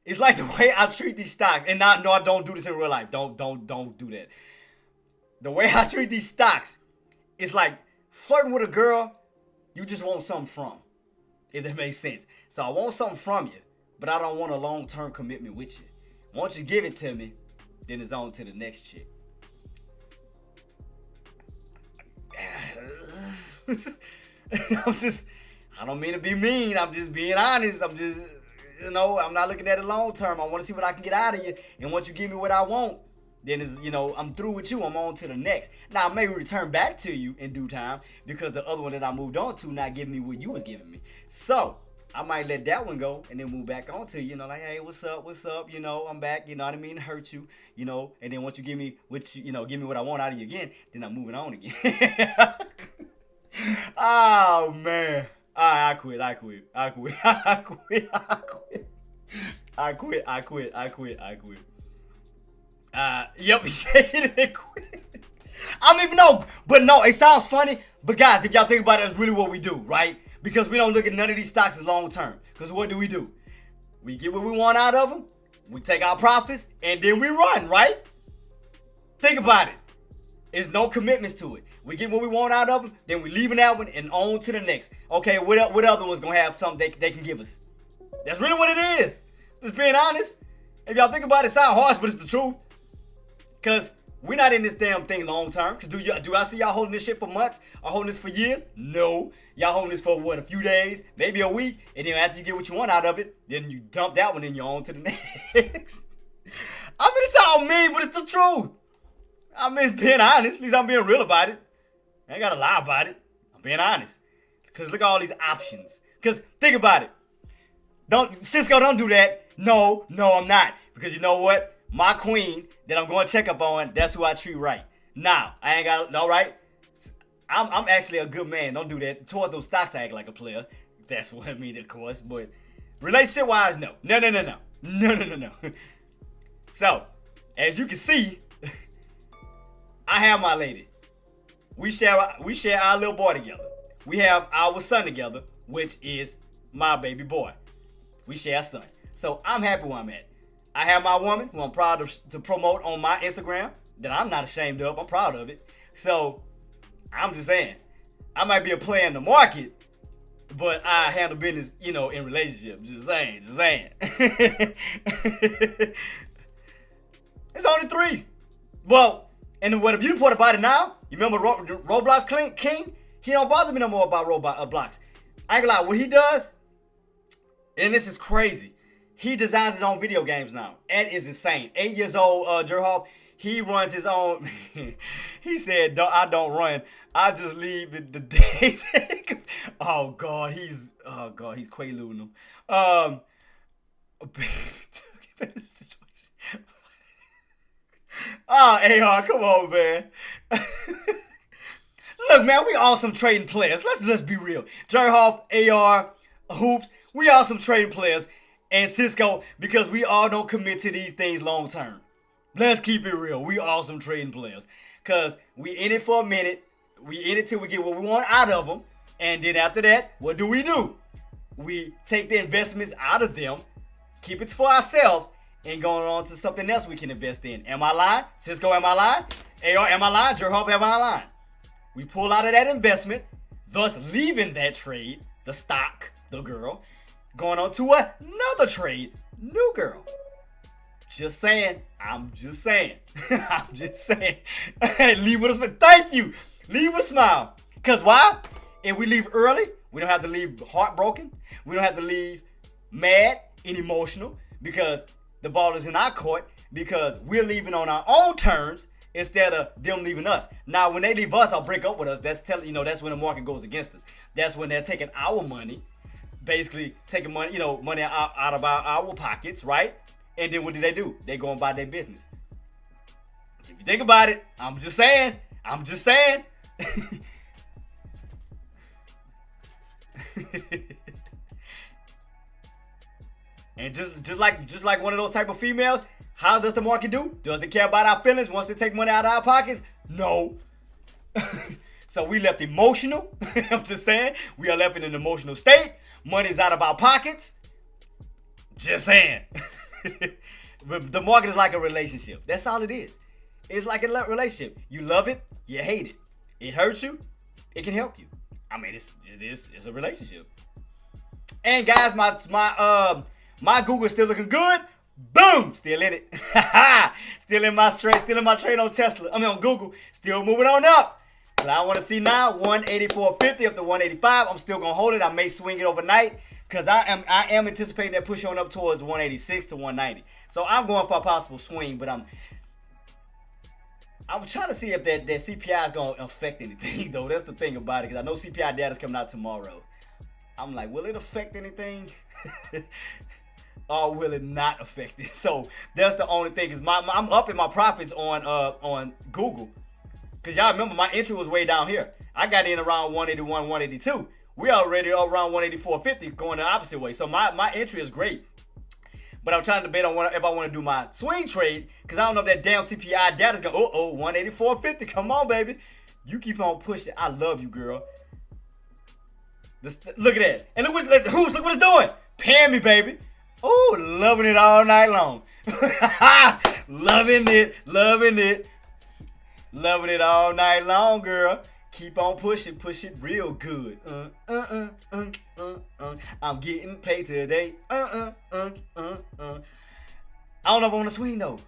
It's like the way I treat these stocks, and no, I don't do this in real life. Don't do that. The way I treat these stocks, it's like flirting with a girl you just want something from. If that makes sense. So I want something from you, but I don't want a long-term commitment with you. Once you give it to me, then it's on to the next chick. I don't mean to be mean. I'm just being honest. I'm just, you know, I'm not looking at it long-term. I want to see what I can get out of you. And once you give me what I want, then it's, you know, I'm through with you. I'm on to the next. Now, I may return back to you in due time because the other one that I moved on to not giving me what you was giving me. So, I might let that one go and then move back on to you, you know, like, hey, what's up, you know, I'm back, you know, I didn't mean to hurt you, you know, and then once you give me what you know, give me what I want out of you again, then I'm moving on again. Oh, man. All right, I quit. Yep, he said he didn't quit. I don't even know, but no, it sounds funny, but guys, if y'all think about it, that's really what we do, right? Because we don't look at none of these stocks as long term. Because what do? We get what we want out of them, we take our profits, and then we run, right? Think about it. There's no commitments to it. We get what we want out of them, then we leaving that one and on to the next. Okay, what other one's gonna have something they can give us? That's really what it is. Just being honest. If y'all think about it, it sounds harsh, but it's the truth. Because we're not in this damn thing long term. Because do I see y'all holding this shit for months or holding this for years? No. Y'all holding this for what, a few days, maybe a week, and then after you get what you want out of it, then you dump that one and you're on to the next. I mean, it sounds mean, but it's the truth. I mean, being honest. At least I'm being real about it. I ain't gotta lie about it. I'm being honest. Because look at all these options. Because think about it. Cisco, don't do that. No, I'm not. Because you know what? My queen that I'm going to check up on, that's who I treat right. Now, I ain't got, all right? I'm actually a good man. Don't do that. Toward those stocks, I act like a player. That's what I mean, of course. But relationship-wise, no. No. So, as you can see, I have my lady. We share our little boy together. We have our son together, which is my baby boy. We share a son. So, I'm happy where I'm at. I have my woman, who I'm proud to promote on my Instagram, that I'm not ashamed of. I'm proud of it. So, I'm just saying, I might be a player in the market, but I handle business, you know, in relationships. Just saying. It's only 3. Well, and what the beautiful part about it now, you remember Roblox King? He don't bother me no more about Roblox. I ain't gonna lie, what he does, and this is crazy, he designs his own video games now. That is insane. 8 years old, Jerhoff, he runs his own. He said, I don't run. I just leave it the days. Oh God, he's quaaluding them. Oh, AR, come on, man. Look, man, we all some trading players. Let's be real. Jerhoff, AR, Hoops, We are some trading players. And Cisco, because we all don't commit to these things long term. Let's keep it real. We are some trading players. Because we in it for a minute. We in it till we get what we want out of them. And then after that, what do? We take the investments out of them, keep it for ourselves, and going on to something else we can invest in. Am I lying? Cisco, am I lying? AR, am I lying? Jerhoff, am I lying? We pull out of that investment, thus leaving that trade, the stock, the girl, going on to another trade, new girl. Just saying. I'm just saying. I'm just saying. Leave with a thank you. Leave with a smile. Because why? If we leave early, we don't have to leave heartbroken. We don't have to leave mad and emotional because the ball is in our court, because we're leaving on our own terms instead of them leaving us. Now, when they leave us or break up with us, that's that's when the market goes against us. That's when they're taking our money, basically taking money, money out of our pockets, right? And then what do? They go and buy their business. If you think about it, I'm just saying. And just like one of those type of females, how does the market do? Does it care about our feelings once they take money out of our pockets? No. So we left emotional. I'm just saying. We are left in an emotional state. Money's out of our pockets. Just saying. The market is like a relationship. That's all it is. It's like a relationship. You love it, you hate it. It hurts you, it can help you. I mean, it's a relationship. And guys, my Google is still looking good. Boom, still in it. Still in my trade on Tesla. On Google. Still moving on up. But I want to see now 184.50 up to 185. I'm still gonna hold it. I may swing it overnight. Because I am anticipating that push on up towards 186 to 190. So I'm going for a possible swing, but I'm trying to see if that CPI is going to affect anything, though. That's the thing about it, because I know CPI data is coming out tomorrow. I'm like, will it affect anything? Or will it not affect it? So that's the only thing, because I'm up in my profits on Google. Because y'all remember, my entry was way down here. I got in around 181, 182. We already around 184.50 going the opposite way. So my entry is great. But I'm trying to debate on if I want to do my swing trade, because I don't know if that damn CPI data is going, 184.50. Come on, baby. You keep on pushing. I love you, girl. Look at that. And look what it's doing. Paying me, baby. Oh, loving it all night long. Loving it. Loving it all night long, girl. Keep on pushing, push it real good. I'm getting paid today. I don't know if I want to swing though.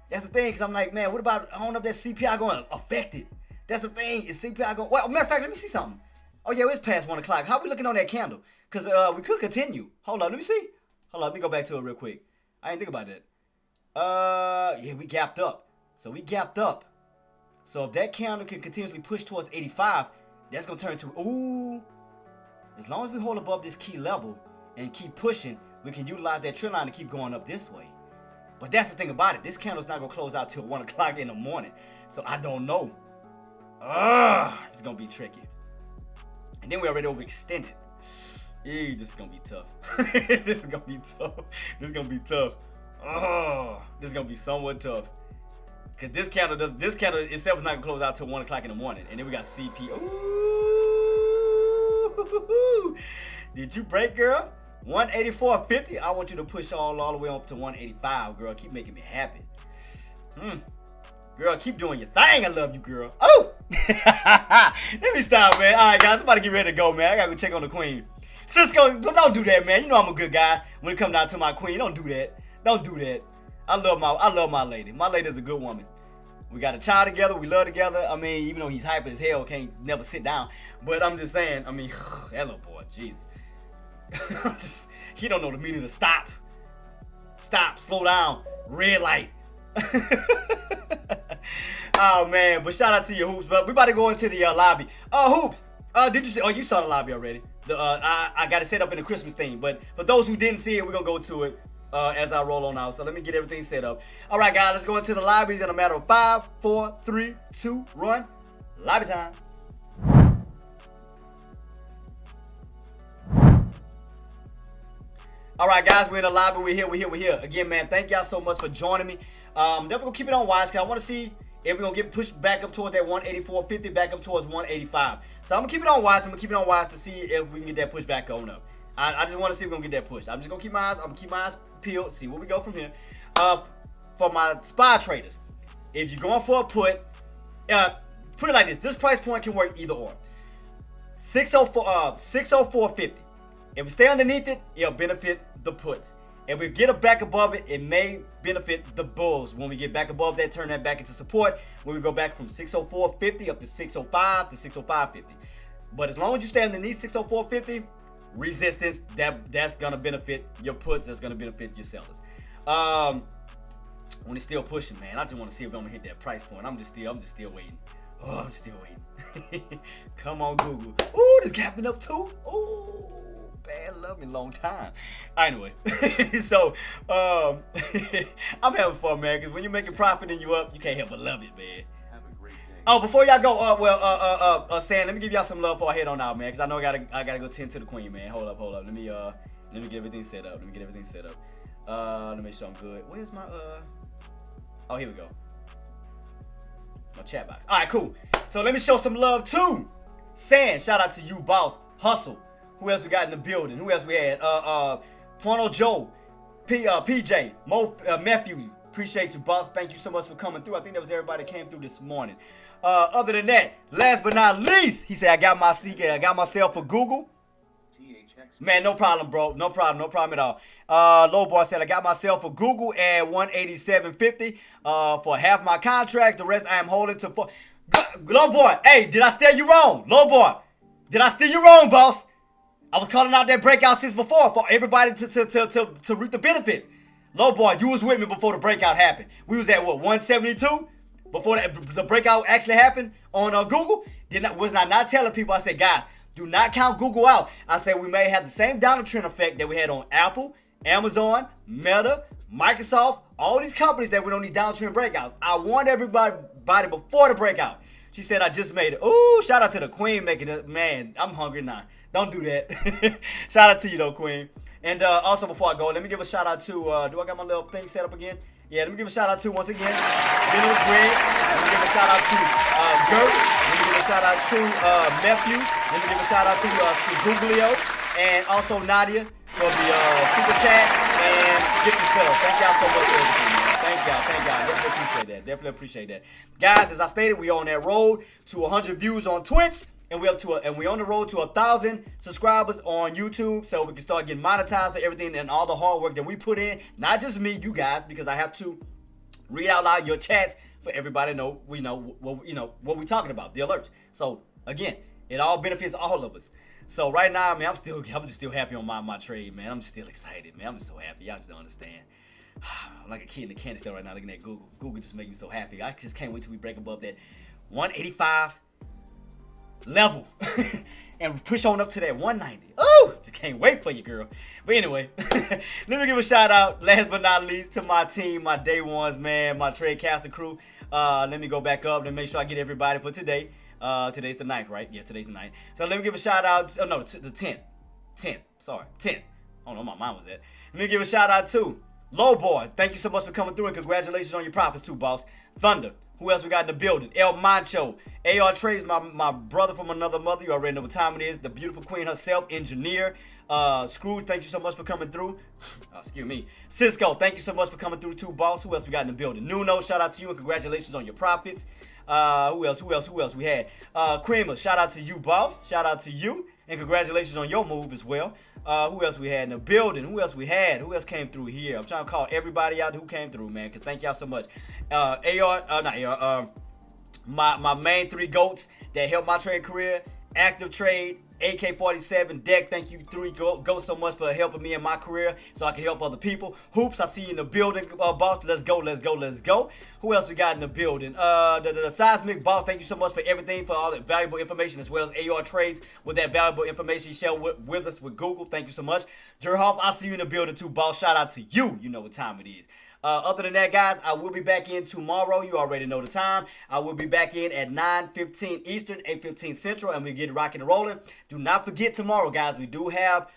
That's the thing, because I'm like, man, what about, I don't know if that CPI going to affect it. That's the thing, is CPI going, well, matter of fact, let me see something. Oh yeah, it's past 1 o'clock. How we looking on that candle? Because we could continue. Hold on, let me see. Hold on, let me go back to it real quick. I didn't think about that. Yeah, we gapped up. So we gapped up. So if that candle can continuously push towards 85, that's going to turn to, ooh. As long as we hold above this key level and keep pushing, we can utilize that trend line to keep going up this way. But that's the thing about it. This candle's not going to close out till 1 o'clock in the morning. So I don't know. It's going to be tricky. And then we already overextended. Eee, this is going to be tough. This is going to be tough. This is going to be tough. This is going to be somewhat tough. Because this candle itself is not going to close out till 1 o'clock in the morning. And then we got CP. Ooh. Did you break, girl? 184.50. I want you to push all the way up to 185, girl. Keep making me happy. Girl, keep doing your thing. I love you, girl. Oh! Let me stop, man. All right, guys. I'm about to get ready to go, man. I got to go check on the queen. Cisco, don't do that, man. You know I'm a good guy. When it comes down to my queen, don't do that. Don't do that. I love my lady. My lady is a good woman. We got a child together. We love together. I mean, even though he's hyper as hell, can't never sit down. But I'm just saying, I mean, that little boy, Jesus. He don't know the meaning of stop. Stop, slow down, red light. Oh, man. But shout out to you, Hoops. But we about to go into the lobby. Hoops. Did you see? Oh, you saw the lobby already. I got it set up in the Christmas theme. But for those who didn't see it, we're going to go to it. As I roll on out. So let me get everything set up. All right, guys, let's go into the lobbies in a matter of 5, 4, 3, 2, 1. Lobby time. All right, guys, we're in the lobby. We're here. Again, man, thank y'all so much for joining me. Definitely gonna keep it on wise, because I want to see if we're gonna get pushed back up towards that 184.50, back up towards 185. So I'm gonna keep it on wise. To see if we can get that push back on up. I just want to see if we're gonna get that push. I'm just gonna keep my eyes peeled, see where we go from here. For my spy traders, if you're going for a put it like this. This price point can work either or. 604.50. If we stay underneath it, it'll benefit the puts. If we get back above it, it may benefit the bulls. When we get back above that, turn that back into support. When we go back from 604.50 up to 605 to 605.50. But as long as you stay underneath 604.50, resistance, that's gonna benefit your puts. That's gonna benefit your sellers. When it's still pushing, man, I just want to see if I'm gonna hit that price point. I'm just still waiting. Oh, I'm still waiting. Come on, Google. Ooh, this gapping up too. Ooh, bad love me long time. Anyway, so I'm having fun, man, because when you're making profit and you up, you can't help but love it, man. Have a great day. Oh, before y'all go, Sam, let me give y'all some love before I head on out, man, because I know I gotta go tend to the queen, man. Hold up. Let me get everything set up. Let me make sure I'm good. Where's my Oh, here we go. My chat box. All right, cool. So let me show some love too. Sam, shout out to you, boss. Hustle. Who else we got in the building? Who else we had? Porno Joe, PJ, Mo, Matthew. Appreciate you, boss. Thank you so much for coming through. I think that was everybody that came through this morning. Other than that, last but not least, he said I got myself a Google. Man, no problem, bro. No problem at all. Low Boy said I got myself a Google at 187.50 for half my contracts. The rest I am holding to. Low Boy, hey, did I steer you wrong? Low Boy, did I steer you wrong, boss? I was calling out that breakout since before for everybody to reap the benefits. Low Boy, you was with me before the breakout happened. We was at what, 172 before the breakout actually happened on Google. Was I not telling people? I said, guys, do not count Google out. I said we may have the same downward trend effect that we had on Apple, Amazon, Meta, Microsoft, all these companies that went on these downtrend breakouts. I warned everybody before the breakout. She said I just made it. Ooh, shout out to the queen making it. Man, I'm hungry now. Don't do that. Shout out to you though, queen. And also before I go, let me give a shout out to, do I got my little thing set up again? Yeah, let me give a shout out to, once again, Venus Greg. Let me give a shout out to Gert. Let me give a shout out to Matthew. Let me give a shout out to Googlio. And also Nadia for the super chat and gift yourself. Thank y'all so much for everything, man. Thank y'all. Definitely appreciate that. Guys, as I stated, we on that road to 100 views on Twitch. And we're on the road to 1,000 subscribers on YouTube, so we can start getting monetized for everything and all the hard work that we put in. Not just me, you guys, because I have to read out loud your chats for everybody to know what we're talking about, the alerts. So again, it all benefits all of us. So right now, man, I'm just still happy on my trade, man. I'm just still excited, man. I'm just so happy. Y'all just don't understand. I'm like a kid in the candy store right now looking at Google. Google just makes me so happy. I just can't wait till we break above that 185 level and push on up to that 190. Oh, just can't wait for you, girl. But anyway, let me give a shout out, last but not least, to my team, my day ones, man, my Tradecaster crew. Let me go back up and make sure I get everybody for today. Today's the 9th, right? Yeah, today's the 9th. So let me give a shout out. Oh no, the 10th. 10th. Sorry, 10th. I don't know where my mind was at. Let me give a shout out to Low Boy. Thank you so much for coming through, and congratulations on your profits too, boss. Thunder. Who else we got in the building? El Mancho. AR Traedz, my brother from another mother. You already know what time it is. The beautiful queen herself, engineer. Scrooge, thank you so much for coming through. Excuse me. Cisco, thank you so much for coming through too, boss. Who else we got in the building? Nuno, shout out to you and congratulations on your profits. Who else we had? Creamer, shout out to you, boss. Shout out to you and congratulations on your move as well. Who else we had in the building? Who else we had? Who else came through here? I'm trying to call everybody out who came through, man, because thank y'all so much. My main 3 GOATs that helped my trade career, Active Trade, AK-47, Deck, thank you 3 GOATs so much for helping me in my career so I can help other people. Hoops, I see you in the building, boss. Let's go. Who else we got in the building? The Seismic boss, thank you so much for everything, for all that valuable information, as well as AR Traedz with that valuable information you shared with us with Google. Thank you so much. Jerhoff, I see you in the building too, boss. Shout out to you. You know what time it is. Other than that, guys, I will be back in tomorrow. You already know the time. I will be back in at 9:15 Eastern, 8:15 Central, and we get rocking and rolling. Do not forget tomorrow, guys. We do have...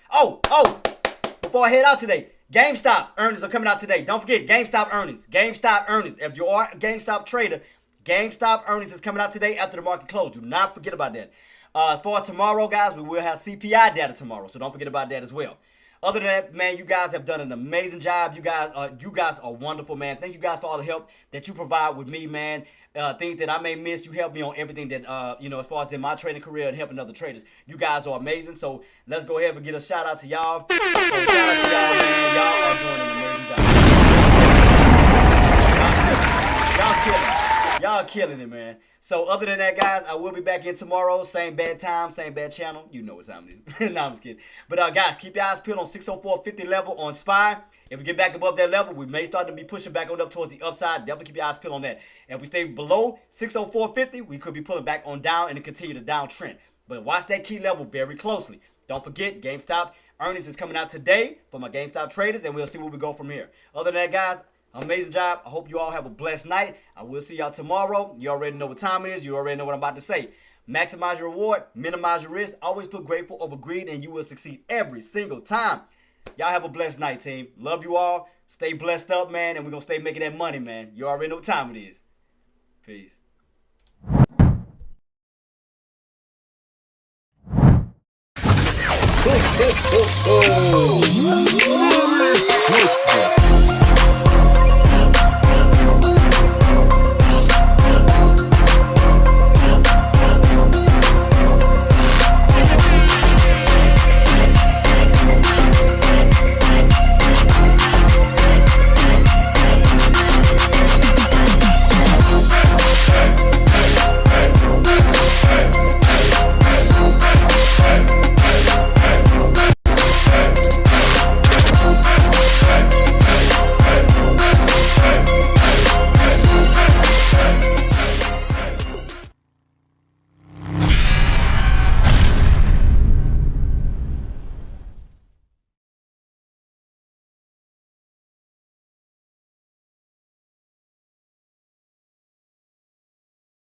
Before I head out today, GameStop earnings are coming out today. Don't forget GameStop earnings. GameStop earnings. If you are a GameStop trader, GameStop earnings is coming out today after the market closed. Do not forget about that. As far as tomorrow, guys, we will have CPI data tomorrow, so don't forget about that as well. Other than that, man, you guys have done an amazing job. You guys are wonderful, man. Thank you guys for all the help that you provide with me, man. Things that I may miss, you help me on everything that, as far as in my trading career and helping other traders. You guys are amazing. So let's go ahead and get a shout out to y'all. So shout out to y'all, man. Y'all are doing an amazing job. Y'all killing it, man. So other than that, guys, I will be back in tomorrow. Same bad time, same bad channel. You know what time it is. No, I'm just kidding. But guys, keep your eyes peeled on 604.50 level on SPY. If we get back above that level, we may start to be pushing back on up towards the upside. Definitely keep your eyes peeled on that. If we stay below 604.50, we could be pulling back on down and continue the downtrend. But watch that key level very closely. Don't forget, GameStop earnings is coming out today for my GameStop traders, and we'll see where we go from here. Other than that, guys, amazing job. I hope you all have a blessed night. I will see y'all tomorrow. You already know what time it is. You already know what I'm about to say. Maximize your reward. Minimize your risk. Always put grateful over greed, and you will succeed every single time. Y'all have a blessed night, team. Love you all. Stay blessed up, man, and we're going to stay making that money, man. You already know what time it is. Peace. Oh, oh, oh, oh.